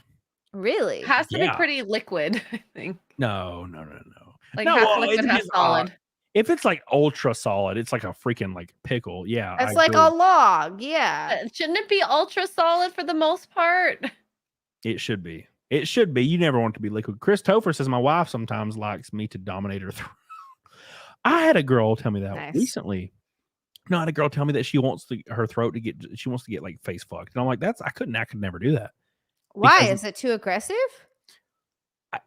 Really? It has to be pretty liquid, I think. No. Like half liquid, half solid. If it's like ultra solid, it's like a freaking like pickle. Yeah. It's like a log. Yeah. Shouldn't it be ultra solid for the most part? It should be. It should be. You never want it to be liquid. Chris Topher says my wife sometimes likes me to dominate her throat. I had a girl tell me that recently. No, I had a girl tell me that she wants her throat to get. She wants to get like face fucked, and I'm like, I could never do that. Why? Is it too aggressive?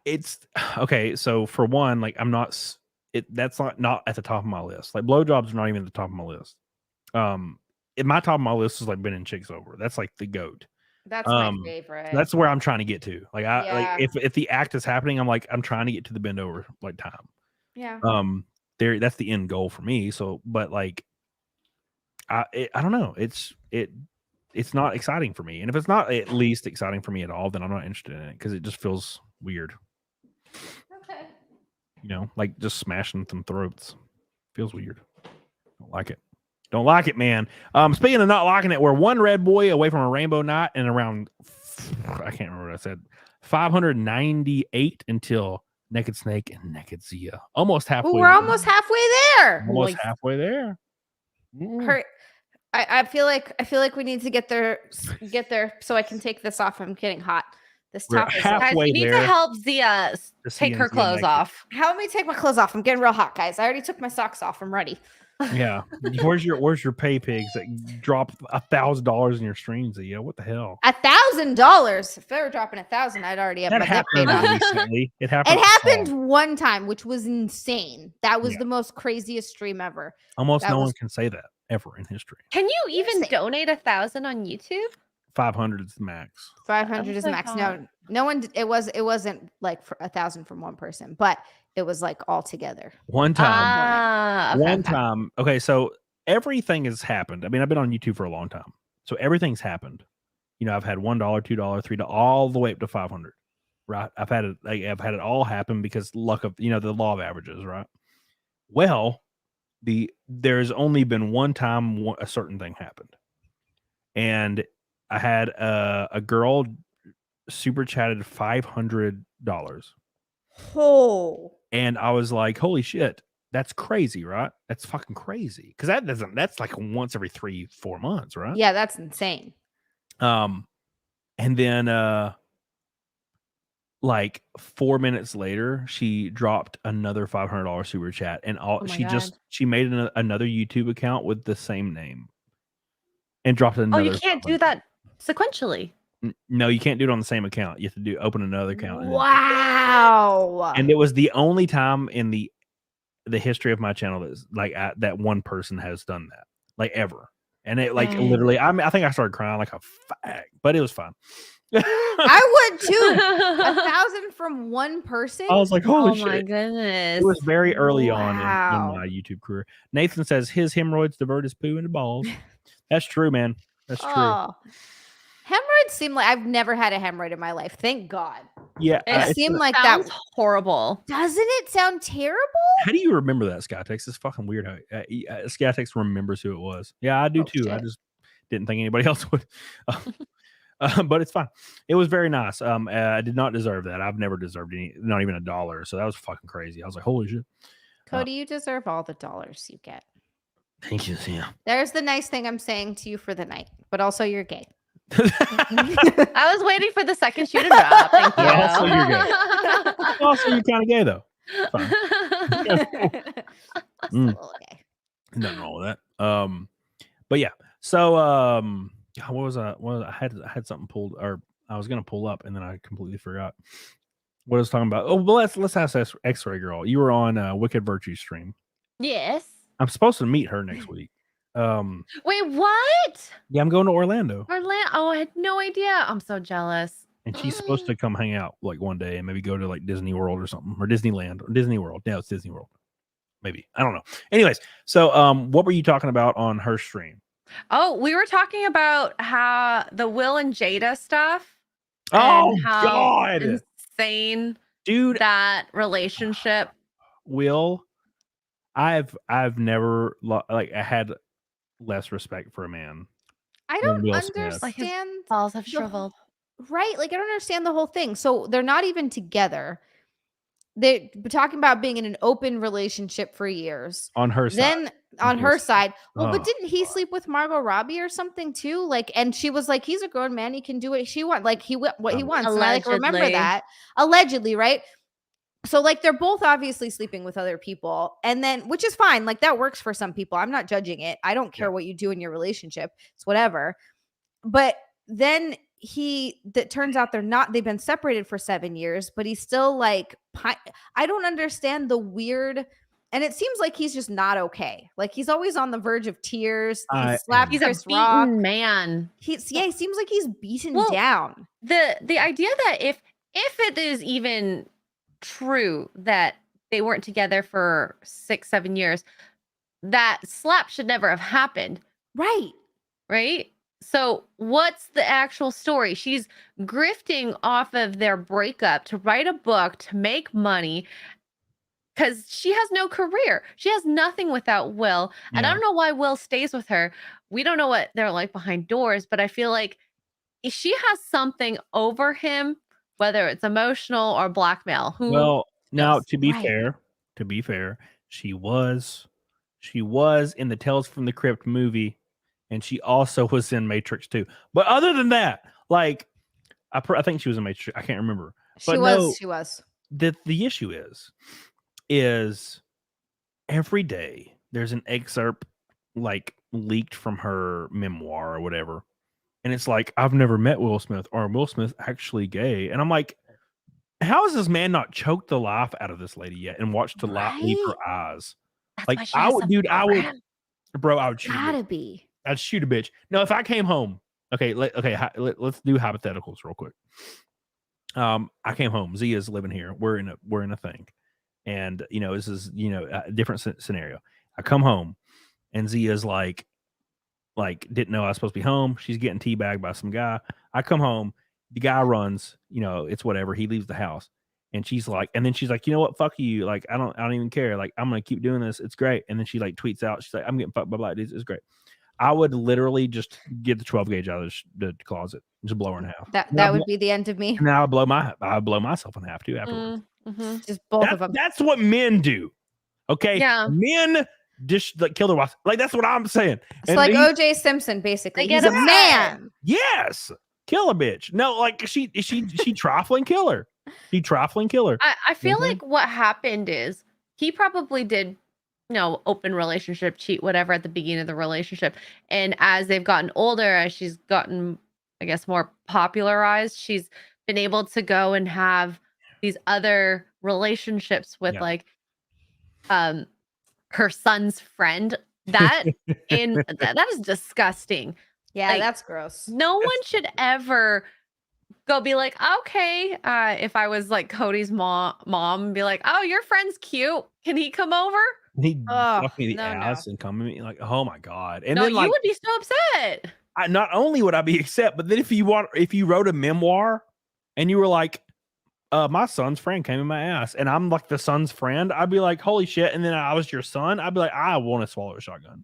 It's okay. So for one, like I'm not. That's not at the top of my list. Like blowjobs are not even at the top of my list. In my top of my list is like bending chicks over. That's like the goat. That's my favorite. That's where I'm trying to get to. Like like if the act is happening, I'm trying to get to the bend over like time. Yeah. That's the end goal for me. So, but like, I don't know. It's not exciting for me. And if it's not at least exciting for me at all, then I'm not interested in it because it just feels weird. Okay. You know, like just smashing some throats. Feels weird. Don't like it. Don't like it, man. Speaking of not liking it, we're one red boy away from a rainbow night and around, I can't remember what I said, 598 until Naked Snake and Naked Zia. Almost halfway. We're almost halfway there. Almost halfway there. I feel like we need to get there so I can take this off. I'm getting hot. This top is guys, we need to help Zia take her clothes off. Help me take my clothes off. I'm getting real hot, guys. I already took my socks off. I'm ready. Yeah. Where's your pay pigs that drop $1,000 in your streams? Zia? What the hell? $1,000. If they were dropping 1,000, I'd already have my debt paid off. Recently. It happened. It happened one time, which was insane. That was the most craziest stream ever. Almost no one can say that ever in history. Can you even donate 1,000 on YouTube? 500 is the max. 500 is max. No one. It wasn't like for 1,000 from one person, but it was like all together. One time. Time. Okay, so everything has happened. I mean, I've been on YouTube for a long time, so everything's happened. You know, I've had $1, $2, $3, all the way up to 500. Right? I've had it all happen because the law of averages. Right? Well, there's only been one time a certain thing happened, and I had a girl super chatted $500. Oh. And I was like, holy shit, that's crazy, right? That's fucking crazy. Because that's like once every 3-4 months, right? Yeah, that's insane. And then like 4 minutes later, she dropped another $500 super chat, and she made another YouTube account with the same name and dropped another. Oh, you can't do that sequentially. No, you can't do it on the same account. You have to open another account. Wow. And it was the only time in the history of my channel that's like that one person has done that, like ever. And it like literally, I think I started crying like a fag, but it was fun. I would too. 1,000 from one person. I was like, holy shit. Oh my goodness. It was very early on in my YouTube career. Nathan says his hemorrhoids divert his poo into balls. That's true, man. That's true. Hemorrhoids seem like I've never had a hemorrhoid in my life. Thank God. Yeah. It seemed like that was horrible. Doesn't it sound terrible? How do you remember that, Skytex? It's fucking weird how Skytex remembers who it was. Yeah, I do too. Shit. I just didn't think anybody else would. But it's fine. It was very nice. I did not deserve that. I've never deserved not even $1. So that was fucking crazy. I was like, holy shit. Cody, you deserve all the dollars you get. Thank you, Sam. There's the nice thing I'm saying to you for the night, but also you're gay. I was waiting for the second shoe to drop. Thank you. Also, you're gay. Also, you're kind of gay though. Fine. Just a little gay. Nothing wrong with that. But yeah. So what was I had something pulled, or I was gonna pull up and then I completely forgot what I was talking about. Oh, well, let's ask X-Ray Girl. You were on Wicked Virtue stream. Yes. I'm supposed to meet her next week. Wait, what? Yeah, I'm going to Orlando. Orlando? Oh, I had no idea. I'm so jealous. And she's supposed to come hang out like one day and maybe go to like Disney World or something, or Disneyland or Disney World. Yeah, it's Disney World. Maybe. I don't know. Anyways, so what were you talking about on her stream? Oh, we were talking about how the Will and Jada stuff. Oh, and how God. insane, Dude, that relationship. Will, I've never I had less respect for a man. I don't Will Smith. understand. Like his balls have the- shriveled. Right? Like I don't understand the whole thing. So they're not even together. They're talking about being in an open relationship for years. On her side. Then on her side, well, but Oh, didn't he sleep with Margot Robbie or something too? Like, and she was like, "He's a grown man; he can do what he wants. Like what he wants." And I like remember Allegedly. that allegedly, right? So like they're both obviously sleeping with other people, and then which is fine. Like that works for some people. I'm not judging it. I don't care what you do in your relationship. It's whatever. But then that turns out they've been separated for 7 years, but he's still like, I don't understand the weird, and it seems like he's just not okay. Like he's always on the verge of tears. He slapped He's Chris a Rock. beaten man. He seems like he's beaten Well, down. The idea that if it is even true that they weren't together for 6-7 years, that slap should never have happened. Right? So what's the actual story? She's grifting off of their breakup to write a book to make money because she has no career. She has nothing without Will. And I don't know why Will stays with her. We don't know what they're like behind doors, but I feel like she has something over him, whether it's emotional or blackmail. Well, now to be fair, she was in the Tales from the Crypt movie. And she also was in Matrix 2. But other than that, like, I think she was in Matrix. I can't remember. But She was. The issue is every day there's an excerpt like leaked from her memoir or whatever. And it's like, I've never met Will Smith, or Will Smith actually gay. And I'm like, how has this man not choked the life out of this lady yet and watched the light leave her eyes? That's like, I would shoot. Gotta be. I'd shoot a bitch. No, if I came home, let's do hypotheticals real quick. I came home. Zia's living here. We're in a thing, and this is a different scenario. I come home, and Zia's like didn't know I was supposed to be home. She's getting teabagged by some guy. I come home. The guy runs. It's whatever. He leaves the house, and she's like, you know what? Fuck you. Like I don't even care. Like I'm gonna keep doing this. It's great. And then she like tweets out. She's like, I'm getting fucked by black dudes. It's great. I would literally just get the 12 gauge out of the closet, just blow her in half. That would be the end of me. And I'll blow myself in half too afterwards. Just both of them. That's what men do. Okay. Yeah. Men just like kill their wives. Like that's what I'm saying. It's like OJ Simpson, basically. He's a man. Yes. Kill a bitch. No, like she trifling kill her. She trifling kill her. I feel like what happened is he probably did open relationship, cheat, whatever at the beginning of the relationship. And as they've gotten older, as she's gotten, I guess, more popularized, she's been able to go and have these other relationships with her son's friend. That is disgusting. Yeah, Like, that's gross. No one should ever go be like, okay, if I was like Cody's mom, be like, oh, your friend's cute. Can he come over? He fucked me the ass and come at me like, oh my god! And no, then like, you would be so upset. Not only would I be upset, but then if you wrote a memoir and you were like, my son's friend came in my ass, and I'm like the son's friend, I'd be like, holy shit! And then I was your son, I'd be like, I want to swallow a shotgun.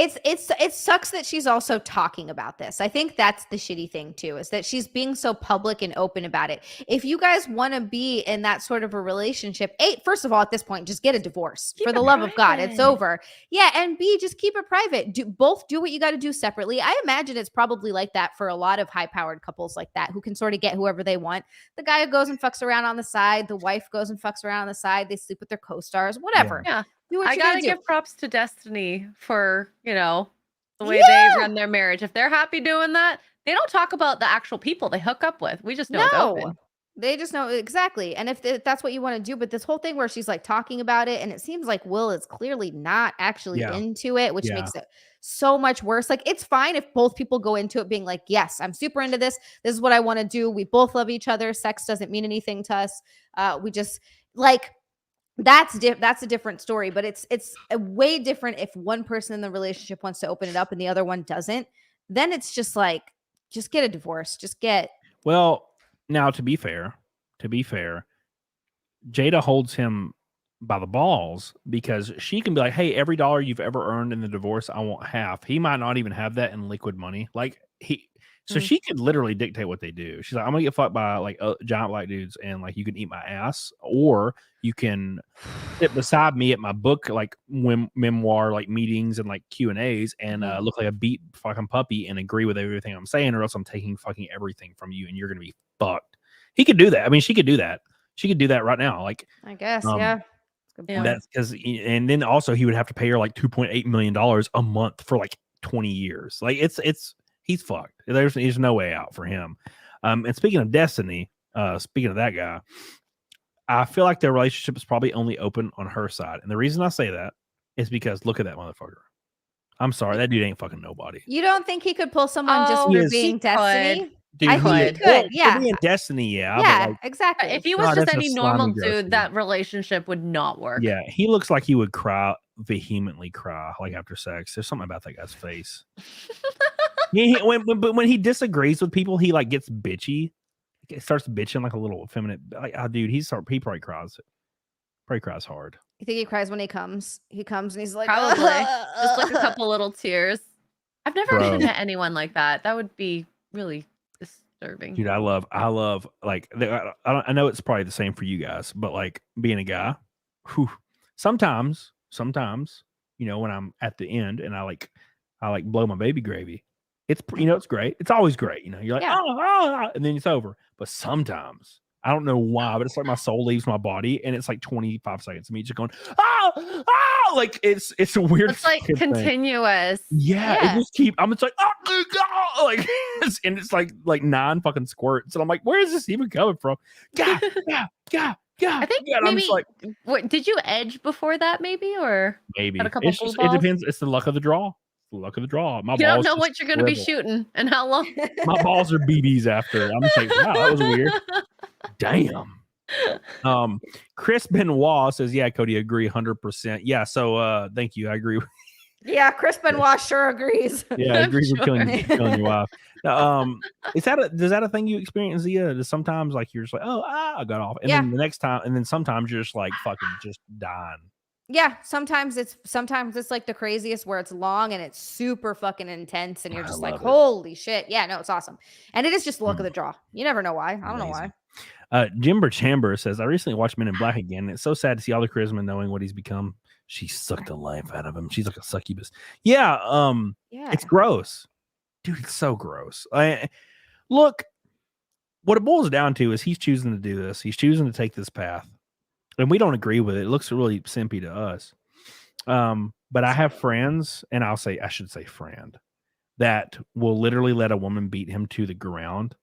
it sucks that she's also talking about this. I think that's the shitty thing too, is that she's being so public and open about it. If you guys want to be in that sort of a relationship, first of all, at this point, just get a divorce for the love of God. It's over. Yeah, and B, just keep it private. Both do what you got to do separately. I imagine it's probably like that for a lot of high-powered couples like that who can sort of get whoever they want. The guy goes and fucks around on the side. The wife goes and fucks around on the side. They sleep with their co-stars. Whatever. Yeah. I gotta give props to Destiny for, the way they run their marriage. If they're happy doing that, they don't talk about the actual people they hook up with. We just know it's open. They just know exactly. And if that's what you want to do, but this whole thing where she's like talking about it, and it seems like Will is clearly not actually into it, which makes it so much worse. Like, it's fine if both people go into it being like, yes, I'm super into this. This is what I want to do. We both love each other. Sex doesn't mean anything to us. We just like, that's a different story, but it's a way different if one person in the relationship wants to open it up and the other one doesn't. Then it's just like, just get a divorce. Well, now to be fair, Jada holds him by the balls because she can be like, hey, every dollar you've ever earned in the divorce, I want half. He might not even have that in liquid money. So she could literally dictate what they do. She's like, I'm gonna get fucked by like giant black dudes, and like you can eat my ass, or you can sit beside me at my book like memoir like meetings and like Q&As and look like a beat fucking puppy and agree with everything I'm saying, or else I'm taking fucking everything from you and you're gonna be fucked. He could do that. I mean, she could do that. She could do that right now. Like, I guess, and that's because, and then also he would have to pay her like $2.8 million a month for like 20 years. Like he's fucked. There's no way out for him. And speaking of Destiny, speaking of that guy, I feel like their relationship is probably only open on her side. And the reason I say that is because look at that motherfucker. I'm sorry, that dude ain't fucking nobody. You don't think he could pull someone just for being Destiny? Dude, I think he could. Yeah. For being Destiny, yeah. Yeah, like, exactly. If he was just any normal dude, that relationship would not work. Yeah, he looks like he would vehemently cry like after sex. There's something about that guy's face. When he disagrees with people, he like gets bitchy. He starts bitching like a little effeminate. Like, dude, he probably cries. Probably cries hard. You think he cries when he comes? He comes and he's like, probably just like a couple little tears. I've never actually met anyone like that. That would be really disturbing. Dude, I love like I know it's probably the same for you guys, but like being a guy, sometimes when I'm at the end and I like blow my baby gravy, it's it's great. It's always great. You're like, and then it's over. But sometimes I don't know why, but it's like my soul leaves my body and it's like 25 seconds of me just going, like it's a weird. It's like continuous. Yeah. It just I'm just like, like, and it's like 9 fucking squirts. And I'm like, where is this even coming from? God. I think maybe. What, did you edge before that? Maybe maybe had a couple it depends. It's the luck of the draw. My you balls don't know what you're going to be shooting and how long. My balls are BBs after. I'm just like, wow, that was weird. Damn. Chris Benoit says, yeah, Cody, agree 100%. Yeah, so thank you. I agree. Yeah, Chris Benoit sure agrees. Yeah, I agree with killing your wife. Does that a thing you experience, Zia? Does sometimes like you're just like, I got off, and then the next time, and then sometimes you're just like fucking just dying. Yeah, sometimes it's like the craziest where it's long and it's super fucking intense and you're just like, holy shit. Yeah, no, it's awesome. And it is just the luck of the draw. You never know why. I don't know why. Jimber Chamber says, I recently watched Men in Black again. And it's so sad to see all the charisma knowing what he's become. She sucked the life out of him. She's like a succubus. Yeah, it's gross. Dude, it's so gross. Look, what it boils down to is he's choosing to do this. He's choosing to take this path. And we don't agree with it. It looks really simpy to us. But I have friends, and I should say friend, that will literally let a woman beat him to the ground.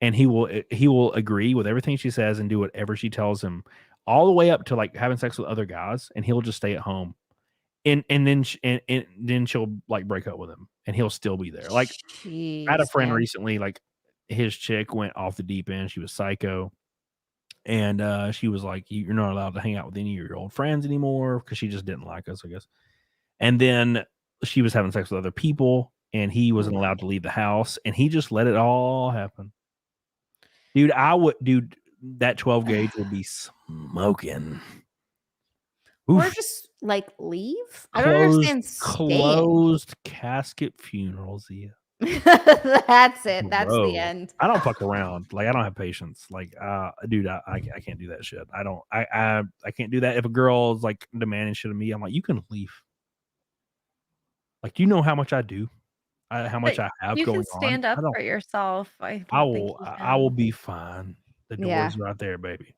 And he will agree with everything she says and do whatever she tells him, all the way up to like having sex with other guys, and he'll just stay at home. And then she'll like break up with him and he'll still be there. Like, I had a friend recently, like his chick went off the deep end. She was psycho. And she was like, you're not allowed to hang out with any of your old friends anymore, because she just didn't like us, I guess. And then she was having sex with other people, and he wasn't allowed to leave the house, and he just let it all happen. Dude, that 12 gauge would be smoking. Oof. Like leave? I don't understand staying. Closed casket funerals, yeah. That's it. That's Bro, the end. I don't fuck around. Like I don't have patience. Like, dude, I can't do that shit. I can't do that. If a girl's like demanding shit of me, I'm like, you can leave. Like, do you know how much I do? How much But I have you going can stand on? up for yourself. I I don't think will. you I will can. be fine. The Yeah. door's right there, baby.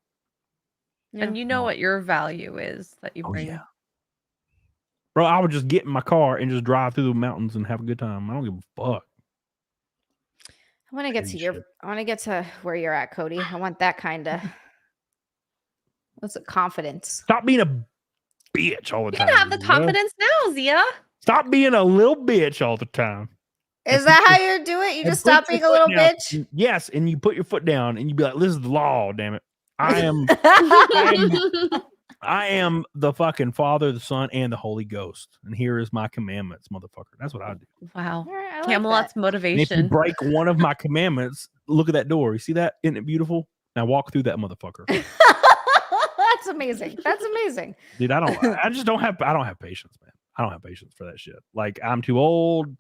And you know what your value is that you Oh bring. yeah, bro. I would just get in my car and just drive through the mountains and have a good time. I don't give a fuck. I want to get Petty to your. shit. I want to get to where you're at, Cody. I want that kind of. What's it? Confidence. Stop being a bitch all the You time. can have the Zia. confidence now, Zia. Stop being a little bitch all the time. Is that how you do it? You just stop being a little bitch? Yes, and you put your foot down and you be like, "This is the law, damn it! I am the fucking Father, the Son, and the Holy Ghost, and here is my commandments, motherfucker." That's what I do. Wow. All right, I like Camelot's that. And if you motivation. break one of my commandments, look at that door. You see that? Isn't it beautiful? Now walk through that motherfucker. That's amazing. That's amazing. Dude, I just don't have patience, man. I don't have patience for that shit. Like, I'm too old.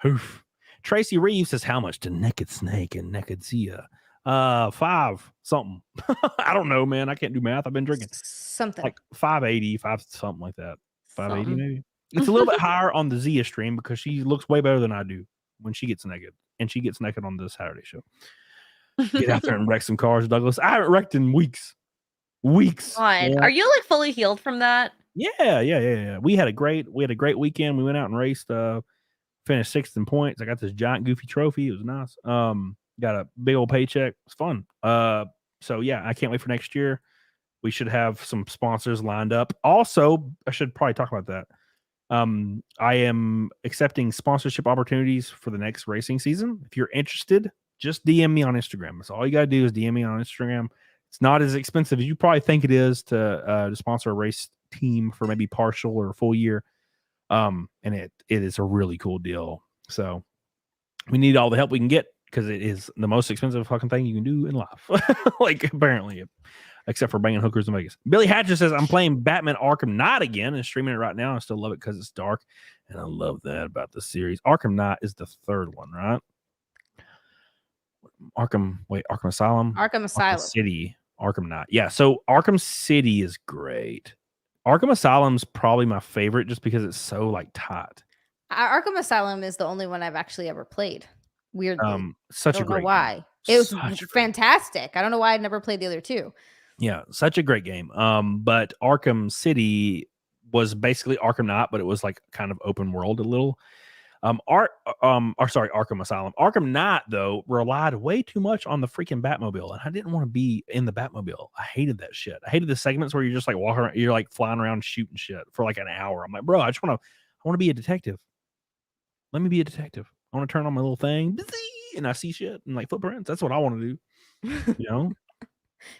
Oof. Tracy Reeves says, how much to Naked Snake and Naked Zia? 5 something. I don't know, man. I can't do math. I've been drinking. Something. Like 580, something like that. 580 Something. maybe. It's a little bit higher on the Zia stream because she looks way better than I do when she gets naked. And she gets naked on the Saturday show. Get out there and wreck some cars, Douglas. I haven't wrecked in weeks. God. Yeah. Are you like fully healed from that? Yeah. We had a great weekend. We went out and raced. Finished 6th in points. I got this giant goofy trophy. It was nice. Got a big old paycheck. It's fun. So yeah, I can't wait for next year. We should have some sponsors lined up. Also, I should probably talk about that. I am accepting sponsorship opportunities for the next racing season. If you're interested, just DM me on Instagram. That's all you gotta do is DM me on Instagram. It's not as expensive as you probably think it is to sponsor a race team for maybe partial or a full year. And it is a really cool deal. So we need all the help we can get because it is the most expensive fucking thing you can do in life. Like, apparently, except for banging hookers in Vegas. Billy Hatcher says, I'm playing Batman Arkham Knight again and streaming it right now. I still love it because it's dark. And I love that about the series. Arkham Knight is the 3rd one, right? Arkham Asylum? Arkham City. Arkham Knight. Yeah, so Arkham City is great. Arkham Asylum's probably my favorite just because it's so like tight. Arkham Asylum is the only one I've actually ever played. Weirdly. Such I a don't know great why. game. It was Such a fantastic. I don't know why I never played the other two. Yeah, such a great game. But Arkham City was basically Arkham Knight, but it was like kind of open world a little. Arkham Asylum. Arkham Knight, though, relied way too much on the freaking Batmobile, and I didn't want to be in the Batmobile. I hated that shit. I hated the segments where you're just like walking around, you're like flying around shooting shit for like an hour. I'm like, bro, I want to be a detective. Let me be a detective. I want to turn on my little thing, and I see shit and like footprints. That's what I want to do. You know,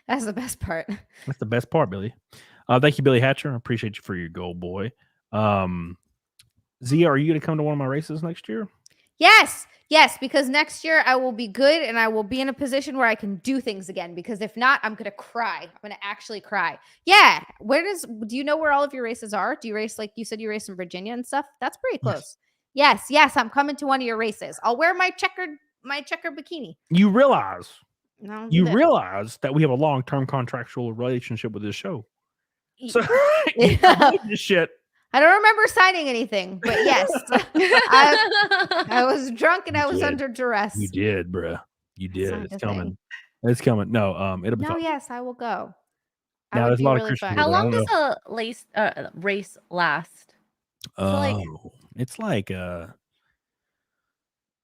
that's the best part. That's the best part, Billy. Thank you, Billy Hatcher. I appreciate you for your gold, boy. Zia, are you going to come to one of my races next year? Yes, because next year I will be good and I will be in a position where I can do things again. Because if not, I'm going to cry. I'm going to actually cry. Yeah. Do you know where all of your races are? Do you race, like you said, you race in Virginia and stuff? That's pretty close. Yes, I'm coming to one of your races. I'll wear my checkered bikini. You realize realize that we have a long-term contractual relationship with this show. So this shit. I don't remember signing anything, but yes, I was drunk and I was under duress. You did, bruh. You did. It's coming. It's coming. No, it'll be fun. Yes, I will go. Now there's a lot of Christian people. How long does a race last? It's like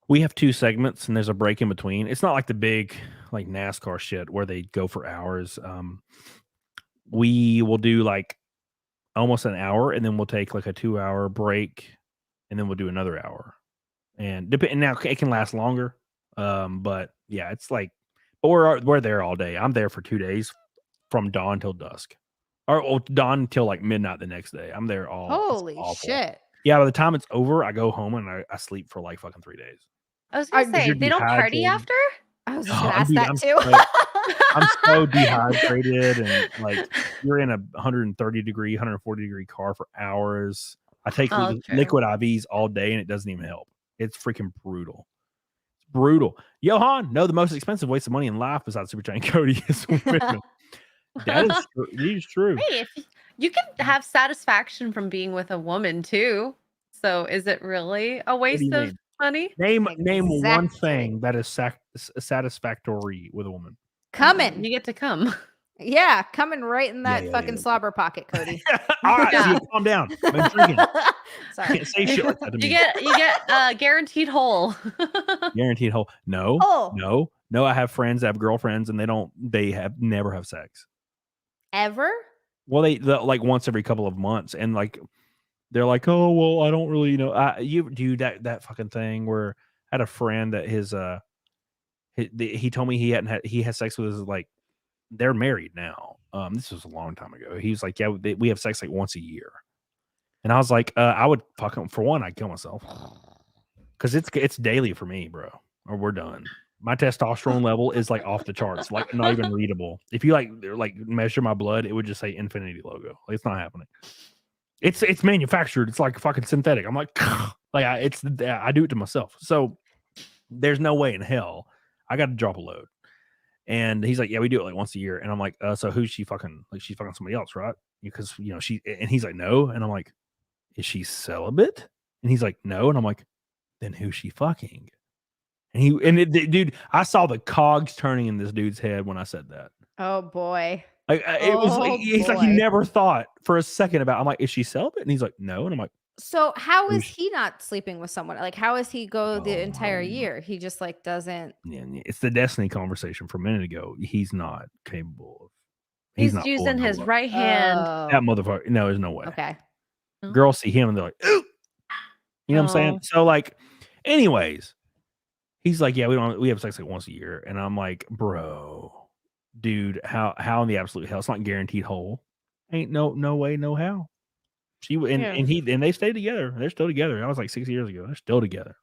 we have 2 segments and there's a break in between. It's not like the big like NASCAR shit where they go for hours. We will do like almost an hour and then we'll take like a 2-hour break and then we'll do another hour. And now it can last longer. But yeah, it's like, but we're there all day. I'm there for 2 days from dawn till dusk, or dawn till like midnight the next day. I'm there all. Holy shit! Yeah, by the time it's over, I go home and I sleep for like fucking 3 days. I was gonna say they don't party after. I was just gonna ask that too. I'm so dehydrated, and like you're in a 130-degree, 140-degree car for hours. I take Oh, true. liquid IVs all day, and it doesn't even help. It's freaking brutal. It's brutal. Johan, no, the most expensive waste of money in life besides Super Giant Cody is women. That is true. Hey, you can have satisfaction from being with a woman too. So is it really a waste of money? Name one Exactly. thing that is satisfactory with a woman. Coming. You get to come. Yeah, coming right in that fucking slobber pocket, Cody. All right, Yeah. calm down. I'm drinking. Sorry. Can't say shit like that to me. You get guaranteed whole. Guaranteed whole. No, Oh. no. I have friends that have girlfriends, and they never have sex. Ever? Well, they like once every couple of months, and like they're like, oh well, I don't really know. You do that fucking thing where I had a friend that he told me he had sex with his, like, they're married now. This was a long time ago. He was like, yeah, we have sex like once a year, and I was like, I would fuck him. For one, I'd kill myself because it's daily for me, bro. Or we're done. My testosterone level is like off the charts, like not even readable. If you like measure my blood, it would just say infinity logo. Like, it's not happening. It's manufactured. It's like fucking synthetic. I'm like, like I do it to myself. So there's no way in hell I got to drop a load. And he's like, yeah, we do it like once a year. And I'm like, so who's she fucking? Like, she's fucking somebody else, right? Because she. And he's like, no. And I'm like, is she celibate? And he's like, no. And I'm like, then who's she fucking? Dude, I saw the cogs turning in this dude's head when I said that. Oh boy. Like it was like he's like, he never thought for a second about. I'm like, is she celibate? And he's like, no. And I'm like, so how is he not sleeping with someone? Like, how is he go the entire year? He just like doesn't. Yeah, it's the destiny conversation from a minute ago. He's not capable of. He's not using his right hand. That motherfucker. No, there's no way. Okay. Girls see him and they're like, you know what I'm saying? So like, anyways, he's like, yeah, we have sex like once a year, and I'm like, bro, dude, how in the absolute hell? It's not guaranteed whole. Ain't no way, no how. She and they stayed together. They're still together. That was like 6 years ago. They're still together.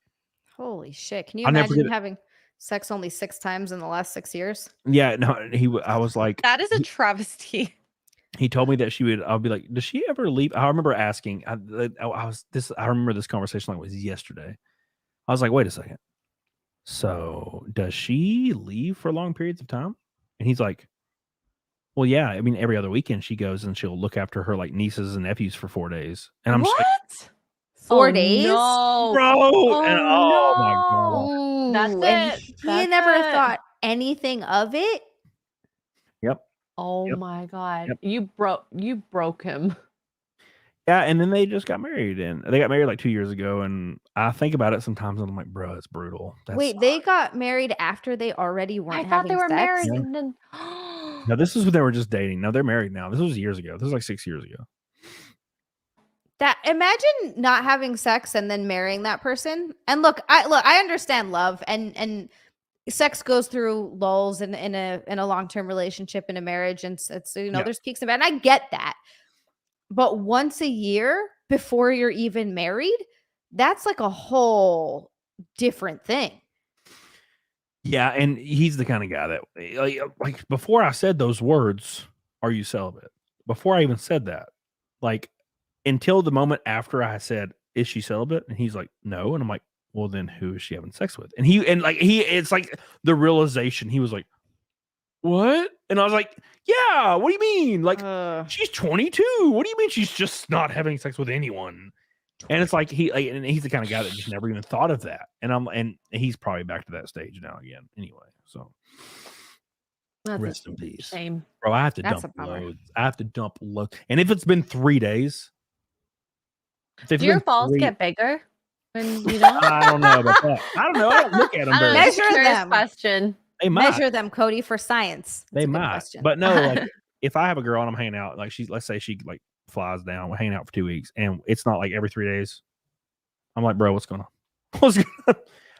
Holy shit! Can you imagine having sex only 6 times in the last 6 years? Yeah, no. I was like, that is a travesty. He told me that I'll be like, does she ever leave? I remember asking. I remember this conversation like it was yesterday. I was like, wait a second. So does she leave for long periods of time? And he's like, well, yeah. I mean, every other weekend she goes and she'll look after her like nieces and nephews for 4 days. And I'm what? Just like, 4 days? No, bro. Oh my God. That's it. He never thought anything of it. Yep. Oh my God. Yep. You broke him. Yeah, and then they just got married, and they got married like 2 years ago. And I think about it sometimes, and I'm like, bro, it's brutal. Wait, they got married after they already weren't having sex? I thought they were married. Yeah. And then... No, this is when they were just dating. No, they're married now. This was years ago. This was like 6 years ago. Imagine not having sex and then marrying that person. And look, I understand love and sex goes through lulls in a long-term relationship, in a marriage, and it's there's peaks and valleys. And I get that. But once a year before you're even married, that's like a whole different thing. Yeah, and he's the kind of guy that like before I said those words, are you celibate? Before I even said that, like until the moment after I said, is she celibate? And he's like, no. And I'm like, well, then who is she having sex with? And it's like the realization. He was like, what? And I was like, yeah, what do you mean? Like, she's 22. What do you mean she's just not having sex with anyone? And it's like and he's the kind of guy that just never even thought of that. And he's probably back to that stage now again. Anyway, so rest in peace. Shame. Bro, I have to dump loads. I have to dump loads. And if it's been 3 days, do your balls get bigger when you don't? I don't know about that. I don't know. I don't look at them. Measure them. Question. They might. Measure them, Cody, for science. They might. But no, like if I have a girl and I'm hanging out, like let's say she like flies down, we're hanging out for 2 weeks, and it's not like every 3 days. I'm like, bro, what's going on? What's going on?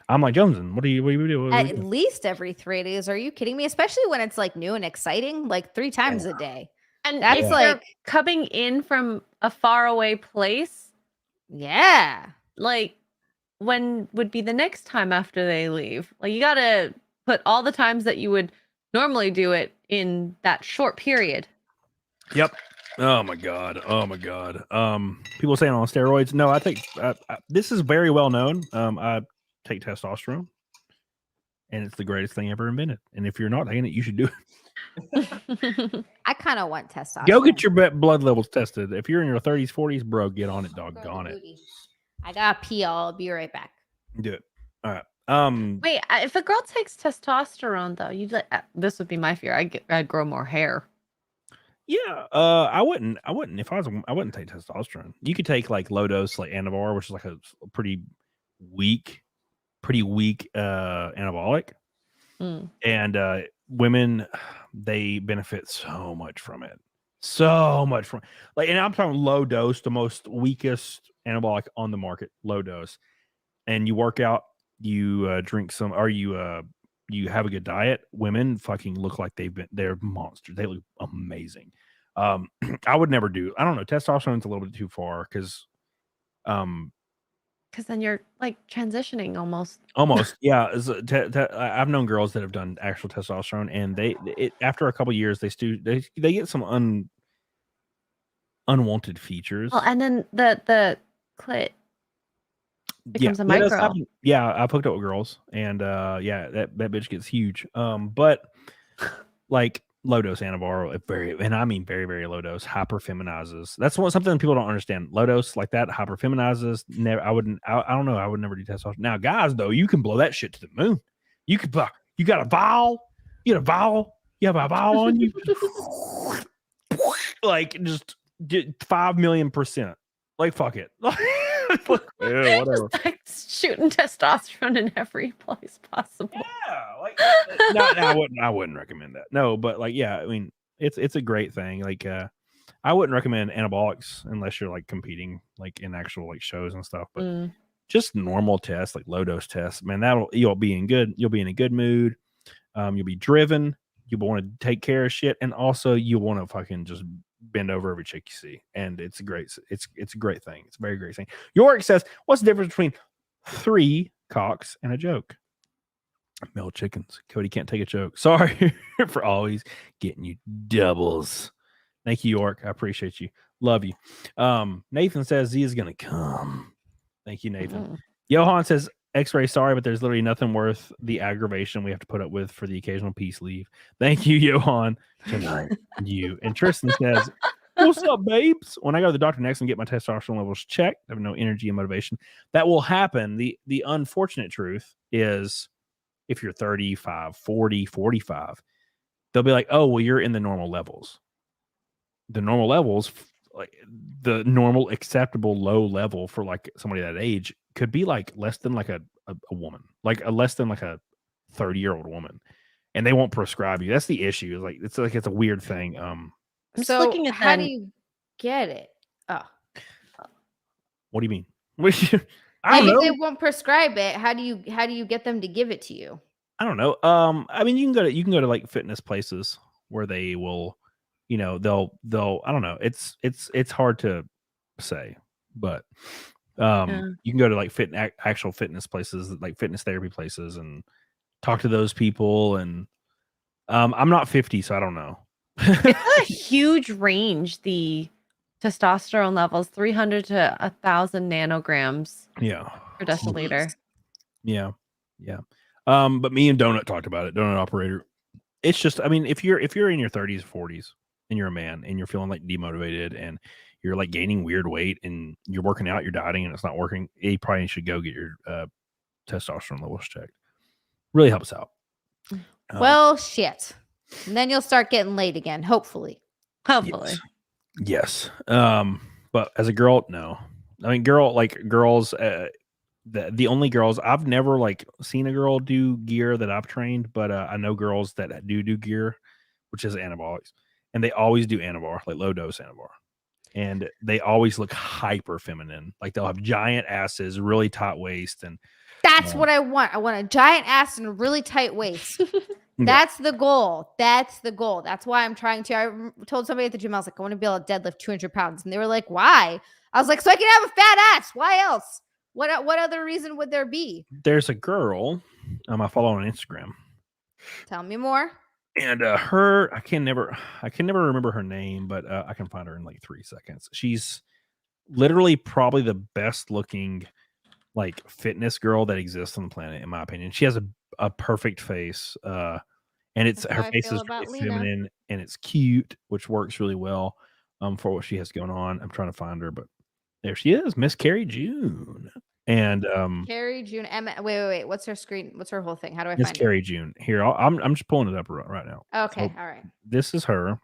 I'm like, Joneson, what do you do? At least every 3 days. Are you kidding me? Especially when it's like new and exciting, like 3 times a day. And that's like coming in from a faraway place. Yeah. Like, when would be the next time after they leave? Like, you gotta put all the times that you would normally do it in that short period. Yep. Oh my god. Oh my god. People saying on steroids. No, I think this is very well known. I take testosterone, and it's the greatest thing ever invented. And if you're not taking it, you should do it. I kind of want testosterone. Go get your blood levels tested. If you're in your 30s, 40s, bro, get on it, doggone it. I gotta pee. I'll be right back. Do it. All right. Wait, if a girl takes testosterone, though, you'd like this would be my fear. I'd grow more hair. Yeah. I wouldn't. If I wouldn't take testosterone. You could take like low dose, like Anavar, which is like a pretty weak anabolic. And women, they benefit so much from it. Like, and I'm talking low dose, the most weakest anabolic on the market, low dose. And you work out, you drink some, or you have a good diet. Women fucking look like they're monsters. They look amazing. I would never do. I don't know. Testosterone's a little bit too far because then you're like transitioning almost. Yeah. I've known girls that have done actual testosterone, and after a couple years they get some unwanted features. Well, and then the clit becomes a micro. I've hooked up with girls, and that bitch gets huge. But like low dose Anavar, very, very low dose, hyperfeminizes. That's something people don't understand. Low dose like that hyperfeminizes. Never, I don't know. I would never do testosterone. Now, guys, though, you can blow that shit to the moon. You got a vial. You got a vial. You have a vial on you. Like just 5 million%. Like fuck it. Yeah, whatever. Just like shooting testosterone in every place possible. Yeah, like I wouldn't recommend that. No, but like I mean, it's a great thing. Like I wouldn't recommend anabolics unless you're like competing like in actual like shows and stuff. But just normal tests, like low dose tests, man, you'll be in a good mood. You'll be driven. You want to take care of shit, and also you want to fucking just bend over every chick you see. And it's a great thing. It's a very great thing. York says, what's the difference between 3 cocks and a joke? Male chickens. Cody can't take a joke. Sorry for always getting you doubles. Thank you, York. I appreciate you. Love you. Nathan says Z is gonna come. Thank you, Nathan. Johan says, X-ray, sorry, but there's literally nothing worth the aggravation we have to put up with for the occasional peace leave. Thank you, Johan. Tonight, you. And Tristan says, what's up, babes? When I go to the doctor next and get my testosterone levels checked, I have no energy and motivation. That will happen. The unfortunate truth is if you're 35, 40, 45, they'll be like, oh, well, you're in the normal levels. The normal levels, like the normal acceptable low level for like somebody that age could be like less than like a woman, like less than like a 30-year-old woman, and they won't prescribe you. That's the issue. It's a weird thing. I'm just looking at how do you get it? Oh, what do you mean? I don't know. If they won't prescribe it, how do you get them to give it to you? I don't know. I mean, you can go to like fitness places where they will, they'll I don't know. It's hard to say, but you can go to like actual fitness places, like fitness therapy places, and talk to those people. And I'm not 50, so I don't know. It's a huge range. The testosterone levels, 300 to 1,000 nanograms. Per deciliter. Yeah. But me and Donut talked about it. Donut operator. It's just, I mean, if you're in your 30s, 40s, and you're a man, and you're feeling like demotivated, and you're like gaining weird weight, and you're working out, you're dieting, and it's not working, you probably should go get your testosterone levels checked. Really helps out. Well, shit. And then you'll start getting laid again, hopefully. Yes. But as a girl, no. I mean, girls, the only girls, I've never like seen a girl do gear that I've trained, but I know girls that do gear, which is anabolics, and they always do Anavar, like low dose Anavar. And they always look hyper feminine. Like they'll have giant asses, really tight waist. And that's what I want. I want a giant ass and a really tight waist. That's the goal. That's why I'm trying to. I told somebody at the gym, I was like, I want to be able to deadlift 200 pounds. And they were like, why? I was like, so I can have a fat ass. Why else? What other reason would there be? There's a girl I follow on Instagram. Tell me more. And her, I can never remember her name, but I can find her in like 3 seconds. She's literally probably the best looking like fitness girl that exists on the planet, in my opinion. She has a perfect face, and it's That's her how I face feel is about really Lena. feminine and it's cute, which works really well for what she has going on. I'm trying to find her, but there she is, Miss Carrie June. And Carrie June. Wait. What's her screen? What's her whole thing? How do I Miss find Carrie June. Here, I'm just pulling it up right now. her? Okay. So All right. this is her.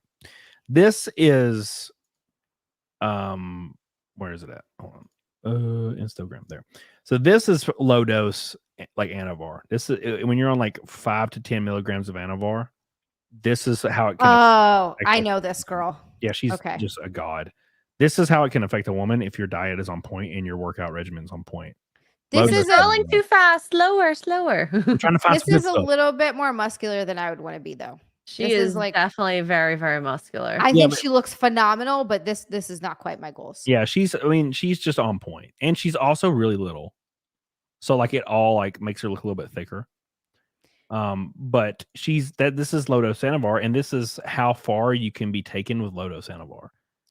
This is where is it at? Hold on. Instagram there. So this is low dose like Anavar. This is when you're on like 5 to 10 milligrams of Anavar. This is how it can. Oh, I know this girl. Yeah, she's Okay. just a god. This is how it can affect a woman if your diet is on point and your workout regimen's on point. This is Rolling too fast. Slower. I'm trying to find this some good is a stuff. little bit more muscular than I would want to be, though. She This is is like definitely very, very muscular. I Yeah, think but- she looks phenomenal, but this is not quite my goals. Yeah, she's just on point. And she's also really little. So like it all like makes her look a little bit thicker. But this is low dose Anavar, and this is how far you can be taken with low dose Anavar.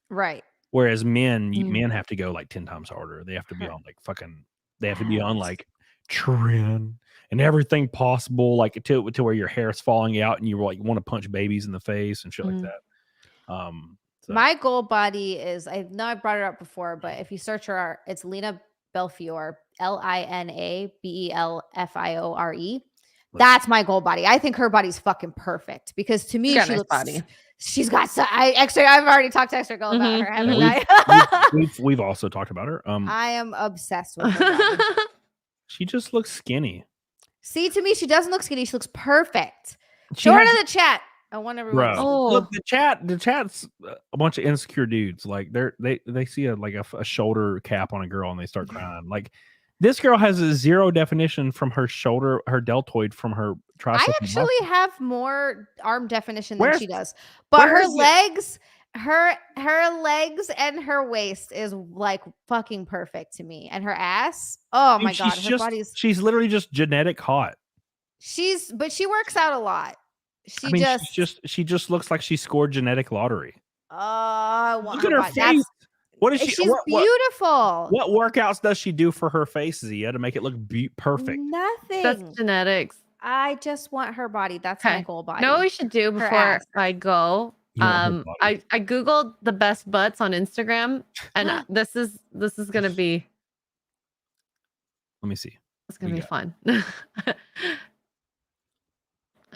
Right. Whereas men have to go like 10 times harder. They have to be on like they have to be on like Tren and everything possible, like to where your hair is falling out and you like want to punch babies in the face and shit like that. So. My goal body is, I know I brought it up before, but if you search her, it's Lena Belfiore, LINA BELFIORE. That's my goal body. I think her body's fucking perfect because to me, she looks body. She's got I've already talked to Extra Girl about her, haven't I? we've also talked about her. I am obsessed with her. She just looks skinny. See, to me, she doesn't look skinny. She looks perfect. Show her to the chat. I want everyone. Look, the chat's a bunch of insecure dudes. Like they see a shoulder cap on a girl and they start crying. Like this girl has a zero definition from her shoulder, her deltoid from her tricep. I actually have more arm definition than she does, but her legs, her legs and her waist is like fucking perfect to me, and her ass. Oh my god, her body's. She's literally just genetic hot. But she works out a lot. She just looks like she scored genetic lottery. Look at her face. What is she? She's beautiful. What workouts does she do for her face, Zia, to make it look perfect? Nothing. That's genetics. I just want her body. That's my goal body. You know what we should do before I go? I googled the best butts on Instagram, and this is gonna be. Let me see. It's gonna be fun. All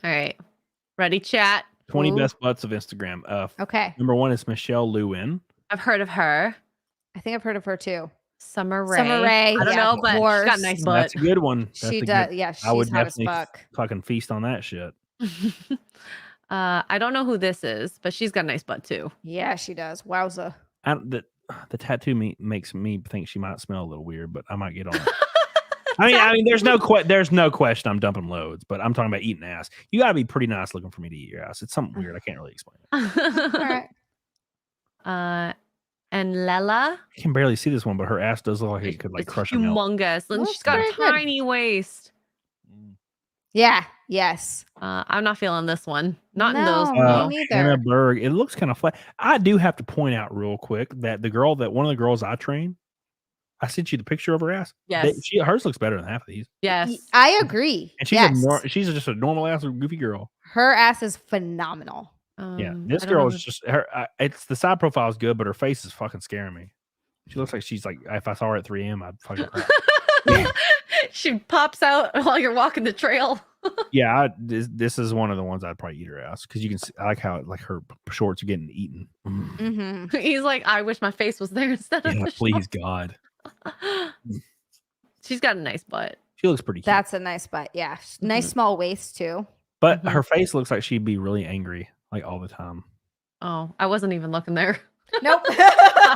right. Ready, chat? 20 best butts of Instagram. Okay. Number 1 is Michelle Lewin. I've heard of her. I think I've heard of her too. Summer Rae. I don't know, but she's got a nice butt. That's a good one. She does. Yeah, she's I would hot as definitely fuck. fucking feast on that shit. I don't know who this is, but she's got a nice butt too. Yeah, she does. Wowza. The tattoo makes me think she might smell a little weird, but I might get on it. I mean, there's no question I'm dumping loads, but I'm talking about eating ass. You got to be pretty nice looking for me to eat your ass. It's something weird. I can't really explain it. All right. And Lela. I can barely see this one, but her ass does look like it could like crush a milk. Humongous. And she's got a tiny waist. Yeah. Yes. I'm not feeling this one. Not in those. Me neither. Hannah Berg. It looks kind of flat. I do have to point out real quick that one of the girls I train, I sent you the picture of her ass. Yes. Hers looks better than half of these. Yes. I agree. And she's just a normal ass goofy girl. Her ass is phenomenal. Yeah. This girl is just her. It's the side profile is good, but her face is fucking scaring me. She looks like she's like, if I saw her at 3 a.m., I'd fucking cry. She pops out while you're walking the trail. Yeah, this is one of the ones I'd probably eat her ass because you can see, I like how like her shorts are getting eaten. Mm-hmm. He's like, I wish my face was there instead of the please God. She's got a nice butt. She looks pretty cute. That's a nice butt. Yeah. Nice small waist too. But her face looks like she'd be really angry like all the time. Oh, I wasn't even looking there. Nope. I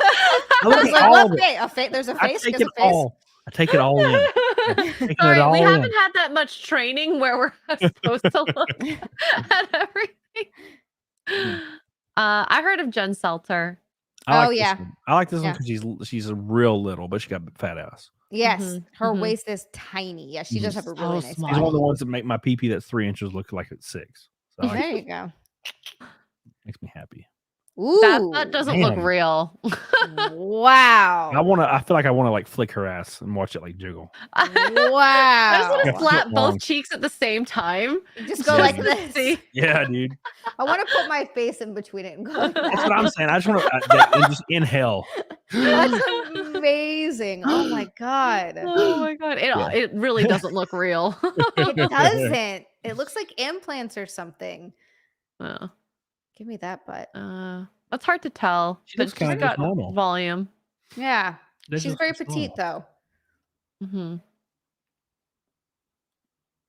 was like, what face? There's a face. I take it all in. Sorry, we haven't had that much training where we're supposed to look at everything. I heard of Jen Selter. I like this one because she's a real little, but she got a fat ass. Yes, her waist is tiny. Yeah, she does have a really nice. She's one of the ones that make my pee that's 3 inches look like it's 6. So There you go. makes me happy. Ooh. That doesn't look man. real. Wow. I feel like I want to like flick her ass and watch it like jiggle. I just want Wow. to Yeah, slap foot long. both cheeks at the same time. Just go Yeah, like dude. this. See? Yeah, dude. I want to put my face in between it and go like That's that. what I'm saying. I just want to and just inhale. That's amazing. Oh my god. Oh my god. Yeah. It really doesn't look real. It doesn't. It looks like implants or something. Uh, Give me that butt. that's hard to tell. She But looks she's kinda just got normal. volume. Yeah. That She's just very looks petite normal. though. Mm-hmm.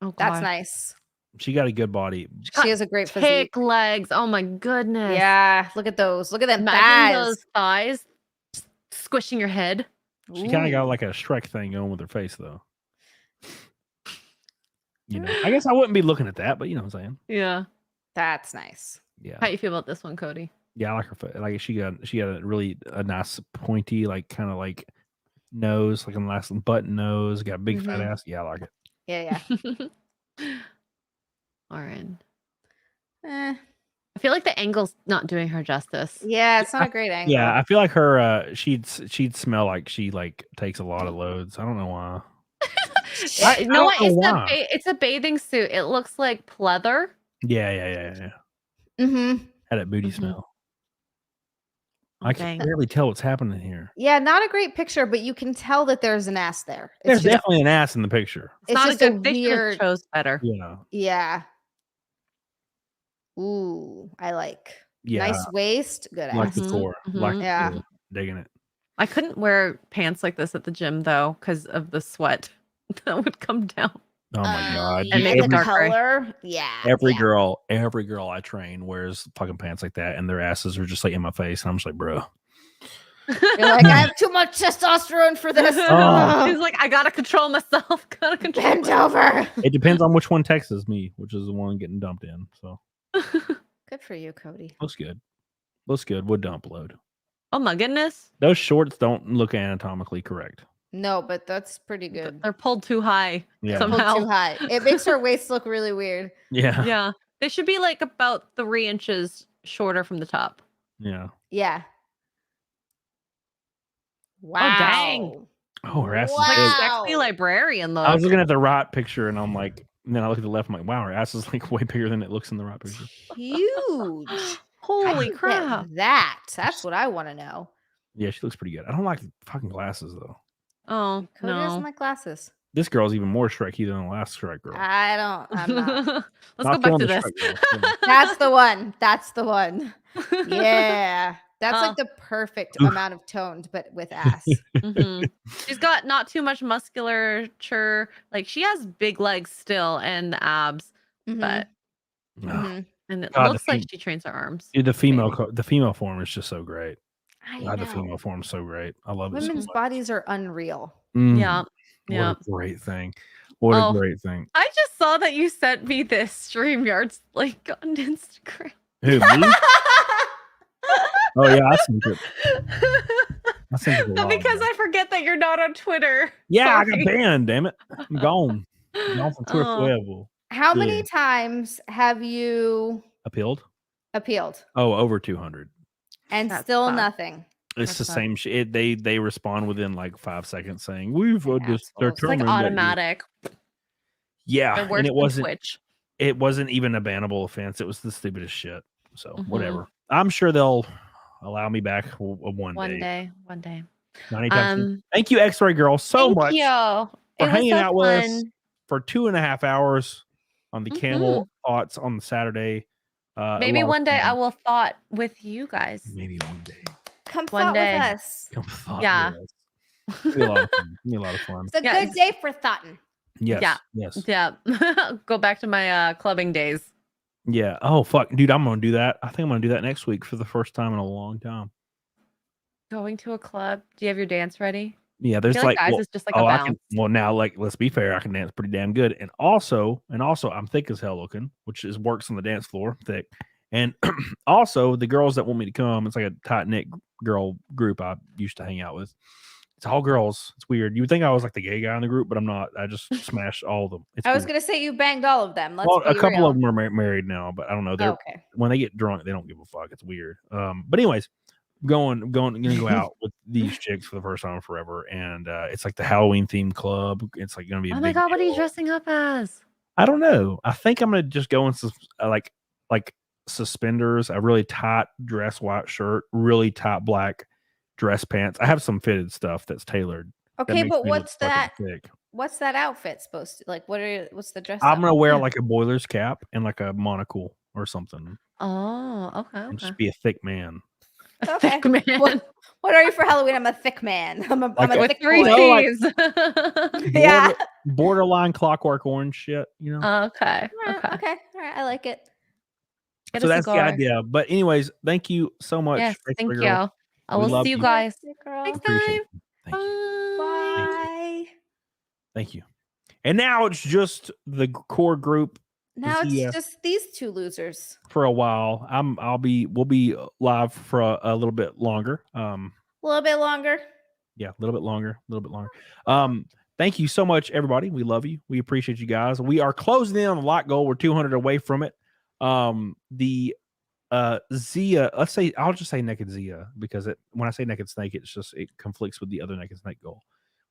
Oh, That's gosh. nice. She got a good body. She has a great physique. Thick legs. Oh my goodness. Yeah, look at those. Look at them Imagine thighs. those thighs squishing your head. She kind of Ooh. got like a Shrek thing going with her face, though. You know, I guess I wouldn't be looking at that, but you know what I'm saying. Yeah. That's nice. Yeah, How you feel about this one, Cody? yeah, I like her face. Like she got a nice pointy, like kind of like nose, like a nice button nose. Got a big fat Mhm. ass. Yeah, I like it. Yeah, Lauren. yeah. I feel like the angle's not doing her justice. Yeah, it's not a great angle. Yeah, I feel like her. She'd smell like she like takes a lot of loads. I don't know why. I You know what? don't know why. It's a bathing suit. It looks like pleather. Yeah. Mm-hmm. Had that booty Mhm. smell. Oh, I can dang. barely tell what's happening here. Yeah, not a great picture, but you can tell that there's an ass there. It's There's just, definitely an ass in the picture. It's it's not just a a good. They should have weird. chose better. Yeah, Yeah. Ooh, I like. yeah. Nice waist, good Like ass. the Mhm, core. Like mhm. Yeah. the digging it. I couldn't wear pants like this at the gym though because of the sweat that would come down. Oh my god! And Yeah, make it the dark gray. color. Yeah. Every yeah. girl I train wears fucking pants like that, and their asses are just like in my face, and I'm just like, bro. You're like, I have too much testosterone for this. Oh. She's like, I gotta control myself. Gotta control. Bend over. It depends on which one texts me, which is the one getting dumped in. So Good for you, Cody. looks good. Looks good. Would dump load. Oh my goodness. Those shorts don't look anatomically correct. No, but that's pretty good. They're pulled too high. Yeah. Pulled somehow. too high. It makes her waist look really weird. Yeah. Yeah. They should be like about 3 inches shorter from the top. Yeah. Yeah. Wow. dang. Oh, her ass is Like big. sexy librarian look. I was looking at the right picture, and I'm like, and then I look at the left. I'm like, wow, her ass is like way bigger than it looks in the right picture. Huge. How'd Holy you get crap. that. That's what I want to know. Yeah, she looks pretty good. I don't like fucking glasses though. Oh, Cody doesn't no. like glasses. This girl's even more Shreky than the last Shrek girl. I'm not. Let's Not go back feeling to the this. Shrek girl. Yeah. That's the one. That's the one. Yeah. That's Oh. like the perfect amount of toned, but with ass. Mhm. She's got not too much musculature. Like she has big legs still and the abs, Mhm, but No. mhm. and it God, looks like she trains her arms. Dude, the female Maybe. the female form is just so great. I God, the know. female form is so great. I love it. so Women's much. bodies are unreal. Mm, Yeah. What Yeah. a great thing. What Oh. a great thing. I just saw that you sent me this StreamYard's like on Instagram. Who, me? Oh yeah, I sent it. I sent it a But while because ago. I forget that you're not on Twitter. Yeah, I Sorry. got banned, damn it. I'm gone. I'm gone from Twitter Oh. forever. How many Yeah. times have you Appealed? appealed Oh, over 200. and That's still fine. nothing? It's the That's same shit. They respond within like 5 seconds saying we've Assholes. they're It's It's like determined that you-" automatic. Yeah, They're worse and than Twitch. it wasn't even a bannable offense. It was the stupidest shit. So Mhm. whatever. I'm sure they'll allow me back one day. One day. Not anytime soon. Um, Thank you, X-Ray Girl, so thank much you. for It was hanging so out with us fun. for 2.5 hours on the Camel Thoughts on the Saturday. A Maybe lot of one day I fun. will thought with you guys. Maybe one day. Come One thought day. with us. Come thought Yeah. with us. It'll be a lot of fun. It'll be a lot of fun. It's a Yeah, good day for thoughting. Yes. Yeah. Yes. Yeah. Go back to my clubbing days. Yeah. Oh fuck, dude, I'm gonna do that. I think I'm gonna do that next week for the first time in a long time. Going to a club. Do you have your dance ready? Yeah, I there's feel like guys well, is just like oh, a I bounce. can well now like let's be fair, I can dance pretty damn good. And also I'm thick as hell looking, which is works on the dance floor, thick. And also the girls that want me to come, it's like a tight knit girl group I used to hang out with. It's all girls. It's weird. You would think I was like the gay guy in the group, but I'm not. I just smashed all of them. It's I was weird. gonna say you banged all of them. Let's Well, be a couple real. of them are married now, but I don't know. They're Okay. when they get drunk, they don't give a fuck. It's weird. But anyways, gonna go out with these chicks for the first time forever, and it's like the Halloween themed club. It's like gonna be a Oh my big god, what are you deal. dressing up as? I don't know. I think I'm gonna just go in like suspenders, a really tight dress white shirt, really tight black dress pants. I have some fitted stuff that's tailored. that Okay, makes but me look what's fucking that? thick. What's that outfit supposed to like? What's the dress? I'm up? gonna wear like a boiler's cap and like a monocle or something, Oh, okay. and Okay. just be a thick man. Okay. Thick man. What are you for Halloween? I'm a thick man. I'm a Like a- With thick 3 boy. No, like- C's. Yeah. Borderline Clockwork Orange shit, you know. Okay. Okay. Okay. All right. I like it. Get So a that's the cigar. idea. But anyways, thank you so much. Yes, Thanks, thank big you. girl. I We will love see you you. guys Big girl. next Appreciate time. you. Thank you. Bye. Thank you. And now it's just the core group Now Zia. it's just these two losers. For a while. We'll be live for a little bit longer. A little bit longer. Yeah, a little bit longer. Thank you so much, everybody. We love you. We appreciate you guys. We are closing in on the lot goal. We're 200 away from it. The Zia, I'll just say Naked Zia, because when I say Naked Snake, it conflicts with the other Naked Snake goal,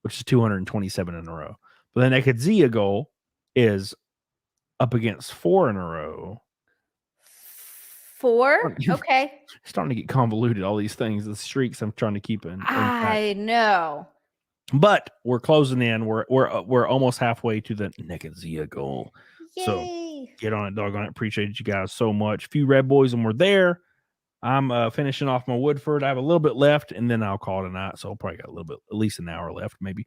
which is 227 in a row. But the Naked Zia goal is up against 4 in a row. 4. Okay. Starting to get convoluted, all these things, the streaks I'm trying to keep in. I know. But we're closing in. We're almost halfway to the Naked Zia goal. So Yay. get on it, doggone it. Appreciate you guys so much. A few red boys and we're there. I'm finishing off my Woodford. I have a little bit left, and then I'll call it a night. So I'll probably got a little bit, at least an hour left, maybe.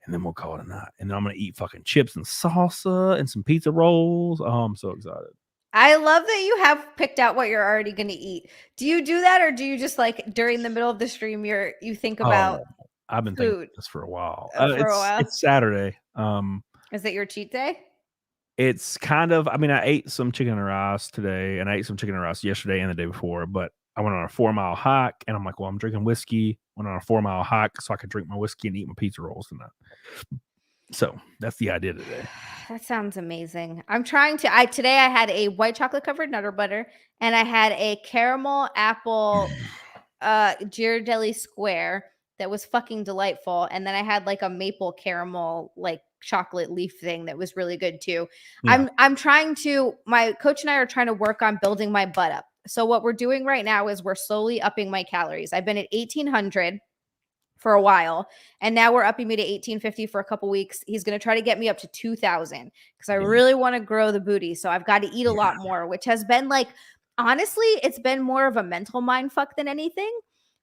And then we'll call it a night. And then I'm gonna eat fucking chips and salsa and some pizza rolls. Oh, I'm so excited. I love that you have picked out what you're already going to eat. Do you do that, or do you just like during the middle of the stream you think about I've been thinking food about this for a while. for a while? It's Saturday. Is it your cheat day? It's kind of, I mean, I ate some chicken and rice today, and I ate some chicken and rice yesterday and the day before, but I went on a 4-mile hike, and I'm like, well, I'm drinking whiskey. Went on a 4-mile hike so I could drink my whiskey and eat my pizza rolls tonight. So that's the idea today. That sounds amazing. I'm trying to. Today I had a white chocolate covered Nutter Butter, and I had a caramel apple Ghirardelli square that was fucking delightful, and then I had like a maple caramel like chocolate leaf thing that was really good too. Yeah. I'm trying to. My coach and I are trying to work on building my butt up. So what we're doing right now is we're slowly upping my calories. I've been at 1800 for a while, and now we're upping me to 1850 for a couple weeks. He's going to try to get me up to 2000 because I really want to grow the booty. So I've got to eat a lot more, which has been like, honestly, it's been more of a mental mind fuck than anything,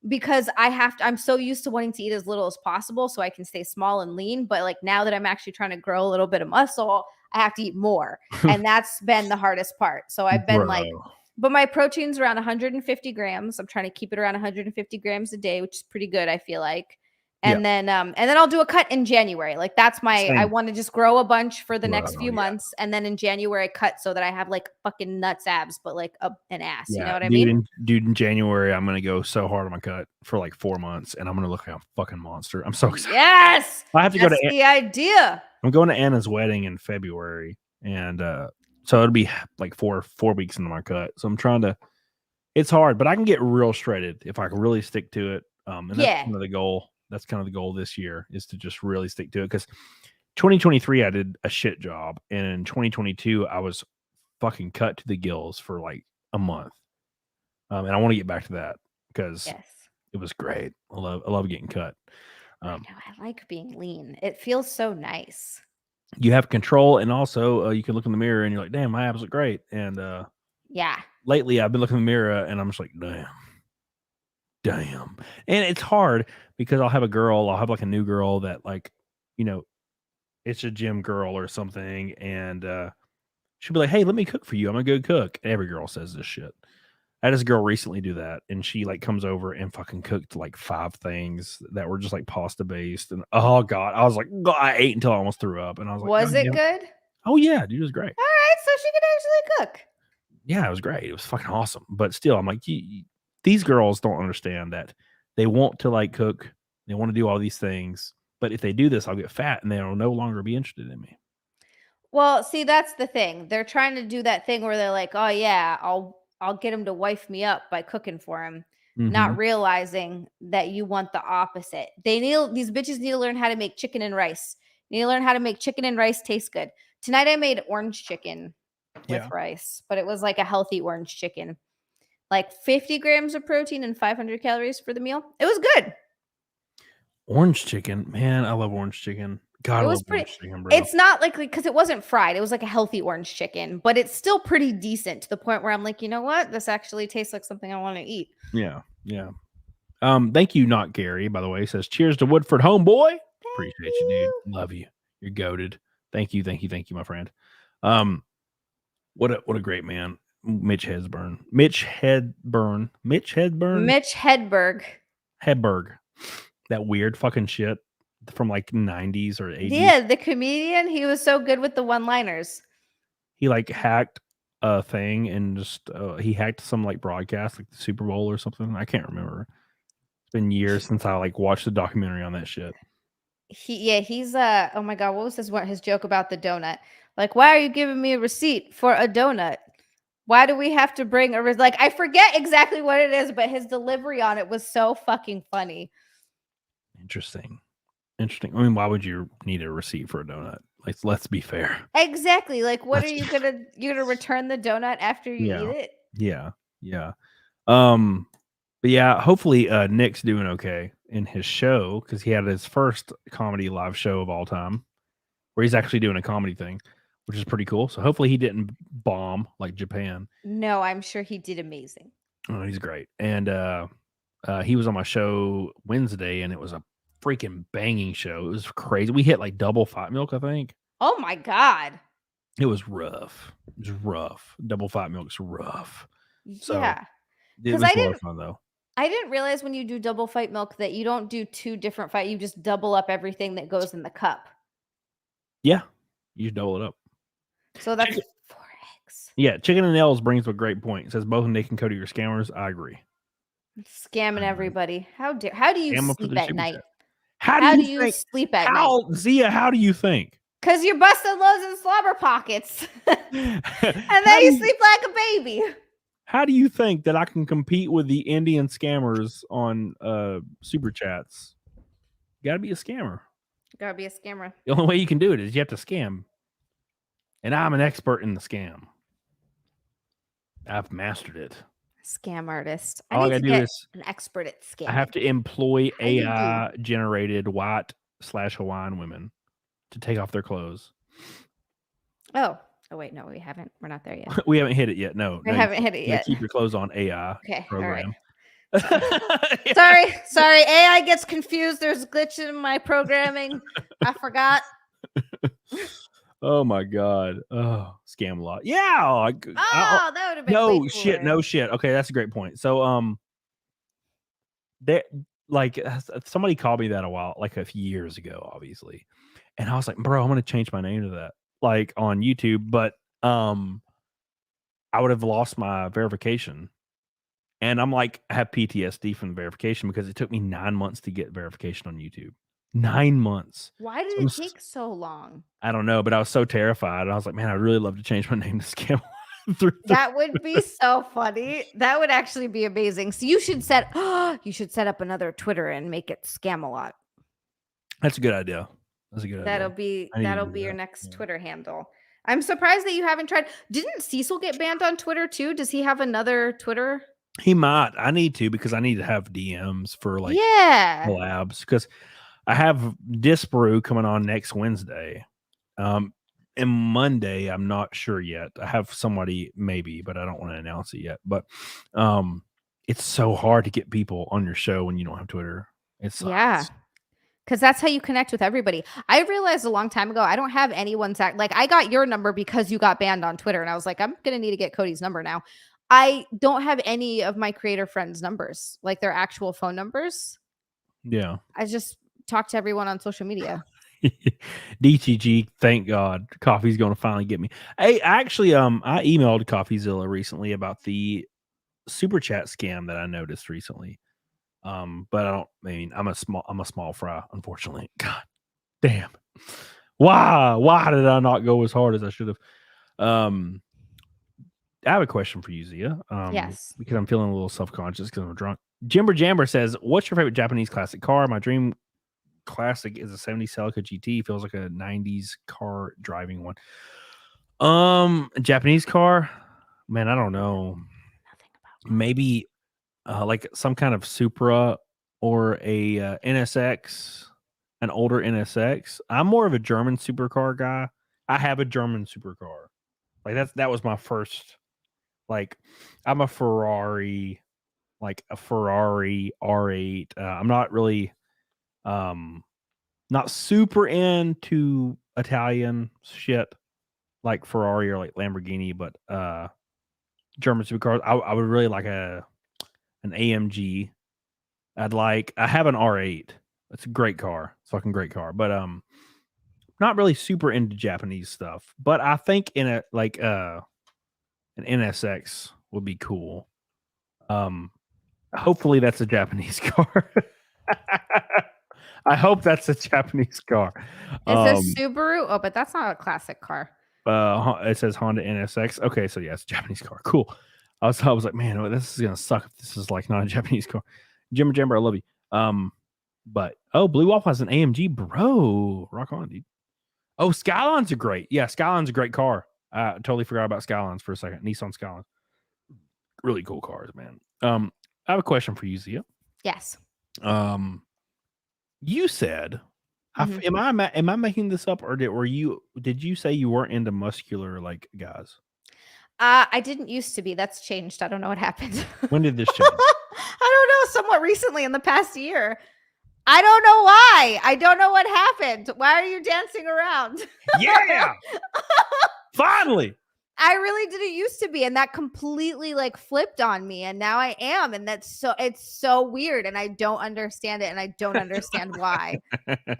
because I'm so used to wanting to eat as little as possible so I can stay small and lean. But like now that I'm actually trying to grow a little bit of muscle, I have to eat more. And that's been the hardest part. So I've been like, but my protein's around 150 grams. I'm trying to keep it around 150 grams a day, which is pretty good, I feel like. And then I'll do a cut in January. Like that's I want to just grow a bunch for the next few months. And then in January cut so that I have like fucking nuts abs, but like an ass. You know what I mean? In January, I'm going to go so hard on my cut for like 4 months, and I'm going to look like a fucking monster. I'm so excited. Yes. I have to go to the idea. I'm going to Anna's wedding in February. And, so it'll be like four weeks into my cut. So I'm trying to, it's hard, but I can get real shredded if I can really stick to it. And that's kind of the goal. That's kind of the goal this year, is to just really stick to it. Because 2023, I did a shit job. And in 2022, I was fucking cut to the gills for like a month. And I want to get back to that because it was great. I love getting cut. I like being lean. It feels so nice. You have control, and also you can look in the mirror and you're like, damn, my abs look great. And lately I've been looking in the mirror and I'm just like, damn. And it's hard because I'll have like a new girl that, like, you know, it's a gym girl or something, and she'll be like, hey, let me cook for you. I'm a good cook. Every girl says this shit. I had this girl recently do that, and she like comes over and fucking cooked like 5 things that were just like pasta based, and oh god, I was like, I ate until I almost threw up, and I was like, was it good? Oh yeah, dude, it was great. All right, so she could actually cook. Yeah, it was great. It was fucking awesome. But still, I'm like, these girls don't understand that they want to like cook They want to do all these things, but if they do this, I'll get fat, and they'll no longer be interested in me. Well, see, that's the thing. They're trying to do that thing where they're like, "Oh yeah, I'll get him to wife me up by cooking for him," not realizing that you want the opposite. These bitches need to learn how to make chicken and rice. They need to learn how to make chicken and rice taste good. Tonight I made orange chicken with rice, but it was like a healthy orange chicken. Like 50 grams of protein and 500 calories for the meal. It was good. Orange chicken, man, I love orange chicken. God, I love orange chicken, bro. It's not like because it wasn't fried. It was like a healthy orange chicken, but it's still pretty decent to the point where I'm like, you know what? This actually tastes like something I want to eat. Yeah. Thank you, not Gary, by the way. He says, cheers to Woodford, homeboy. Appreciate you, dude. Love you. You're goated. Thank you, my friend. What a great man. Mitch Hedberg. That weird fucking shit from like 90s or 80s. Yeah, the comedian. He was so good with the one-liners. He like hacked a thing and just he hacked some like broadcast, like the Super Bowl or something. I can't remember. It's been years since I like watched the documentary on that shit. He's oh my god, what was his joke about the donut? Like, why are you giving me a receipt for a donut? Why do we have to bring a like? I forget exactly what it is, but his delivery on it was so fucking funny. Interesting. I mean, why would you need a receipt for a donut? Like, let's be fair. Exactly. Like, what are you gonna return the donut after you eat it? Yeah. But yeah, hopefully Nick's doing okay in his show because he had his first comedy live show of all time where he's actually doing a comedy thing, which is pretty cool. So hopefully he didn't bomb like Japan. No, I'm sure he did amazing. Oh, he's great. And he was on my show Wednesday, and it was a freaking banging show. It was crazy. We hit like double Fight Milk, I think. Oh my god. It was rough. Double Fight Milk's rough. So, yeah. It was more fun though. I didn't realize when you do double Fight Milk that you don't do two different fight. You just double up everything that goes in the cup. Yeah. You double it up. So that's 4 eggs. Yeah. Chicken and L's brings up a great point. It says both Nick and Cody are scammers. I agree. Scamming everybody. How do you sleep at night? How do you sleep at night? Zia, how do you think? Because you're busting loads in slobber pockets. And then you sleep like a baby. How do you think that I can compete with the Indian scammers on super chats? You gotta be a scammer. The only way you can do it is you have to scam. And I'm an expert in the scam. I've mastered it. Scam artist. All I gotta do is an expert at scam. I have to employ AI generated white/Hawaiian women to take off their clothes. Oh wait, no, we haven't. We're not there yet. We haven't hit it yet. No, we haven't hit it yet. Keep your clothes on, AI program. All right. Sorry. AI gets confused. There's a glitch in my programming. I forgot. Oh my god. Oh, scam a lot. Yeah. That would have been no shit. Okay, that's a great point. So like somebody called me that a few years ago, obviously. And I was like, bro, I'm gonna change my name to that, like on YouTube, but I would have lost my verification. And I'm like, I have PTSD from verification because it took me 9 months to get verification on YouTube. 9 months. Why did it take so long? I don't know, but I was so terrified. I was like, man, I'd really love to change my name to Scam. That would be so funny. That would actually be amazing. So you should set up another Twitter and make it Scamelot. That's a good idea. That'll be your next Twitter handle. I'm surprised that you haven't tried. Didn't Cecil get banned on Twitter too? Does he have another Twitter? He might. I need to because I need to have DMs for collabs because I have Disparu coming on next Wednesday. And Monday, I'm not sure yet. I have somebody maybe, but I don't want to announce it yet. But it's so hard to get people on your show when you don't have Twitter. Because that's how you connect with everybody. I realized a long time ago, I don't have anyone's like I got your number because you got banned on Twitter. And I was like, I'm going to need to get Cody's number now. I don't have any of my creator friends' numbers, like their actual phone numbers. Yeah. I just talk to everyone on social media. DTG, thank God. Coffee's going to finally get me. Hey, actually, I emailed CoffeeZilla recently about the super chat scam that I noticed recently. But I mean, I'm a small fry, unfortunately. God damn. Why did I not go as hard as I should have? I have a question for you, Zia. Yes. Because I'm feeling a little self-conscious because I'm drunk. Jimber Jamber says, "What's your favorite Japanese classic car? My dream classic is a 70 Celica GT. Feels like a 90s car driving one. Japanese car, man, I don't know. Maybe like some kind of Supra or a NSX, an older NSX. I'm more of a German supercar guy. I have a German supercar. Like that was my first. Like I'm a Ferrari, like a Ferrari R8. I'm not really not super into Italian shit like Ferrari or like Lamborghini, but German supercars. I would really like an AMG. I have an R8. It's a great car. It's a fucking great car. But not really super into Japanese stuff. But I think in a like an NSX would be cool. Hopefully that's a Japanese car. I hope that's a Japanese car. It says Subaru. Oh, but that's not a classic car. It says Honda NSX. Okay, so yeah, it's a Japanese car. Cool. I was like, man, this is gonna suck if this is like not a Japanese car. Jimmer Jamber, I love you. But Blue Wolf has an AMG, bro. Rock on, dude. Oh, Skylines are great. Yeah, Skyline's a great car. I totally forgot about Skylines for a second. Nissan Skyline. Really cool cars, man. I have a question for you, Zia. Yes. You said, am I making this up, or did you say you weren't into muscular like guys? I didn't used to be. That's changed. I don't know what happened. When did this change? I don't know. Somewhat recently in the past year. I don't know why. I don't know what happened. Why are you dancing around? Yeah. Finally. I really didn't used to be, and that completely like flipped on me, and now I am, and it's so weird, and I don't understand it, and I don't understand why.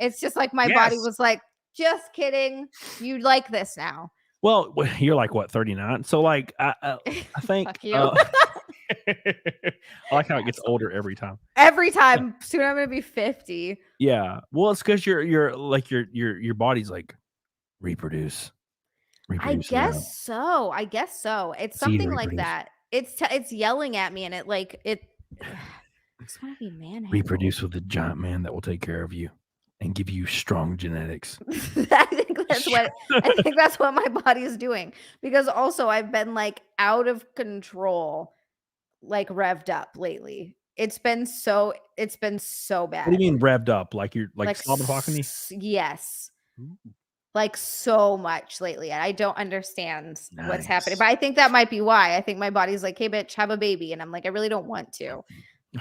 It's just like my body was like, just kidding, you like this now. Well, you're like what, 39? So like I think Fuck you. I like how it gets older every time. Every time. Soon I'm gonna be 50. Yeah. Well, it's because you're like your body's like reproduce. I guess so. It's something like that. It's yelling at me, and it just want to be manhandled. Reproduce with a giant man that will take care of you and give you strong genetics. I think that's what my body is doing, because also I've been like out of control, like revved up lately. It's been so bad. What do you mean revved up? Like you're like talking me? Yes. Ooh. Like so much lately. I don't understand what's happening, but I think that might be why. I think my body's like, hey bitch, have a baby. And I'm like, I really don't want to.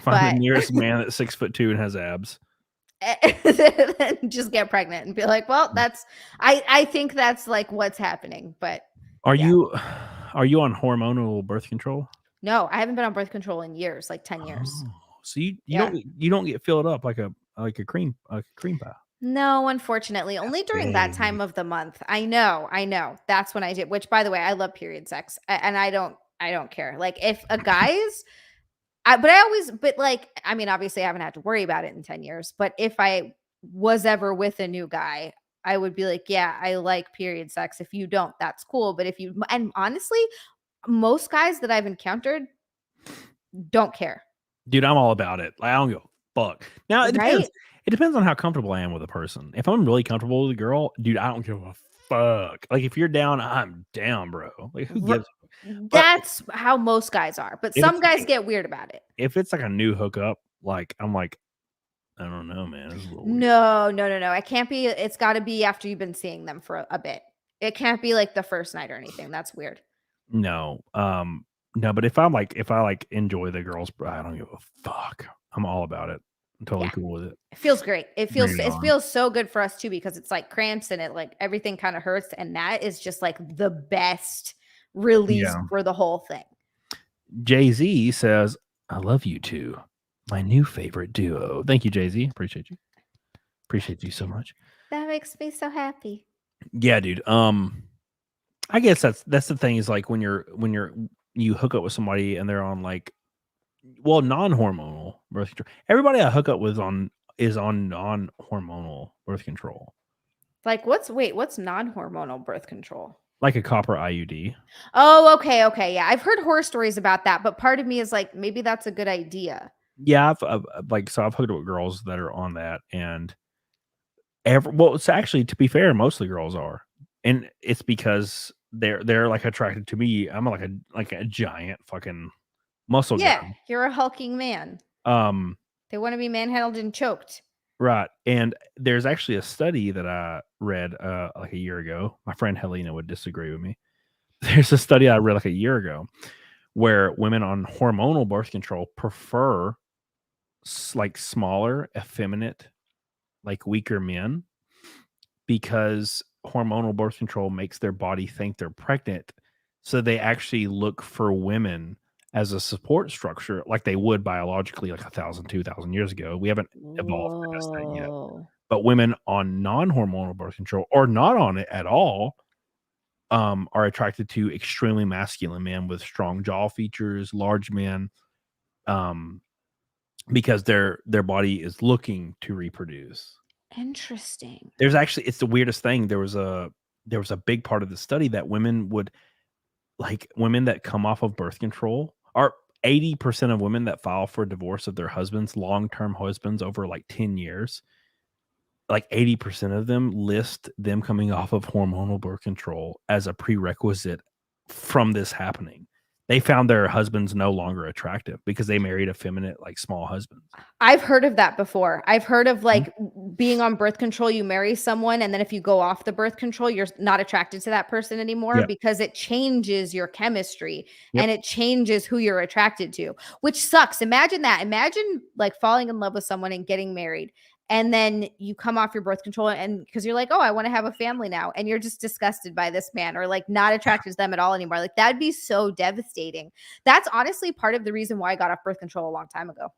Find the nearest man that's 6'2" and has abs. Just get pregnant and be like, well, I think that's like what's happening. But are you on hormonal birth control? No, I haven't been on birth control in years, like 10 years. Oh, so you don't get filled up like a cream pie. No, unfortunately, only during that time of the month. I know. That's when I did, which by the way, I love period sex, and I don't care. Like if a guy's, I mean, obviously I haven't had to worry about it in 10 years, but if I was ever with a new guy, I would be like, yeah, I like period sex. If you don't, that's cool. But and honestly, most guys that I've encountered don't care. Dude, I'm all about it. Like, I don't give a fuck. Now, it depends. It depends on how comfortable I am with a person. If I'm really comfortable with a girl, dude, I don't give a fuck. Like, if you're down, I'm down, bro. Like, who gives? That's how most guys are. But some guys get weird about it. If it's like a new hookup, like, I'm like, I don't know, man. This is a little weird. No. I can't be. It's got to be after you've been seeing them for a bit. It can't be like the first night or anything. That's weird. No. No, but if I enjoy the girls, I don't give a fuck. I'm all about it. I'm totally cool with it. It feels great. It feels so good for us too, because it's like cramps and it like everything kind of hurts, and that is just like the best release for the whole thing. Jay-Z says, "I love you two, my new favorite duo." Thank you, Jay-Z. Appreciate you so much. That makes me so happy. Yeah, dude. I guess that's the thing, is like when you hook up with somebody and they're on like well, non-hormonal birth control. Everybody I hook up with is on non-hormonal birth control, Like what's non-hormonal birth control? like a copper IUD. Oh, okay. Yeah. I've heard horror stories about that, but part of me is like, maybe that's a good idea. Yeah, I've hooked up with girls that are on that, and it's actually, to be fair, most of the girls are, and it's because they're like attracted to me. I'm like a giant fucking muscle Yeah, guy. you're a hulking man. They want to be manhandled and choked. Right. And there's actually a study that I read like a year ago. My friend Helena would disagree with me. There's a study I read like a year ago where women on hormonal birth control prefer like smaller, effeminate, like weaker men, because hormonal birth control makes their body think they're pregnant. So they actually look for women as a support structure like they would biologically like 1,000, 2,000 years ago. We haven't evolved past that yet. Whoa. But women on non-hormonal birth control or not on it at all are attracted to extremely masculine men with strong jaw features, large men, because their body is looking to reproduce. Interesting. There's actually, it's the weirdest thing. There was a big part of the study that women that come off of birth control are 80% of women that file for divorce of their husbands, long-term husbands over like 10 years. Like 80% of them list them coming off of hormonal birth control as a prerequisite from this happening. They found their husbands no longer attractive because they married effeminate, like small husbands. I've heard of that before. I've heard of like being on birth control, you marry someone, and then if you go off the birth control, you're not attracted to that person anymore because it changes your chemistry and it changes who you're attracted to, which sucks. Imagine that. Imagine like falling in love with someone and getting married. And then you come off your birth control and because you're like, oh, I want to have a family now. And you're just disgusted by this man or like not attracted to them at all anymore. Like that'd be so devastating. That's honestly part of the reason why I got off birth control a long time ago.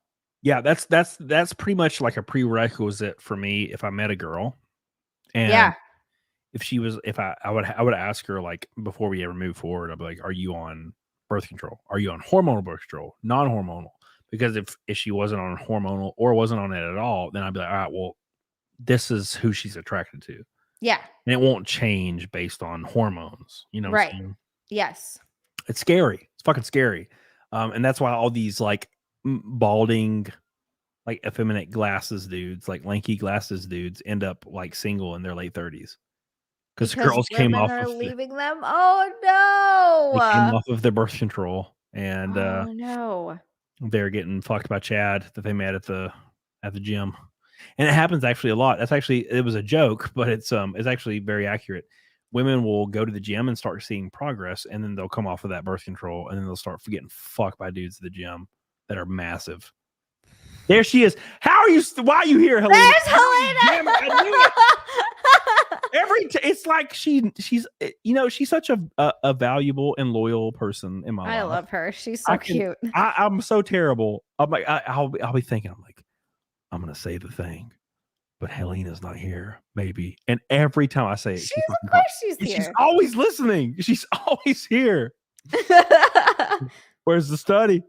Yeah, that's pretty much like a prerequisite for me if I met a girl. And if I would ask her like before we ever move forward, I'd be like, are you on birth control? Are you on hormonal birth control? Non-hormonal? Because if she wasn't on hormonal or wasn't on it at all, then I'd be like, all right, well, this is who she's attracted to. Yeah. And it won't change based on hormones. You know what I'm saying? Yes. It's scary. It's fucking scary. And that's why all these like balding, like effeminate glasses dudes, like lanky glasses dudes end up like single in their late 30s. Because girls came off of leaving them. Oh no. They came off of their birth control and oh no. They're getting fucked by Chad that they met at the gym. And it happens actually a lot. It was a joke, but it's actually very accurate. Women will go to the gym and start seeing progress, and then they'll come off of that birth control, and then they'll start getting fucked by dudes at the gym that are massive. There she is. Why are you here, Helena? There's Helena. Damn it, I knew it. It's like she's such a valuable and loyal person in my life. I love her. She's so cute. I'm so terrible. I'm like, I'll be thinking, I'm like, I'm gonna say the thing, but Helena's not here, maybe. And every time I say it, of course she's here. She's always listening. She's always here. Where's the study?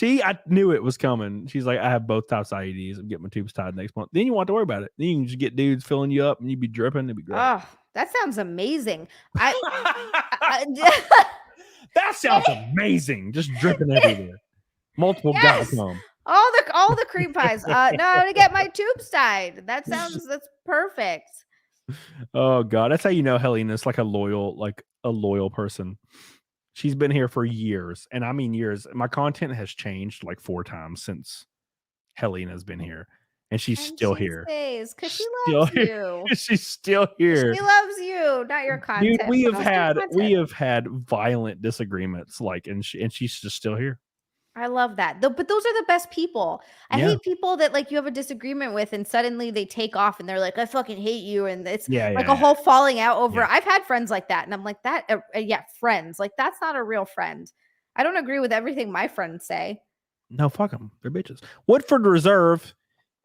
I knew it was coming. She's like, I have both types of IEDs. I'm getting my tubes tied next month. Then you won't have to worry about it. Then you can just get dudes filling you up and you'd be dripping. It'd be great. Oh, that sounds amazing. That sounds amazing. Just dripping everywhere. Multiple guys come. All the cream pies. No, to get my tubes tied. That's perfect. Oh God. That's how you know Helena's like a loyal person. She's been here for years, and I mean years. My content has changed like 4 times since Helena's been here, and she's still here. Because she loves you. She's still here. She loves you, not your content. Dude, we have had violent disagreements, and she's just still here. I love that. But those are the best people. I hate people that like you have a disagreement with and suddenly they take off and they're like, I fucking hate you. And it's a whole falling out over. Yeah. I've had friends like that. And I'm like, friends. Like, that's not a real friend. I don't agree with everything my friends say. No, fuck them. They're bitches. Woodford Reserve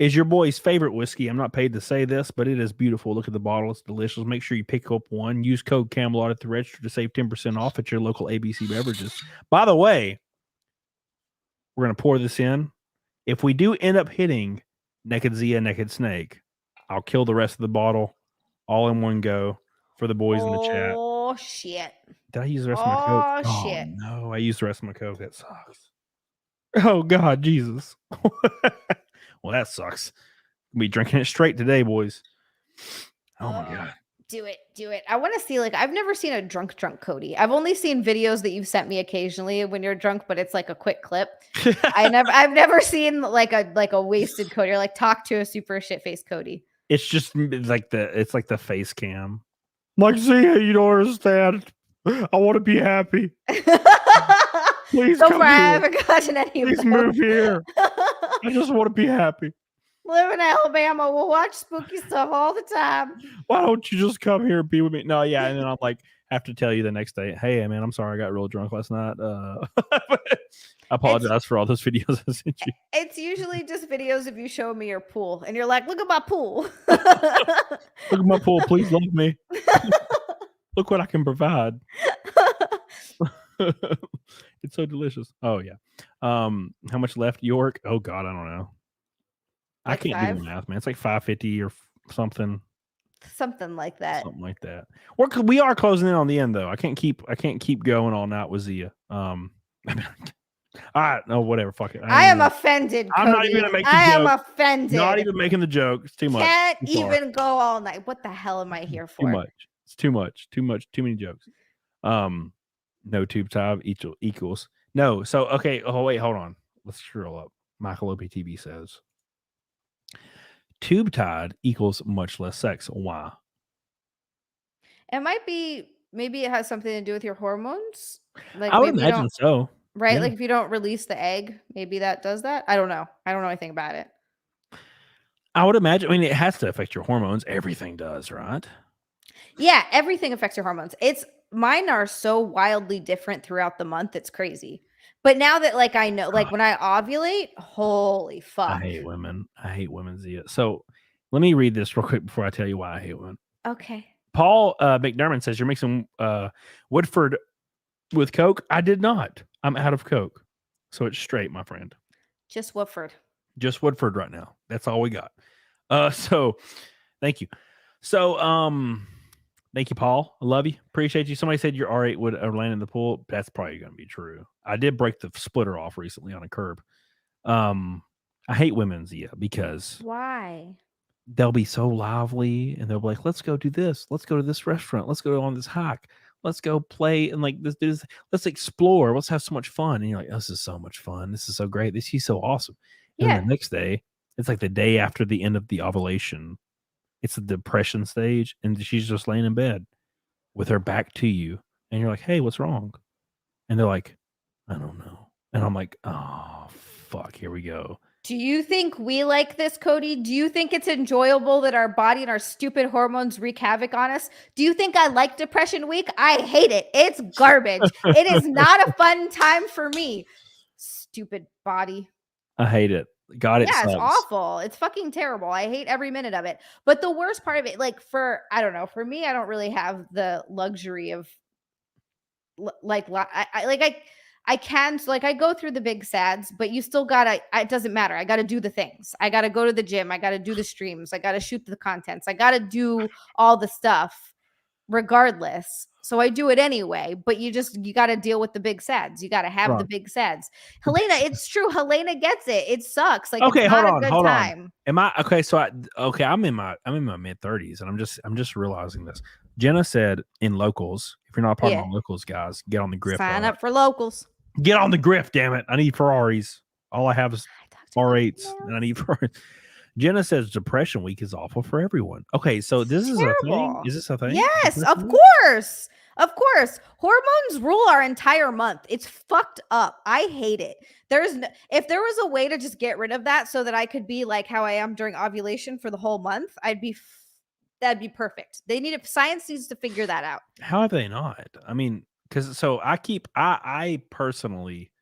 is your boy's favorite whiskey. I'm not paid to say this, but it is beautiful. Look at the bottle. It's delicious. Make sure you pick up one. Use code CAMELOT at the register to save 10% off at your local ABC Beverages. By the way, We're gonna pour this in. If we do end up hitting Naked Zia, Naked Snake, I'll kill the rest of the bottle all in one go for the boys in the chat. Oh shit. Did I use the rest of my Coke? Oh Oh shit. no, I used the rest of my Coke. That sucks. Oh God, Jesus. Well, that sucks. We'll be drinking it straight today, boys. Oh my God. Do it. Do it. I want to see, like, I've never seen a drunk Cody. I've only seen videos that you've sent me occasionally when you're drunk, but it's like a quick clip. I've never seen like a wasted Cody or like talk to a super shit faced Cody. It's just like the face cam. Like, Zia, you don't understand. I want to be happy. Please so come far, I here. haven't gotten any. Please move here. I just want to be happy. Live in Alabama, we'll watch spooky stuff all the time. Why don't you just come here and be with me? No, yeah, and then I'm like, have to tell you the next day, hey man, I'm sorry I got real drunk last night. I apologize for all those videos I sent you. It's usually just videos of you showing me your pool, and you're like, look at my pool. Look at my pool, please love me. Look what I can provide. It's so delicious. Oh yeah. How much left, York? Oh God, I don't know. Like I can't 5? do the math, man. It's like 550 or something. Something like that. Something like that. We are closing in on the end though. I can't keep going all night with Zia. All right, no, whatever. Fuck it. I am offended. Cody. I'm not even gonna make the I joke. am offended. Not even making the joke. It's too much. Can't even go all night. What the hell am I here for? Too much. It's too much. Too many jokes. No tube time equals no. So okay. Oh wait, hold on. Let's scroll up. Michael OPTV says tube tied equals much less sex. Why? It might be, maybe it has something to do with your hormones. Like, I would imagine so. Right? Yeah. Like if you don't release the egg, maybe that does that. I don't know. I don't know anything about it. I would imagine. I mean, it has to affect your hormones. Everything does, right? Yeah, everything affects your hormones. Mine are so wildly different throughout the month. It's crazy. But now that like I know, like when I ovulate, holy fuck. I hate women. Zia. So let me read this real quick before I tell you why I hate women. Okay. Paul McDermott says you're mixing Woodford with Coke. I did not. I'm out of Coke. So it's straight, my friend. Just Woodford. Just Woodford right now. That's all we got. So thank you. So thank you, Paul. I love you. Appreciate you. Somebody said your R8 would land in the pool. That's probably going to be true. I did break the splitter off recently on a curb. I hate women, Zia, because why? They'll be so lively and they'll be like, let's go do this. Let's go to this restaurant. Let's go on this hike. Let's go play and like this. Let's explore. Let's have so much fun. And you're like, oh, this is so much fun. This is so great. She's so awesome. And then the next day, it's like the day after the end of the ovulation. It's the depression stage, and she's just laying in bed with her back to you. And you're like, hey, what's wrong? And they're like, I don't know. And I'm like, oh, fuck, here we go. Do you think we like this, Cody? Do you think it's enjoyable that our body and our stupid hormones wreak havoc on us? Do you think I like Depression Week? I hate it. It's garbage. It is not a fun time for me. Stupid body. I hate it. God, it sucks. It's awful. It's fucking terrible. I hate every minute of it. But the worst part of it, like I don't know, for me, I don't really have the luxury of I can, so like I go through the big sads, but you still gotta, it doesn't matter. I gotta do the things. I gotta go to the gym. I gotta do the streams. I gotta shoot the contents. I gotta do all the stuff regardless. So I do it anyway, but you gotta deal with the big sads. You gotta have the big sads. Helena, it's true. Helena gets it. It sucks. Like, okay, it's not a good time. Am I okay? So I'm in my mid-30s, and I'm just realizing this. Jenna said in locals, if you're not part of my locals, guys, get on the grift. Sign up for locals. Get on the grift, damn it. I need Ferraris. All I have is R8s, and I need Ferraris. Jenna says Depression Week is awful for everyone. Okay, so this is a thing? Is this a thing? Yes, of course. Of course. Hormones rule our entire month. It's fucked up. I hate it. If there was a way to just get rid of that so that I could be like how I am during ovulation for the whole month, that'd be perfect. Science needs to figure that out. How have they not? I mean, because so I personally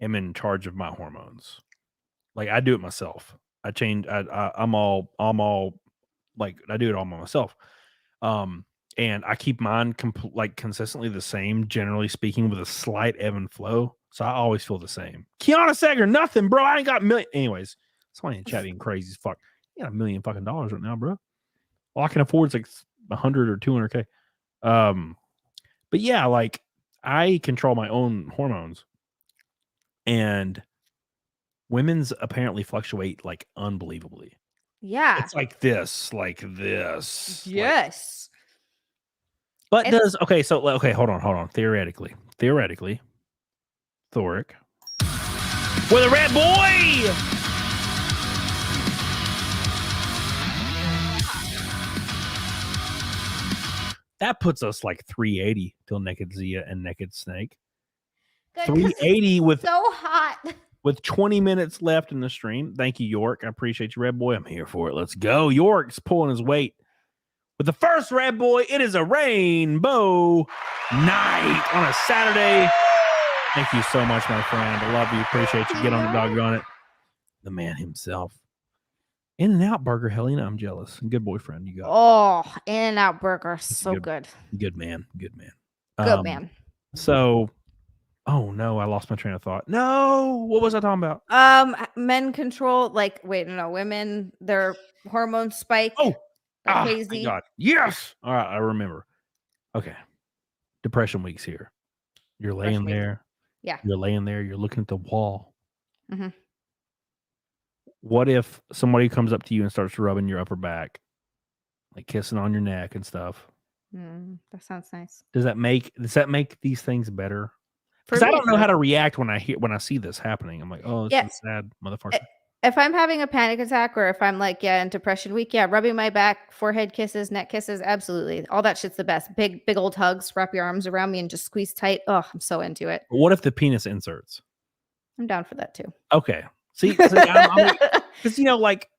am in charge of my hormones. Like I do it myself. I'm all like I do it all by myself. And I keep mine consistently the same, generally speaking, with a slight ebb and flow. So I always feel the same. Kiana Sager, nothing, bro. I ain't got million. Anyways, somebody in chat being crazy as fuck. You got $1 million fucking right now, bro. All I can afford is like 100 or 200K. But yeah, like I control my own hormones, and women's apparently fluctuate like unbelievably. Yeah. It's like this, like this. Yes. But does okay? So hold on. Theoretically, Thoric with a red boy. That puts us like 380 till Naked Zia and Naked Snake. Good, 380 with so hot. With 20 minutes left in the stream. Thank you, York. I appreciate you, Red Boy. I'm here for it. Let's go. York's pulling his weight. With the first Red Boy, it is a rainbow night on a Saturday. Thank you so much, my friend. I love you. Appreciate you. Get on the doggone it. The man himself. In-N-Out Burger, Helena. I'm jealous. Good boyfriend you got. Oh, In-N-Out Burger. So good. Good man. Good man. Good man. So, oh no, I lost my train of thought. No, what was I talking about? Men control, like, wait, no, women, their hormones spike. Oh, crazy. God. Yes. All right, I remember. Okay. Depression week's here. You're laying there. Yeah. You're laying there. You're looking at the wall. Mm-hmm. What if somebody comes up to you and starts rubbing your upper back, like kissing on your neck and stuff? That sounds nice. Does that make these things better? Because I don't know how to react when I see this happening. I'm like, oh, this is sad, motherfucker. If I'm having a panic attack, or if I'm like, in depression week, rubbing my back, forehead kisses, neck kisses, absolutely. All that shit's the best. Big old hugs, wrap your arms around me and just squeeze tight. Oh, I'm so into it. But what if the penis inserts? I'm down for that too. Okay. See, because like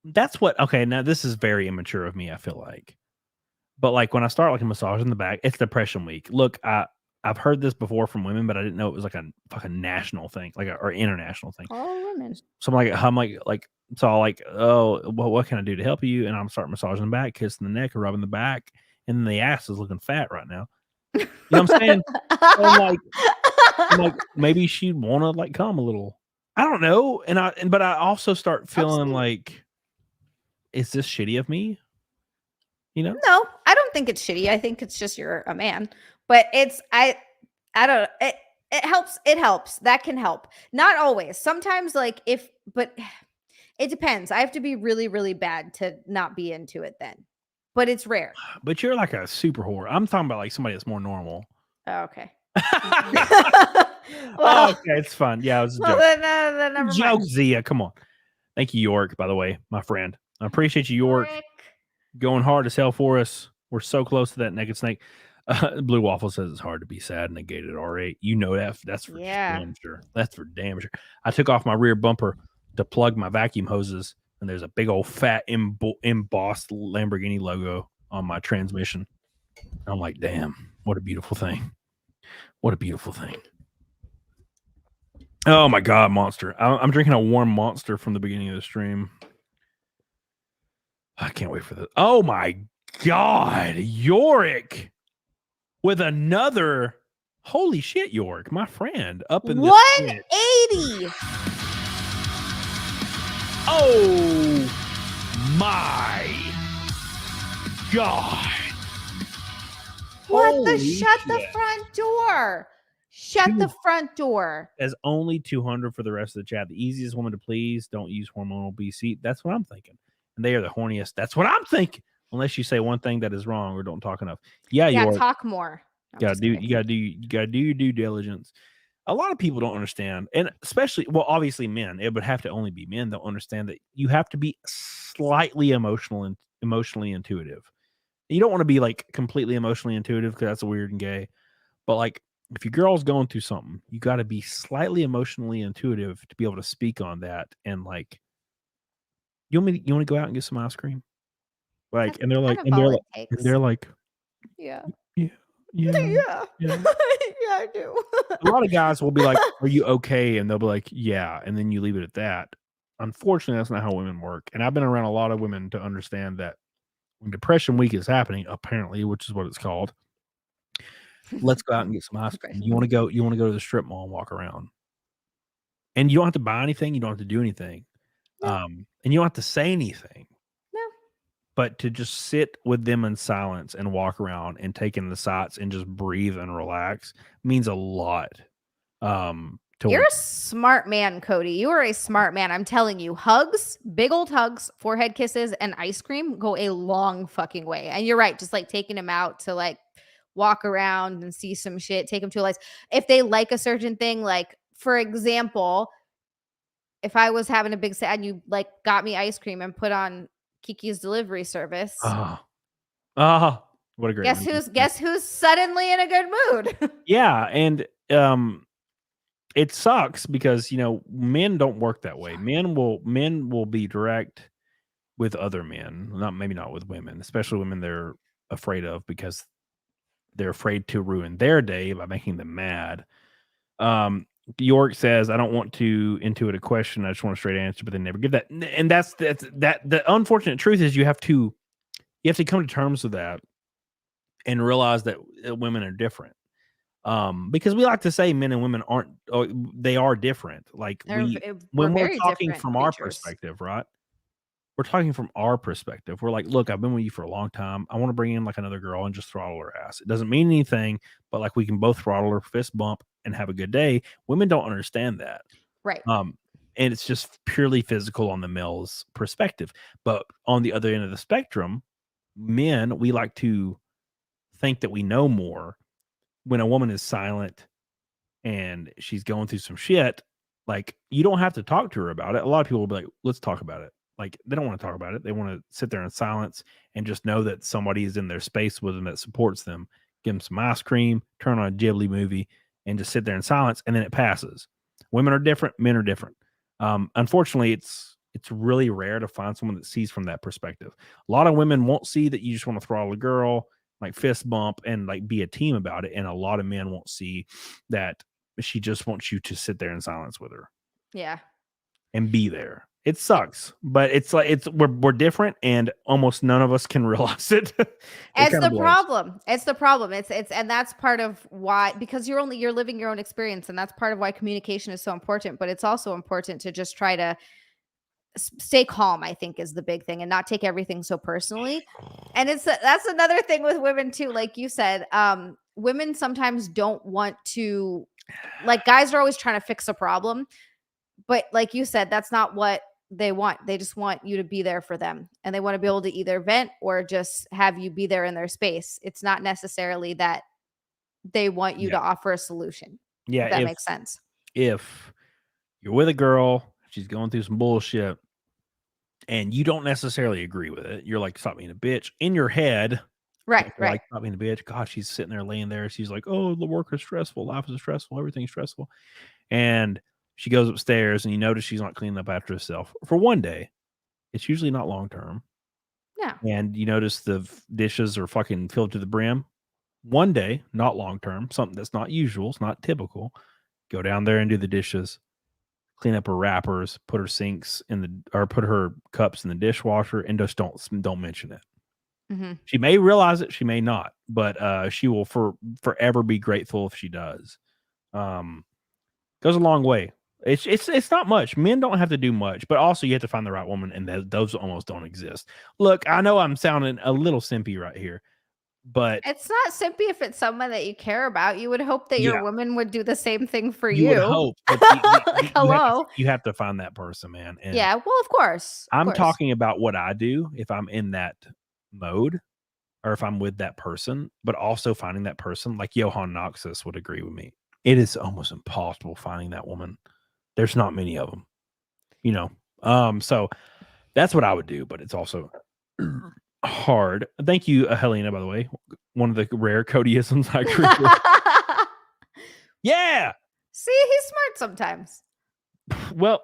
that's what. Okay, now this is very immature of me. I feel like, but like when I start like a massage in the back, it's depression week. Look, I've heard this before from women, but I didn't know it was like a fucking national thing, or international thing. All women. So I'm like, so I'm like, oh, well, what can I do to help you? And I'm starting massaging the back, kissing the neck, or rubbing the back, and then the ass is looking fat right now. You know what I'm saying? I'm like, maybe she'd want to like come a little. I don't know, but I also start feeling like, is this shitty of me? You know? No, I don't think it's shitty. I think it's just you're a man. But I don't. It helps. It helps. That can help. Not always. Sometimes, but it depends. I have to be really, really bad to not be into it then. But it's rare. But you're like a super whore. I'm talking about like somebody that's more normal. Oh, okay. Well, okay, it's fun. Yeah, it was a joke. Then never Joke, mind. Zia. Come on. Thank you, York, by the way, my friend. I appreciate you, York. Going hard as hell for us. We're so close to that Naked Snake. Blue Waffle says it's hard to be sad and negated R8. You know that. That's for damn sure. That's for damn sure. I took off my rear bumper to plug my vacuum hoses, and there's a big old fat embossed Lamborghini logo on my transmission. I'm like, damn, what a beautiful thing. What a beautiful thing. Oh my God, Monster. I'm drinking a warm Monster from the beginning of the stream. I can't wait for this. Oh my God, Yorick with another. Holy shit, Yorick, my friend, up in 180. Oh my God. What Holy shut shit. the front door. Shut the front door. As only 200 for the rest of the chat. The easiest woman to please. Don't use hormonal BC. That's what I'm thinking. And they are the horniest. That's what I'm thinking. Unless you say one thing that is wrong or don't talk enough. Yeah, talk more. You gotta do your due diligence. A lot of people don't understand, and especially, well, obviously men. It would have to only be men. Don't understand that you have to be slightly emotionally intuitive. You don't want to be like completely emotionally intuitive because that's weird and gay. But like, if your girl's going through something, you got to be slightly emotionally intuitive to be able to speak on that. And like, you want to go out and get some ice cream? Like, and they're like, yeah. Yeah, I do. A lot of guys will be like, "Are you okay?" And they'll be like, "Yeah," and then you leave it at that. Unfortunately, that's not how women work. And I've been around a lot of women to understand that when Depression Week is happening, apparently, which is what it's called, Let's go out and get some ice cream. Okay. You want to go? You want to go to the strip mall and walk around? And you don't have to buy anything. You don't have to do anything. No. And you don't have to say anything. No. But to just sit with them in silence and walk around and take in the sights and just breathe and relax means a lot. You're a smart man, Cody. You are a smart man. I'm telling you, hugs, big old hugs, forehead kisses, and ice cream go a long fucking way. And you're right. Just like taking them out to like walk around and see some shit, take them to a lights. If they like a certain thing, like for example, if I was having a big set and you like got me ice cream and put on Kiki's delivery service, what a great guess who's suddenly in a good mood? Yeah, and it sucks because men don't work that way. Men will be direct with other men, maybe not with women, especially women they're afraid of because they're afraid to ruin their day by making them mad. York says, I don't want to intuit a question. I just want a straight answer, but they never give that. And that's the unfortunate truth is you have to come to terms with that and realize that women are different. Because we like to say men and women aren't, they are different. Like when we're talking from our perspective, right? We're talking from our perspective. We're like, look, I've been with you for a long time. I want to bring in like another girl and just throttle her ass. It doesn't mean anything, but like we can both throttle her, fist bump, and have a good day. Women don't understand that. Right. And it's just purely physical on the male's perspective. But on the other end of the spectrum, men, we like to think that we know more. When a woman is silent and she's going through some shit, like you don't have to talk to her about it. A lot of people will be like, let's talk about it. Like they don't want to talk about it. They want to sit there in silence and just know that somebody is in their space with them that supports them. Give them some ice cream, turn on a Ghibli movie, and just sit there in silence, and then it passes. Women are different. Men are different. Unfortunately, it's really rare to find someone that sees from that perspective. A lot of women won't see that you just want to throttle a girl, like fist bump and like be a team about it. And a lot of men won't see that she just wants you to sit there in silence with her. Yeah. And be there. It sucks, but it's like we're different and almost none of us can realize it. It's the problem. It's the problem. It's and that's part of why, because you're living your own experience, and that's part of why communication is so important. But it's also important to just try to stay calm, I think, is the big thing, and not take everything so personally. And that's another thing with women too. Like you said, women sometimes don't want to, like guys are always trying to fix a problem, but like you said, that's not what they want. They just want you to be there for them, and they want to be able to either vent or just have you be there in their space. It's not necessarily that they want you to offer a solution. Yeah, if that makes sense. If you're with a girl, she's going through some bullshit, and you don't necessarily agree with it, you're like, stop being a bitch in your head. Right. Like, stop being a bitch. God, she's sitting there laying there. She's like, oh, the work is stressful. Life is stressful. Everything's stressful. And she goes upstairs and you notice she's not cleaning up after herself for one day. It's usually not long term. Yeah. And you notice the dishes are fucking filled to the brim. One day, not long term, something that's not usual. It's not typical. Go down there and do the dishes. Clean up her wrappers, put her sinks put her cups in the dishwasher, and just don't mention it. Mm-hmm. She may realize it, she may not, but she will forever be grateful if she does. Goes a long way. It's not much. Men don't have to do much, but also you have to find the right woman, and those almost don't exist. Look, I know I'm sounding a little simpy right here, but it's not simpy if it's someone that you care about. You would hope that your woman would do the same thing for you. You would hope. But like, hello. You have to find that person, man. And yeah, well, of course. I'm talking about what I do if I'm in that mode or if I'm with that person, but also finding that person. Like Johan Noxus would agree with me. It is almost impossible finding that woman. There's not many of them, so that's what I would do, but it's also hard. Thank you, Helena, by the way. One of the rare Codyisms I agree with. Yeah. See, he's smart sometimes. Well,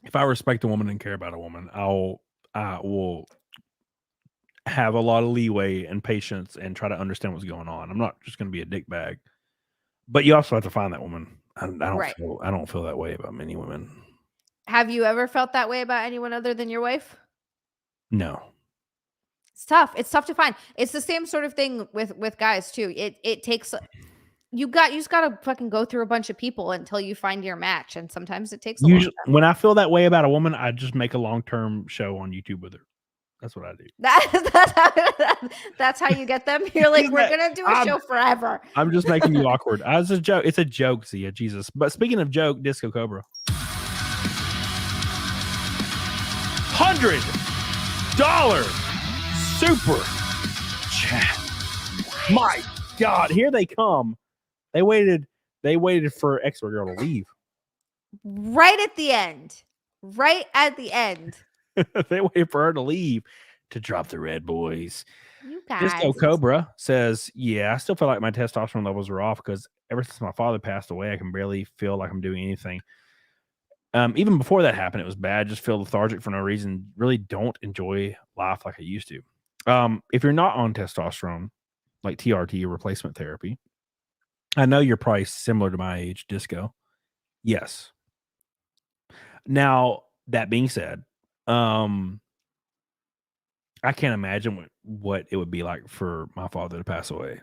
if I respect a woman and care about a woman, I will have a lot of leeway and patience and try to understand what's going on. I'm not just going to be a dick bag, but you also have to find that woman. I don't feel that way about many women. Have you ever felt that way about anyone other than your wife? No. tough. It's tough to find. It's the same sort of thing with guys too. It takes you just gotta fucking go through a bunch of people until you find your match, and sometimes it takes a long Usually, time. when I feel that way about a woman, I just make a long-term show on YouTube with her. That's what I do. That's how you get them. You're like, we're gonna do a show forever. I'm just making you awkward. It's a joke. It's a joke, Zia. Jesus. But speaking of joke, Disco Cobra. $100 super chat. My God, here they come. They waited for XRAY girl to leave. Right at the end. Right at the end. They waited for her to leave to drop the red boys. You guys. Disco Cobra says, yeah, I still feel like my testosterone levels are off because ever since my father passed away, I can barely feel like I'm doing anything. Even before that happened, it was bad. Just feel lethargic for no reason. Really don't enjoy life like I used to. If you're not on testosterone, like TRT or replacement therapy, I know you're probably similar to my age, Disco. Yes. Now, that being said, I can't imagine what it would be like for my father to pass away.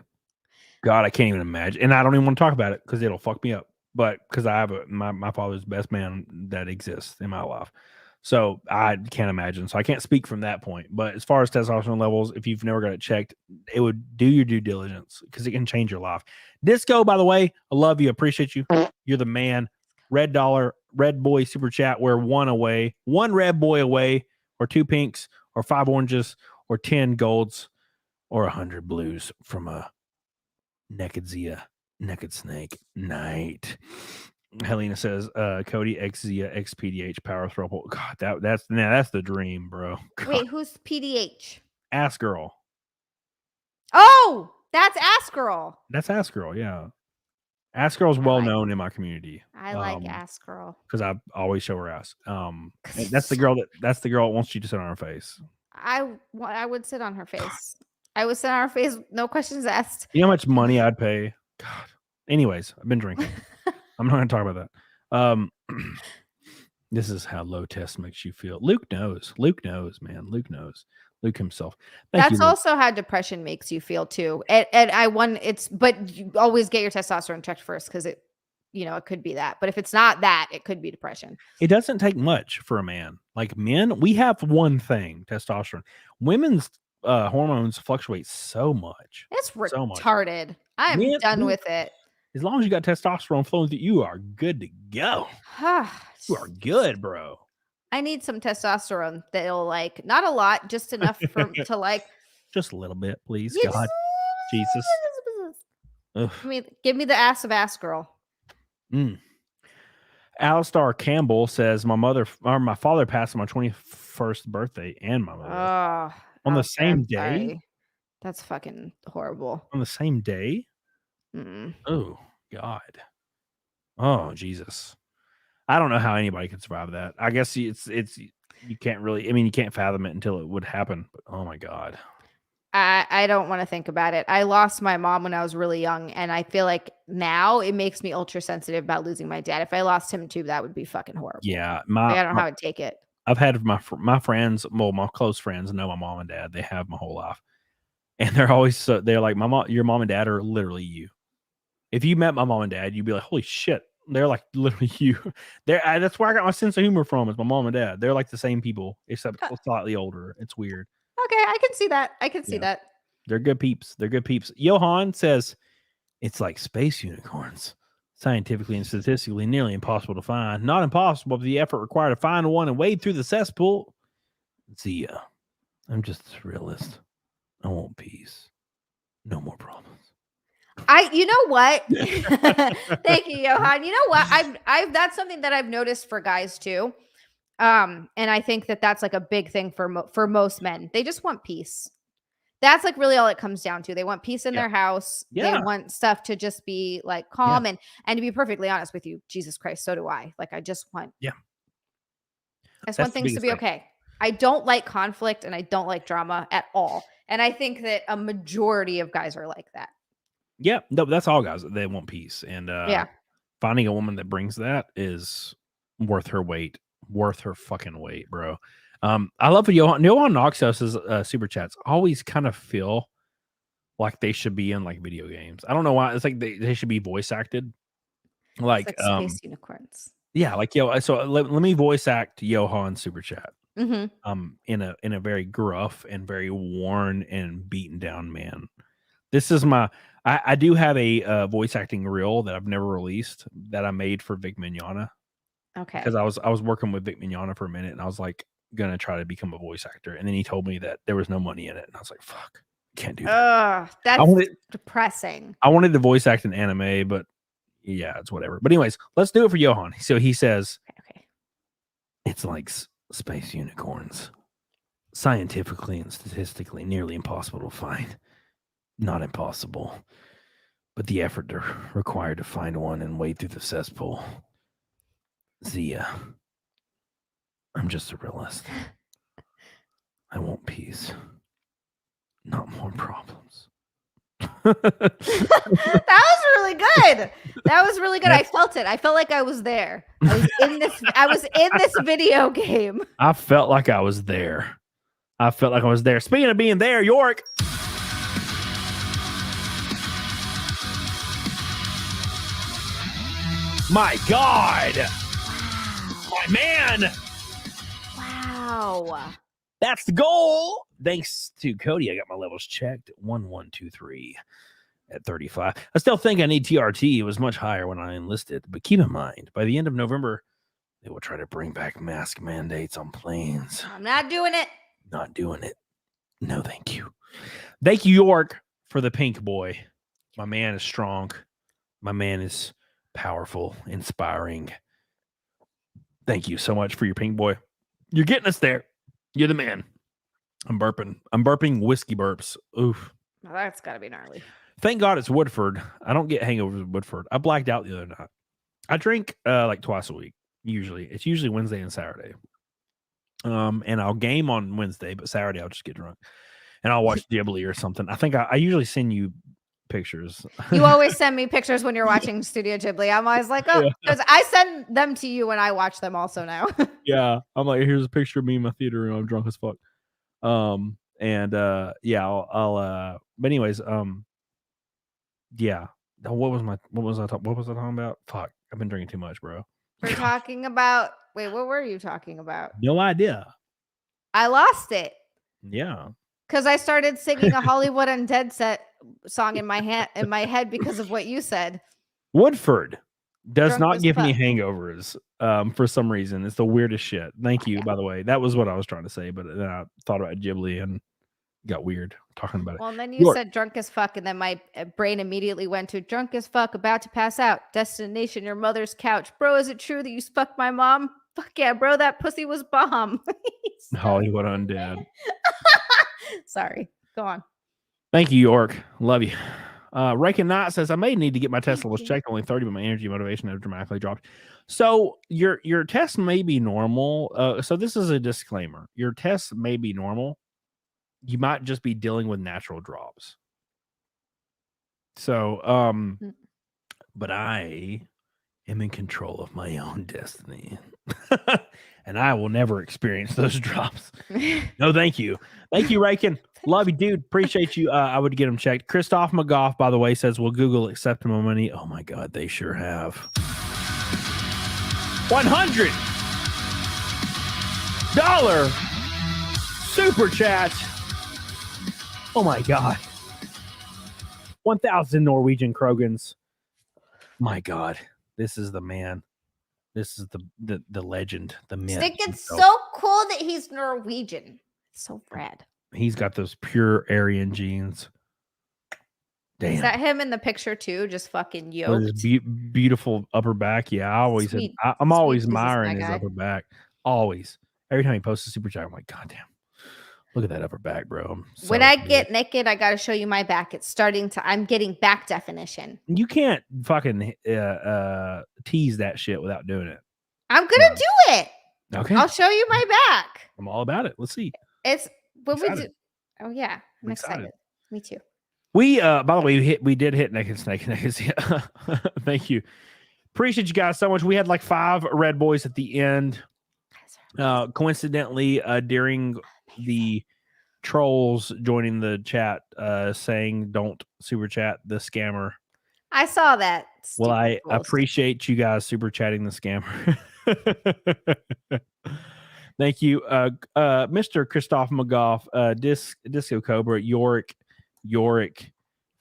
God, I can't even imagine. And I don't even want to talk about it because it'll fuck me up. But because I have my father's best man that exists in my life. So I can't imagine. So I can't speak from that point. But as far as testosterone levels, if you've never got it checked, it would do your due diligence because it can change your life. Disco, by the way, I love you. Appreciate you. You're the man. $1 red boy super chat. We're one red boy away, or 2 pinks, or 5 oranges, or 10 golds, or 100 blues from a naked snake night. Helena says, Cody X Zia X PDH power throuple. God, that's the dream, bro. God. Wait, who's PDH? Ass girl. Oh, that's Ass Girl. That's Ass Girl, yeah. Ass Girl's well known in my community. I like Ass Girl because I always show her ass. That's the girl that wants you to sit on her face. I would sit on her face. I would sit on her face, no questions asked. You know how much money I'd pay? God. Anyways, I've been drinking. I'm not going to talk about that. This is how low test makes you feel. Luke knows, man. Luke knows. Luke himself. That's also how depression makes you feel too. But you always get your testosterone checked first because it could be that. But if it's not that, it could be depression. It doesn't take much for a man. Like men, we have one thing, testosterone. Women's hormones fluctuate so much. It's retarded. I am done with it. As long as you got testosterone flowing through, you are good to go. You are good, bro. I need some testosterone that'll not a lot, just enough to just a little bit, please. God, Jesus. Give me the ass of Ass Girl. Alistar Campbell says my father passed on my 21st birthday and my mother on the same day. Sorry. That's fucking horrible. On the same day? Oh God. Oh Jesus. I don't know how anybody could survive that. I guess you can't really. I mean, you can't fathom it until it would happen. But oh my God. I don't want to think about it. I lost my mom when I was really young, and I feel like now it makes me ultra sensitive about losing my dad. If I lost him too, that would be fucking horrible. Yeah, I don't know how I'd take it. I've had my friends, my close friends know my mom and dad. They have my whole life, and they're always they're like, your mom and dad are literally you. If you met my mom and dad, you'd be like, holy shit. They're like literally you. That's where I got my sense of humor from. Is my mom and dad. They're like the same people, except slightly older. It's weird. Okay, I can see that. I can see that. They're good peeps. Johan says it's like space unicorns. Scientifically and statistically nearly impossible to find. Not impossible, but the effort required to find one and wade through the cesspool. Zia, I'm just a realist. I want peace. No more problems. You know what? Thank you, Johan. You know what? I've that's something that I've noticed for guys too. And I think that that's like a big thing for most men. They just want peace. That's like really all it comes down to. They want peace in their house. They want stuff to just be like calm and to be perfectly honest with you, Jesus Christ, so do I. Like I just want I just want things to be okay. I don't like conflict and I don't like drama at all. And I think that a majority of guys are like that. Yeah, no, that's all guys. They want peace. And finding a woman that brings that is worth her weight. Worth her fucking weight, bro. I love Johan Noxos's super chats. Always kind of feel like they should be in like video games. I don't know why. It's like they should be voice acted. Like space unicorns. Yeah, like so let me voice act Johan super chat. Mm-hmm. In a very gruff and very worn and beaten down man. This is my I do have a voice acting reel that I've never released that I made for Vic Mignogna. Okay. Because I was working with Vic Mignogna for a minute and I was like gonna try to become a voice actor. And then he told me that there was no money in it. And I was like, fuck, can't do that. That's depressing. I wanted to voice act in anime, but yeah, it's whatever. But anyways, let's do it for Johan. So he says, okay. It's like space unicorns. Scientifically and statistically nearly impossible to find. Not impossible, but the effort required to find one and wade through the cesspool. Zia, I'm just a realist. I want peace, not more problems. That was really good. That was really good. I felt it. I felt like I was there. I was in this video game. I felt like I was there. Speaking of being there, York. My God. My man. Wow. That's the goal. Thanks to Cody, I got my levels checked. 1123 at 35. I still think I need TRT. It was much higher when I enlisted. But keep in mind, by the end of November, they will try to bring back mask mandates on planes. I'm not doing it. Not doing it. No, thank you. Thank you, York, for the pink boy. My man is strong. My man is powerful, inspiring. Thank you so much for your pink boy. You're getting us there. You're the man. I'm burping whiskey burps. Oof. Well, that's got to be gnarly. Thank God it's Woodford. I don't get hangovers with Woodford. I blacked out the other night. I drink like twice a week. Usually. It's usually Wednesday and Saturday. And I'll game on Wednesday, but Saturday I'll just get drunk. And I'll watch Ghibli or something. I think I usually send you pictures. You always send me pictures when you're watching Studio Ghibli. I'm always like, oh, because I send them to you when I watch them also now. Yeah. I'm like, here's a picture of me in my theater room. I'm drunk as fuck. Yeah, I'll but anyways, yeah. What was I talking about? Fuck. I've been drinking too much, bro. We're talking about what were you talking about? No idea. I lost it. Yeah. Because I started singing a Hollywood Undead song in my head because of what you said. Woodford does Drunk not as give me fuck. hangovers for some reason. It's the weirdest shit. Thank you, by the way. That was what I was trying to say, but then I thought about Ghibli and got weird talking about it. Well, and then you said drunk as fuck, and then my brain immediately went to drunk as fuck, about to pass out, destination your mother's couch. Bro, is it true that you fucked my mom? Fuck yeah, bro, that pussy was bomb. Hollywood Undead. Sorry, go on. Thank you, York. Love you. Reckon Knott says I may need to get my test levels checked. Only 30, but my energy motivation have dramatically dropped. So your test may be normal. So this is a disclaimer. Your test may be normal. You might just be dealing with natural drops. So but I am in control of my own destiny. And I will never experience those drops. No, thank you. Thank you, Raken. Love you, dude. Appreciate you. I would get them checked. Christoph McGough, by the way, says, will Google accept my money? Oh my God, they sure have. $100 super chat. Oh my God. 1,000 Norwegian Krogans. My God. This is the man. This is the legend, the myth. I think it's so cool that he's Norwegian. It's so rad. He's got those pure Aryan genes. Damn. Is that him in the picture too? Just fucking yoked. Beautiful upper back. Yeah, I'm always admiring his upper back. Always. Every time he posts a super chat, I'm like, God damn. Look at that upper back, bro. When I get naked, I got to show you my back. I'm getting back definition. You can't fucking tease that shit without doing it. I'm going to do it. Okay. I'll show you my back. I'm all about it. Let's see. It's what we do. Oh yeah. I'm excited. Me too. We, by the way, we did hit Naked Snake. Thank you. Appreciate you guys so much. We had like 5 red boys at the end. Guys are Coincidentally, during the trolls joining the chat, saying don't super chat the scammer. I saw that. Well, I post. appreciate you guys super chatting the scammer. Thank you, Mr. Christoph McGough, Disco Cobra, Yorick,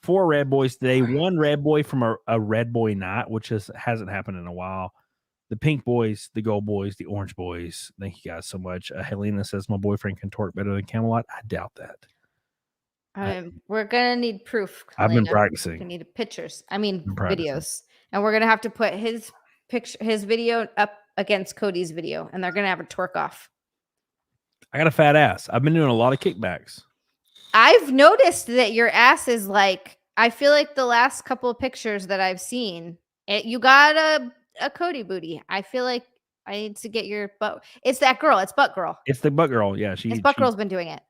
4 red boys today, 1 red boy from a red boy night, which hasn't happened in a while. The pink boys, the gold boys, the orange boys. Thank you guys so much. Helena says my boyfriend can torque better than Camelot. I doubt that. We're gonna need proof. I've been Helena. practicing. We need pictures. I mean, videos, and we're gonna have to put his video up against Cody's video, and they're gonna have a torque off. I got a fat ass. I've been doing a lot of kickbacks. I've noticed that your ass is like. I feel like the last couple of pictures that I've seen, you got a Cody booty. I feel like I need to get your butt. It's that girl. It's butt girl. It's the butt girl. Yeah, butt girl's been doing it.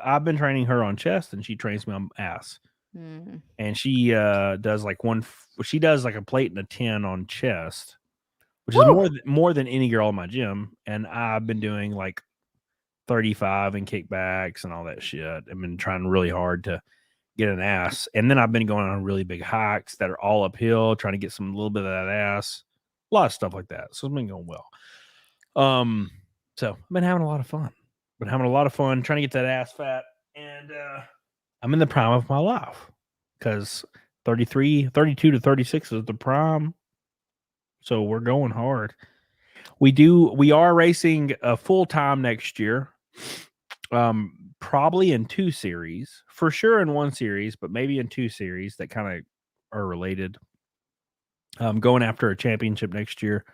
I've been training her on chest, and she trains me on ass. Mm-hmm. And she does like she does like a plate and a 10 on chest, which is more than any girl in my gym. And I've been doing like 35 and kickbacks and all that shit. I've been trying really hard to get an ass. And then I've been going on really big hikes that are all uphill, trying to get a little bit of that ass. A lot of stuff like that. So it's been going well. So I've been having a lot of fun. Trying to get that ass fat. And I'm in the prime of my life because 32 to 36 is the prime. So we're going hard. We are racing full time next year. Probably in 2 series, for sure in 1 series, but maybe in 2 series that kind of are related. Going after a championship next year.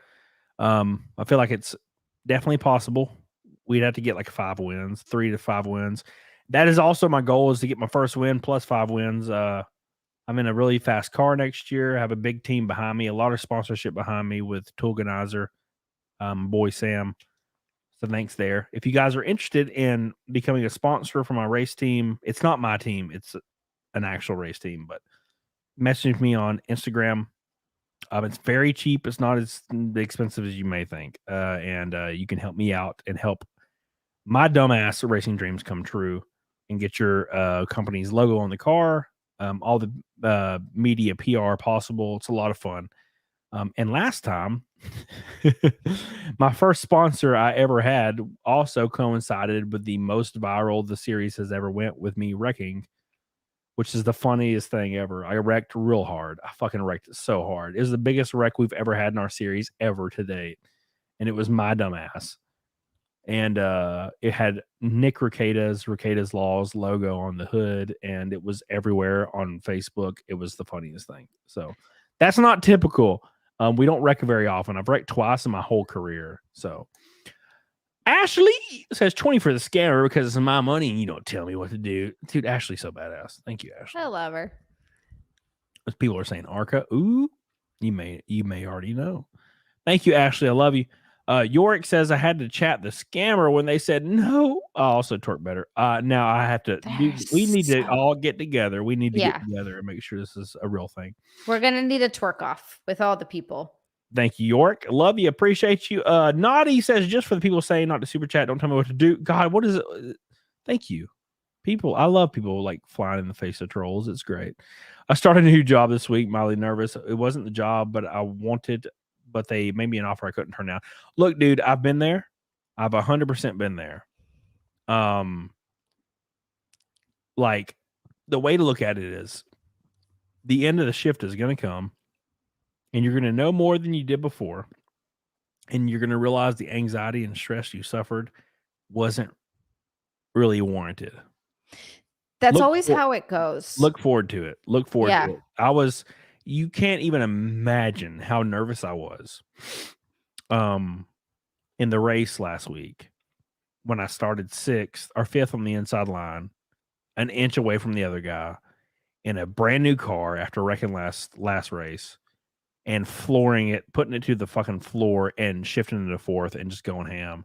I feel like it's definitely possible. We'd have to get like 5 wins, 3 to 5 wins. That is also my goal, is to get my first win plus 5 wins. I'm in a really fast car next year. I have a big team behind me, a lot of sponsorship behind me with Toolganizer, boy Sam. So thanks there. If you guys are interested in becoming a sponsor for my race team, it's not my team, it's an actual race team, but message me on Instagram. It's very cheap. It's not as expensive as you may think. And you can help me out and help my dumbass racing dreams come true and get your company's logo on the car, all the media PR possible. It's a lot of fun. And last time, my first sponsor I ever had also coincided with the most viral the series has ever went, with me wrecking, which is the funniest thing ever. I wrecked real hard. I fucking wrecked it so hard. It was the biggest wreck we've ever had in our series ever to date. And it was my dumbass. And it had Nick Recada's Laws logo on the hood, and it was everywhere on Facebook. It was the funniest thing. So that's not typical. We don't wreck very often. I've wrecked twice in my whole career. So Ashley says 20 for the scammer because it's my money and you don't tell me what to do. Dude, Ashley's so badass. Thank you, Ashley. I love her. As people are saying, Arca, ooh, you may already know. Thank you, Ashley. I love you. Yorick says I had to chat the scammer when they said no. I also torque better. Now I have to. We need to all get together. We need to get together and make sure this is a real thing. We're gonna need a torque off with all the people. Thank you, York. Love you. Appreciate you. Naughty says, just for the people saying not to super chat, don't tell me what to do. God, what is it? Thank you. People, I love people like flying in the face of trolls. It's great. I started a new job this week, mildly nervous. It wasn't the job, but I wanted, but they made me an offer I couldn't turn down. Look, dude, I've been there. I've 100% been there. Like, the way to look at it is the end of the shift is going to come, and you're going to know more than you did before, and you're going to realize the anxiety and stress you suffered wasn't really warranted. That's always how it goes. Look forward to it. Look forward to it. You can't even imagine how nervous I was in the race last week when I started 6th or 5th on the inside line, an inch away from the other guy in a brand new car after wrecking last race and flooring it, putting it to the fucking floor and shifting into 4th and just going ham.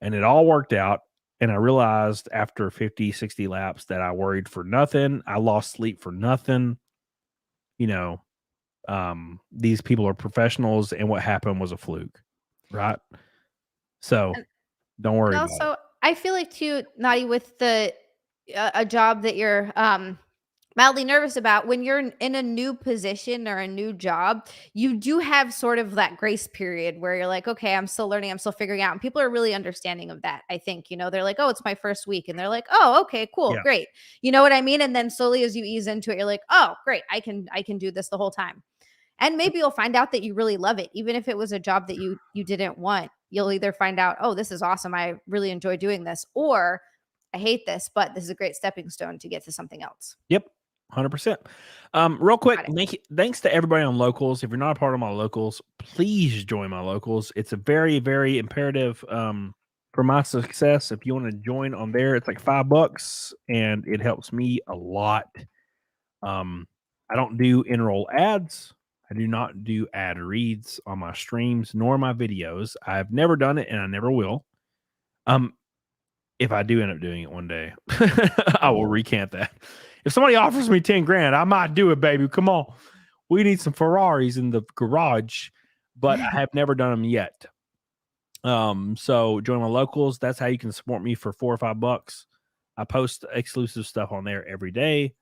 And it all worked out. And I realized after 50, 60 laps that I worried for nothing. I lost sleep for nothing. You know, these people are professionals, and what happened was a fluke, right? So Don't worry And about it. also, I feel like too, Naughty, with the a job that you're mildly nervous about, when you're in a new position or a new job, you do have sort of that grace period where you're like, okay, I'm still learning, I'm still figuring out. And people are really understanding of that. I think, they're like, oh, it's my first week. And they're like, oh, okay, cool, Yeah. great. You know what I mean? And then slowly as you ease into it, you're like, oh, great, I can do this the whole time. And maybe you'll find out that you really love it. Even if it was a job that you didn't want, you'll either find out, oh, this is awesome, I really enjoy doing this, or I hate this, but this is a great stepping stone to get to something else. Yep. 100%. Real quick, Got it. thanks to everybody on locals. If you're not a part of my locals, please join my locals. It's a very, very imperative for my success. If you want to join on there, it's like $5 and it helps me a lot. I don't do enroll ads. I do not do ad reads on my streams nor my videos. I've never done it and I never will. If I do end up doing it one day, I will recant that. If somebody offers me 10 grand, I might do it, baby. Come on. We need some Ferraris in the garage, but I have never done them yet. So join my locals. That's how you can support me for $4 or $5. I post exclusive stuff on there every day.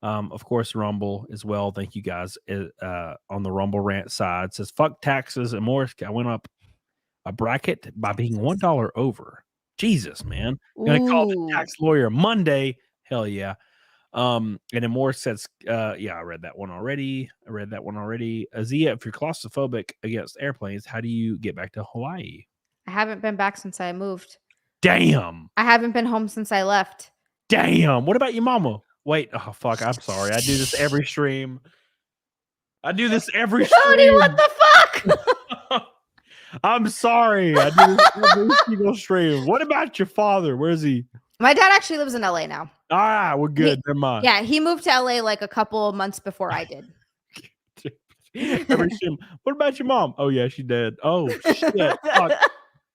Of course, Rumble as well. Thank you guys on the Rumble rant side. It says, fuck taxes and more. I went up a bracket by being $1 over. Jesus, man. Gonna call the tax lawyer Monday. Hell yeah. And then Morris says, yeah, I read that one already. Azia, if you're claustrophobic against airplanes, how do you get back to Hawaii? I haven't been back since I moved. Damn. I haven't been home since I left. Damn. What about your mama? Wait, oh fuck. I'm sorry. I do this every stream. Tony, what the fuck? I'm sorry. I do this every single stream. What about your father? Where's he? My dad actually lives in LA now. All right, we're good. Never mind. Yeah, he moved to LA like a couple of months before I did. Every stream. What about your mom? Oh yeah, she dead. Oh shit. Fuck.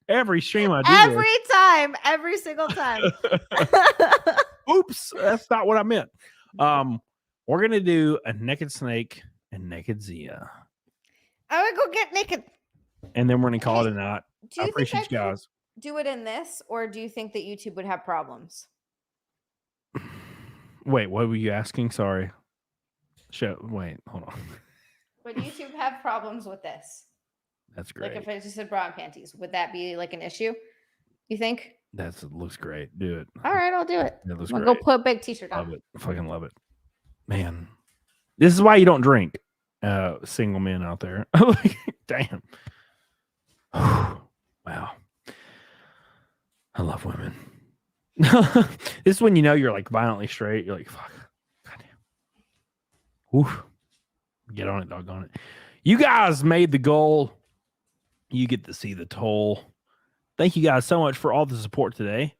Every stream I do. Every single time. Oops, that's not what I meant. We're gonna do a naked snake and naked Zia. I would go get naked. And then we're gonna call it a night. I appreciate you guys. Do it in this, or do you think that YouTube would have problems? Wait, what were you asking? Sorry. Wait, hold on. Would YouTube have problems with this? That's great. Like if I just said bra and panties, would that be like an issue? You think? That looks great. Do it. All right, I'll do it. It looks I'll great. go put a big t-shirt on. Love it. Fucking love it. Man. This is why you don't drink. Single men out there. Damn. Wow. I love women. This is when you know you're like violently straight. You're like, fuck. Goddamn. Woof. Get on it, doggone it. You guys made the goal. You get to see the toll. Thank you guys so much for all the support today.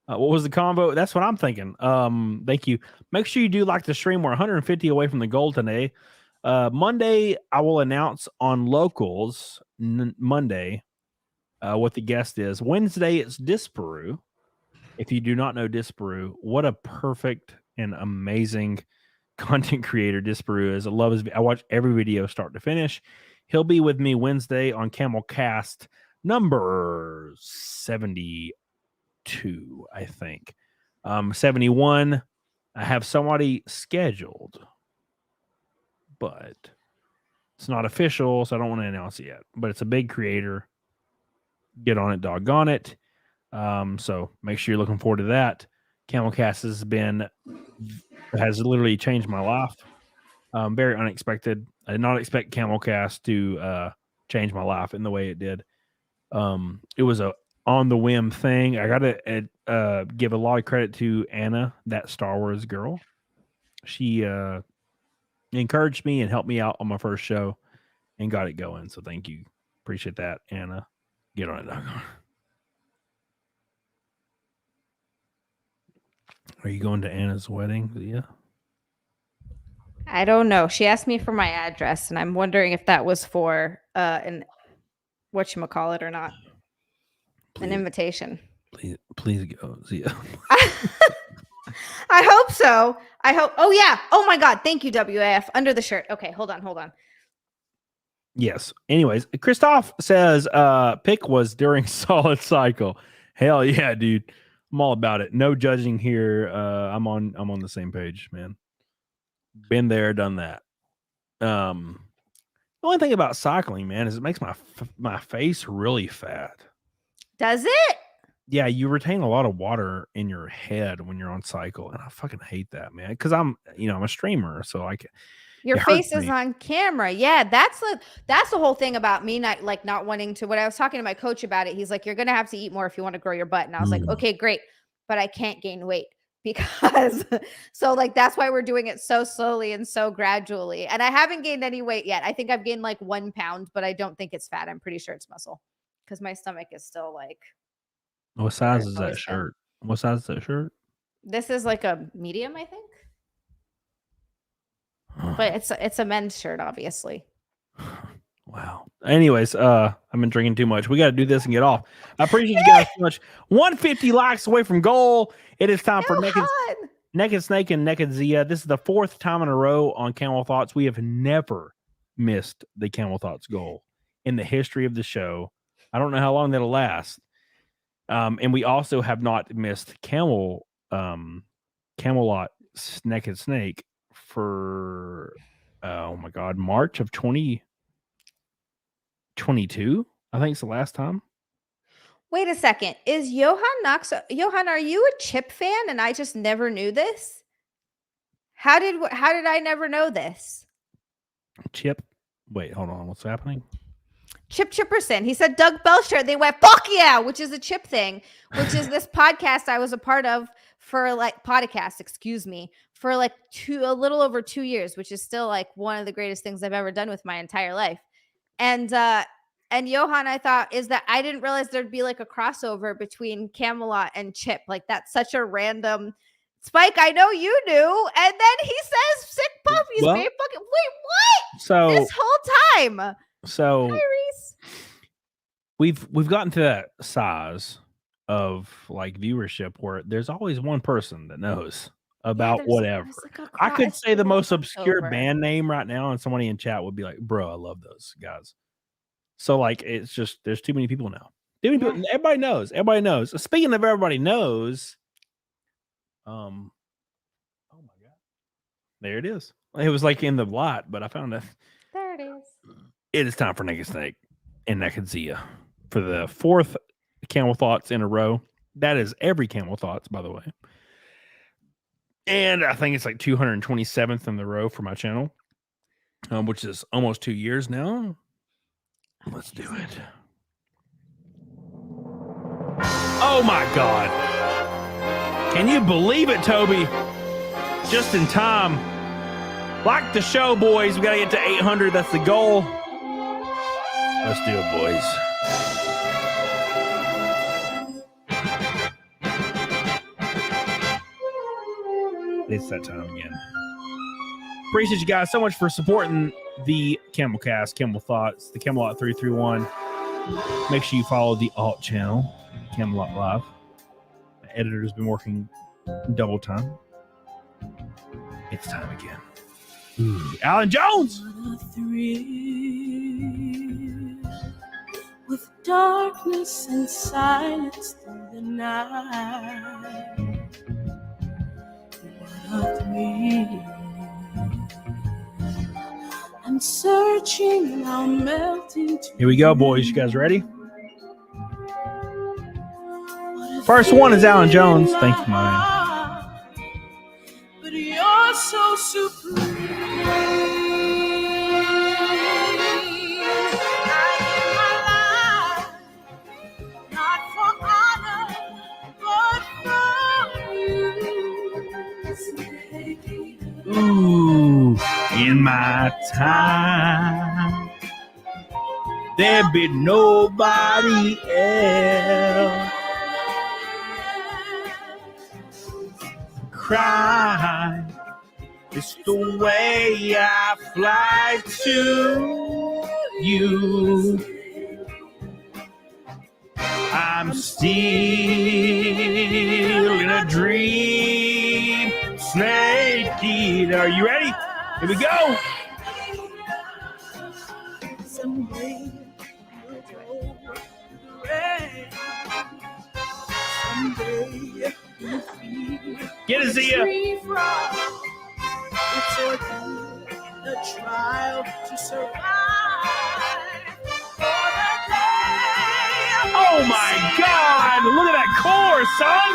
What was the combo? That's what I'm thinking. Thank you. Make sure you do like the stream. We're 150 away from the goal today. Monday, I will announce on locals Monday what the guest is. Wednesday, it's Disparu. If you do not know Disparu, what a perfect and amazing content creator Disparu is. I love his. I watch every video start to finish. He'll be with me Wednesday on Camel Cast number 72, I think. 71. I have somebody scheduled, but it's not official, so I don't want to announce it yet. But it's a big creator. Get on it, doggone it. So make sure you're looking forward to that. Camelcast has literally changed my life. Very unexpected. I did not expect Camelcast to change my life in the way it did. It was a on the whim thing. I gotta give a lot of credit to Anna, that Star Wars girl. She encouraged me and helped me out on my first show and got it going. So thank you. Appreciate that, Anna. Get on it. Are you going to Anna's wedding? Yeah. I don't know. She asked me for my address, and I'm wondering if that was for an whatchamacallit or not. Please, an invitation. Please go. Zia. I hope so. I hope. Oh, yeah. Oh, my God. Thank you, WAF. Under the shirt. Okay, hold on. Yes. Anyways, Christoph says pick was during Solid Cycle. Hell yeah, dude. I'm all about it. No judging here. I'm on the same page, man. Been there, done that. The only thing about cycling, man, is it makes my face really fat. Does it? Yeah, you retain a lot of water in your head when you're on cycle, and I fucking hate that, man. Because I'm a streamer, so Your it hurts face is me. on camera. Yeah, that's the whole thing about me not wanting to. When I was talking to my coach about it, he's like, "You're gonna have to eat more if you want to grow your butt." And I was like, "Okay, great, but I can't gain weight because." So like that's why we're doing it so slowly and so gradually. And I haven't gained any weight yet. I think I've gained like 1 pound, but I don't think it's fat. I'm pretty sure it's muscle because my stomach is still like. What size is that shirt? What size is that shirt? This is like a medium, I think. But it's a men's shirt, obviously. Wow. Anyways, I've been drinking too much. We got to do this and get off. I appreciate you guys so much. 150 likes away from goal. It is time for Naked Snake and Naked Zia. This is the 4th time in a row on Camel Thoughts. We have never missed the Camel Thoughts goal in the history of the show. I don't know how long that'll last. And we also have not missed Camelot Naked Snake for oh my god, March of 2022. I think it's the last time. Wait a second. Is Johan are you a Chip fan and I just never knew this? How did I never know this? Chip. Wait, hold on. What's happening? Chip Chipperson. He said Doug Belcher. They went, fuck yeah, which is a Chip thing, which is this podcast I was a part of for like for like a little over 2 years, which is still like one of the greatest things I've ever done with my entire life. And Johan, I thought is that I didn't realize there'd be like a crossover between Camelot and Chip. Like that's such a random Spike. I know you knew. And then he says sick puppies, man. Fucking wait, what? So this whole time. So hi, Reese. We've gotten to that size of like viewership where there's always one person that knows about whatever. Like I could say the most obscure band name right now, and somebody in chat would be like, "Bro, I love those guys." So like, it's just there's too many people now. Everybody knows. Everybody knows. Speaking of everybody knows, oh my god, there it is. It was like in the lot, but I found it. There it is. It is time for Naked Snake and Naked Zia for the 4th Camel Thoughts in a row. That is every Camel Thoughts, by the way. And I think it's like 227th in the row for my channel, which is almost 2 years now. Let's do it. Oh my God. Can you believe it, Toby? Just in time. Like the show, boys. We got to get to 800. That's the goal. Let's do it, boys. It's that time again. Appreciate you guys so much for supporting the Camelcast, Camel Thoughts, the Camelot 331. Make sure you follow the alt channel, Camelot Live. The editor's been working double time. It's time again. Ooh, Alan Jones! With darkness and silence through the night. What a thrill. I'm searching, now melting. Here we go, boys. You guys ready? First one is Alan Jones. Thank you, man. But you're so supreme. Ooh, in my time, there be nobody else. Cry, it's the way I fly to you. I'm still in a dream. Snake eater. Are you ready? Here we go. Zia. Free from it's ordained a trial to survive. For the day Oh my God! Look at that core, son!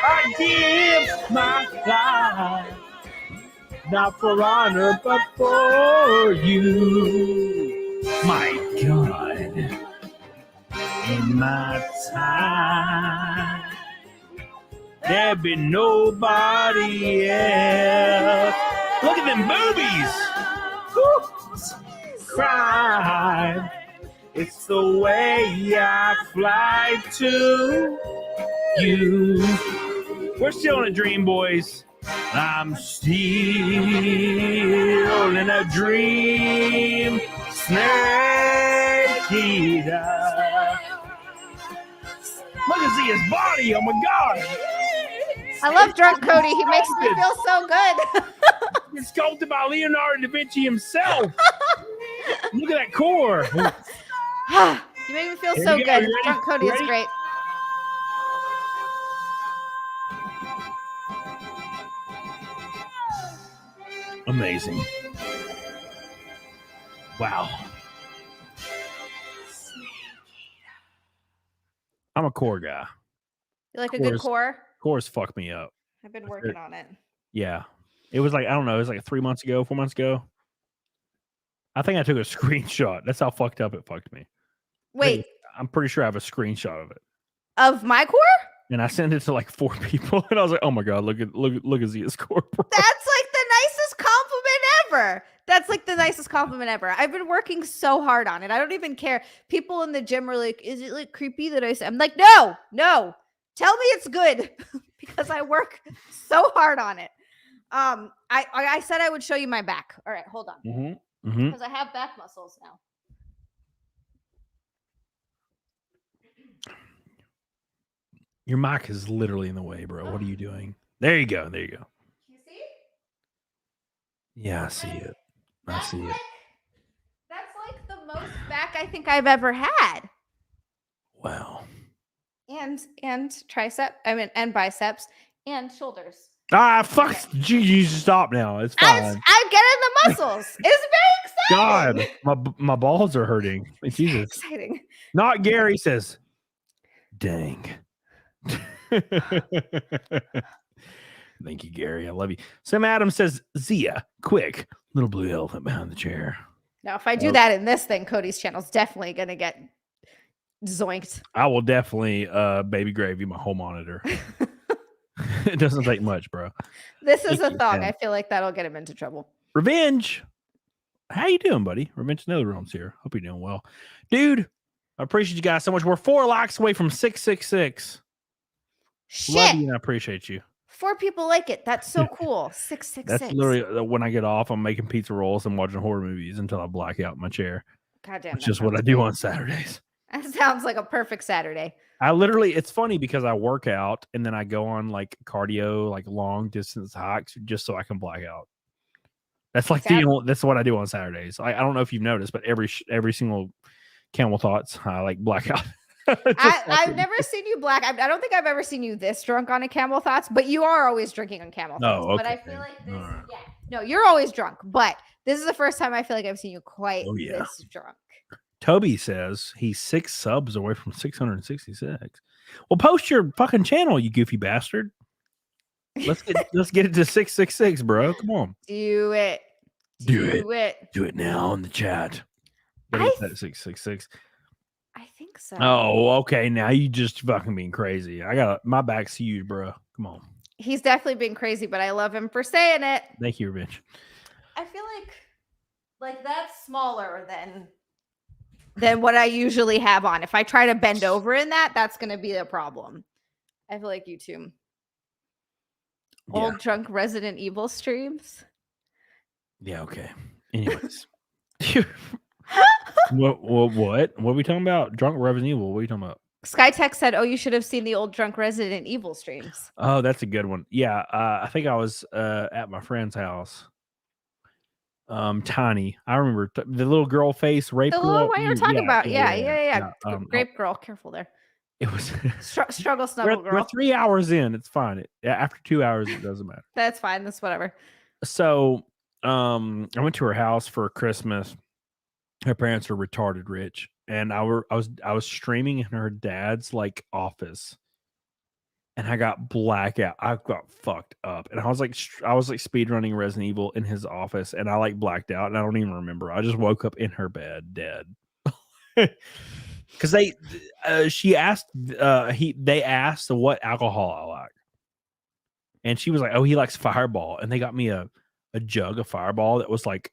I give my life, not for honor, but for you. My God. In my time, there be nobody else. Look at them boobies. Woo. Cry. It's the way I fly to you. We're still in a dream, boys. I'm still in a dream. Snake eater. Look at Zia's body. Oh my God. I love drunk Cody. He makes me feel so good. It's sculpted by Leonardo da Vinci himself. Look at that core. You make me feel Here so we go. good. You ready? Drunk Cody You is ready? great. Amazing. Wow. I'm a core guy. You like a good Core's- core? Cores fuck me up. I've been working on it. Yeah. It was like, I don't know, it was like 3 months ago, 4 months ago. I think I took a screenshot. That's how fucked up it fucked me. Wait, I'm pretty sure I have a screenshot of it. of my core? And I sent it to like 4 people, and I was like, "Oh my God, look at Zia's core, bro." That's like the nicest compliment ever. That's like the nicest compliment ever. I've been working so hard on it. I don't even care. People in the gym are like, "Is it like creepy that I say?" I'm like, "No. Tell me it's good," because I work so hard on it. I said I would show you my back. All right, hold on, because I have back muscles now. Your mic is literally in the way, bro. What are you doing? There you go. There you go. You see? Yeah, I see it. I see it. That's like the most back I think I've ever had. Wow. And tricep, and biceps and shoulders. Ah, fuck. You stop now. It's fine. I'm getting the muscles. It's very exciting. God, my balls are hurting. Jesus. Exciting. Not Gary says, dang. Thank you, Gary. I love you. Sam Adams says, Zia, quick. Little blue elephant behind the chair. Now, if I do that in this thing, Cody's channel is definitely going to get zoinked. I will definitely baby gravy my whole monitor. It doesn't take much, bro. This is Thank a you, thong. Sam. I feel like that'll get him into trouble. Revenge. How you doing, buddy? Revenge Netherrealm's here. Hope you're doing well. Dude, I appreciate you guys so much. We're 4 likes away from 666. Love Shit. you and I appreciate you. 4 people like it. That's so cool. 666. That's literally when I get off, I'm making pizza rolls and watching horror movies until I black out in my chair. Goddamn. Which is what I do on Saturdays. That sounds like a perfect Saturday. I literally, it's funny because I work out and then I go on like cardio, like long distance hikes just so I can black out. That's like that's what I do on Saturdays. I don't know if you've noticed, but every single Camel Thoughts, I like black out. I've never seen you black. I don't think I've ever seen you this drunk on a Camel Thoughts, but you are always drinking on Camel Thoughts. Oh, okay. But I feel like this, no, you're always drunk, but this is the first time I feel like I've seen you quite this drunk. Toby says he's 6 subs away from 666. Well, post your fucking channel, you goofy bastard. Let's get it to 666, bro. Come on. Do it. Do it now in the chat. At 666. I think so. Oh, okay. Now you just fucking being crazy. My back's huge, bro. Come on. He's definitely being crazy, but I love him for saying it. Thank you, Revenge. I feel like that's smaller than what I usually have on. If I try to bend over in that, that's going to be a problem. I feel like you too. Old drunk Resident Evil streams. Yeah, okay. Anyways. What are we talking about? Drunk Resident Evil. What are you talking about? Skytech said, "Oh, you should have seen the old drunk Resident Evil streams." Oh, that's a good one. Yeah, I think I was at my friend's house. Tiny. I remember the little girl face rape. The little one you were talking about. Yeah. Grape girl, careful there. It was Struggle snuggle we're girl. 3 hours in. It's fine. After 2 hours, it doesn't matter. That's fine. That's whatever. So, I went to her house for Christmas. Her parents are retarded rich, and I was streaming in her dad's like office, and I got blackout. I got fucked up, and I was like speed running Resident Evil in his office, and I like blacked out, and I don't even remember. I just woke up in her bed dead. Because they asked what alcohol I like, and she was like, "Oh, he likes Fireball," and they got me a jug of Fireball that was like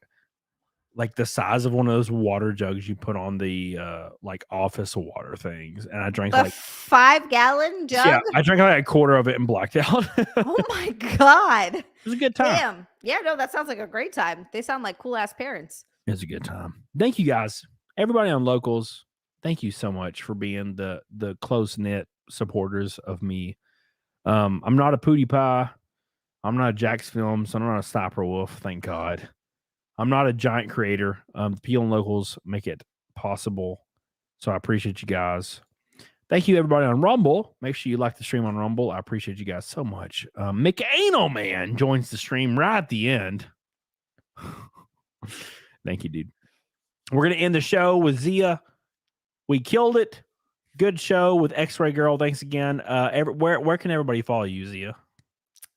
the size of one of those water jugs you put on the like office water things, and I drank A like 5-gallon jug. yeah, I drank like a quarter of it and blacked out. Oh my god, It was a good time. damn. Yeah, no, that sounds like a great time. They sound like cool ass parents. It was a good time. Thank you guys, everybody on Locals. Thank you so much for being the close knit supporters of me. I'm not a PewDiePie. I'm not a Jax Films. I'm not a SniperWolf. Thank God. I'm not a giant creator. The people on Locals make it possible. So I appreciate you guys. Thank you, everybody on Rumble. Make sure you like the stream on Rumble. I appreciate you guys so much. McAnal Man joins the stream right at the end. Thank you, dude. We're going to end the show with Zia. We killed it. Good show with X-Ray Girl. Thanks again. Where can everybody follow you, Zia?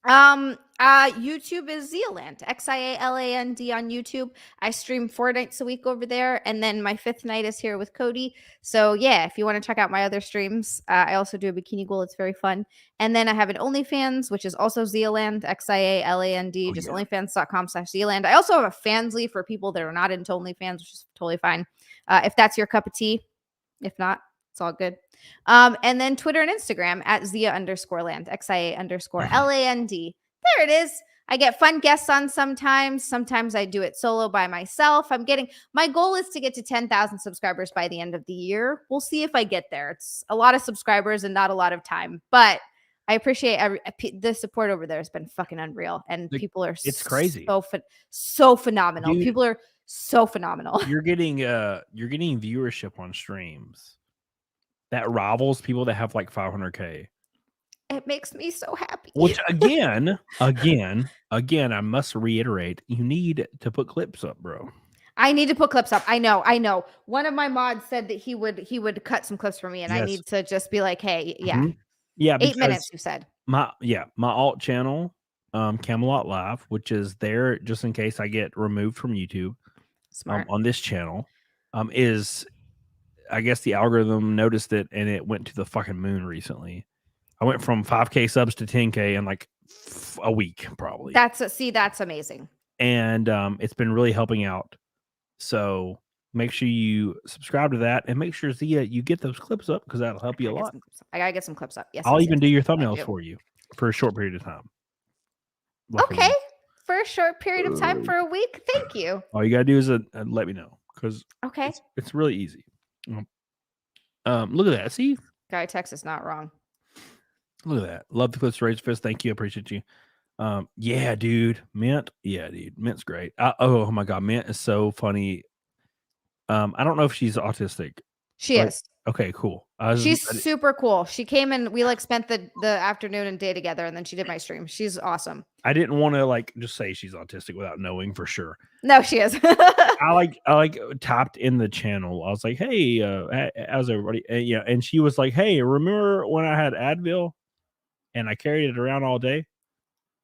YouTube is Zealand, XIALAND on YouTube. I stream 4 nights a week over there, and then my 5th night is here with Cody. So yeah, if you want to check out my other streams, I also do a bikini goal. It's very fun. And then I have an OnlyFans, which is also Zealand, XIALAND, just onlyfans.com/Zealand. I also have a Fansly for people that are not into OnlyFans, which is totally fine. If that's your cup of tea. If not, it's all good. And then Twitter and Instagram at Zia_land, XIA_LAND. There it is. I get fun guests on sometimes. Sometimes I do it solo by myself. My goal is to get to 10,000 subscribers by the end of the year. We'll see if I get there. It's a lot of subscribers and not a lot of time, but I appreciate the support over there has been fucking unreal. And people are it's crazy. So phenomenal. Dude, people are so phenomenal. You're getting viewership on streams that rivals people that have like 500K. It makes me so happy. Which again, I must reiterate, you need to put clips up, bro. I need to put clips up. I know. One of my mods said that he would cut some clips for me, and yes. I need to just be like, hey, yeah. Mm-hmm. Yeah. 8 minutes, you said. My alt channel, Camelot Live, which is there just in case I get removed from YouTube. Smart. On this channel, is I guess the algorithm noticed it and it went to the fucking moon recently. I went from 5K subs to 10K in like a week, probably. That's amazing. And it's been really helping out. So make sure you subscribe to that and make sure Zia, you get those clips up because that'll help you a lot. I gotta get some clips up. Yes. I'll even do your thumbnails for you for a short period of time. Okay. For a short period of time for a week. Thank you. All you gotta do is let me know because it's really easy. Look at that. See, Guy Texas not wrong. Look at that. Love the clips, Rage Fist. Thank you. Appreciate you. Yeah, dude. Mint. Yeah, dude. Mint's great. Oh my god, Mint is so funny. I don't know if she's autistic. She is. Okay, cool. She's super cool. She came and we like spent the afternoon and day together, and then she did my stream. She's awesome. I didn't want to like just say she's autistic without knowing for sure. No, she is. I typed in the channel. I was like, "Hey, how's everybody?" Yeah, and she was like, "Hey, remember when I had Advil and I carried it around all day,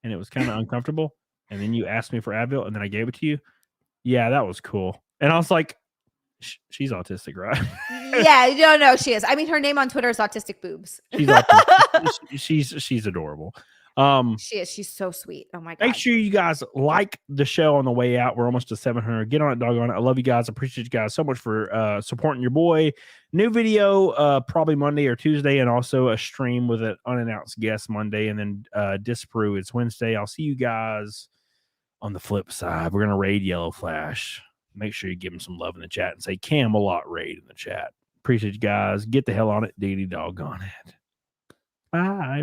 and it was kind of uncomfortable, and then you asked me for Advil, and then I gave it to you? Yeah, that was cool." And I was like, she's autistic, right? Yeah, no, she is. I mean, her name on Twitter is Autistic Boobs. She's autistic. she's adorable. She is. She's so sweet. Oh my god. Make sure you guys like the show on the way out. We're almost to 700. Get on it, doggone it. I love you guys. Appreciate you guys so much for supporting your boy. New video probably Monday or Tuesday, and also a stream with an unannounced guest Monday, and then Disapprove it's Wednesday. I'll see you guys on the flip side. We're gonna raid Yellow Flash. Make sure you give him some love in the chat and say Camelot raid in the chat. Appreciate you guys. Get the hell on it. Diggity doggone it. Bye.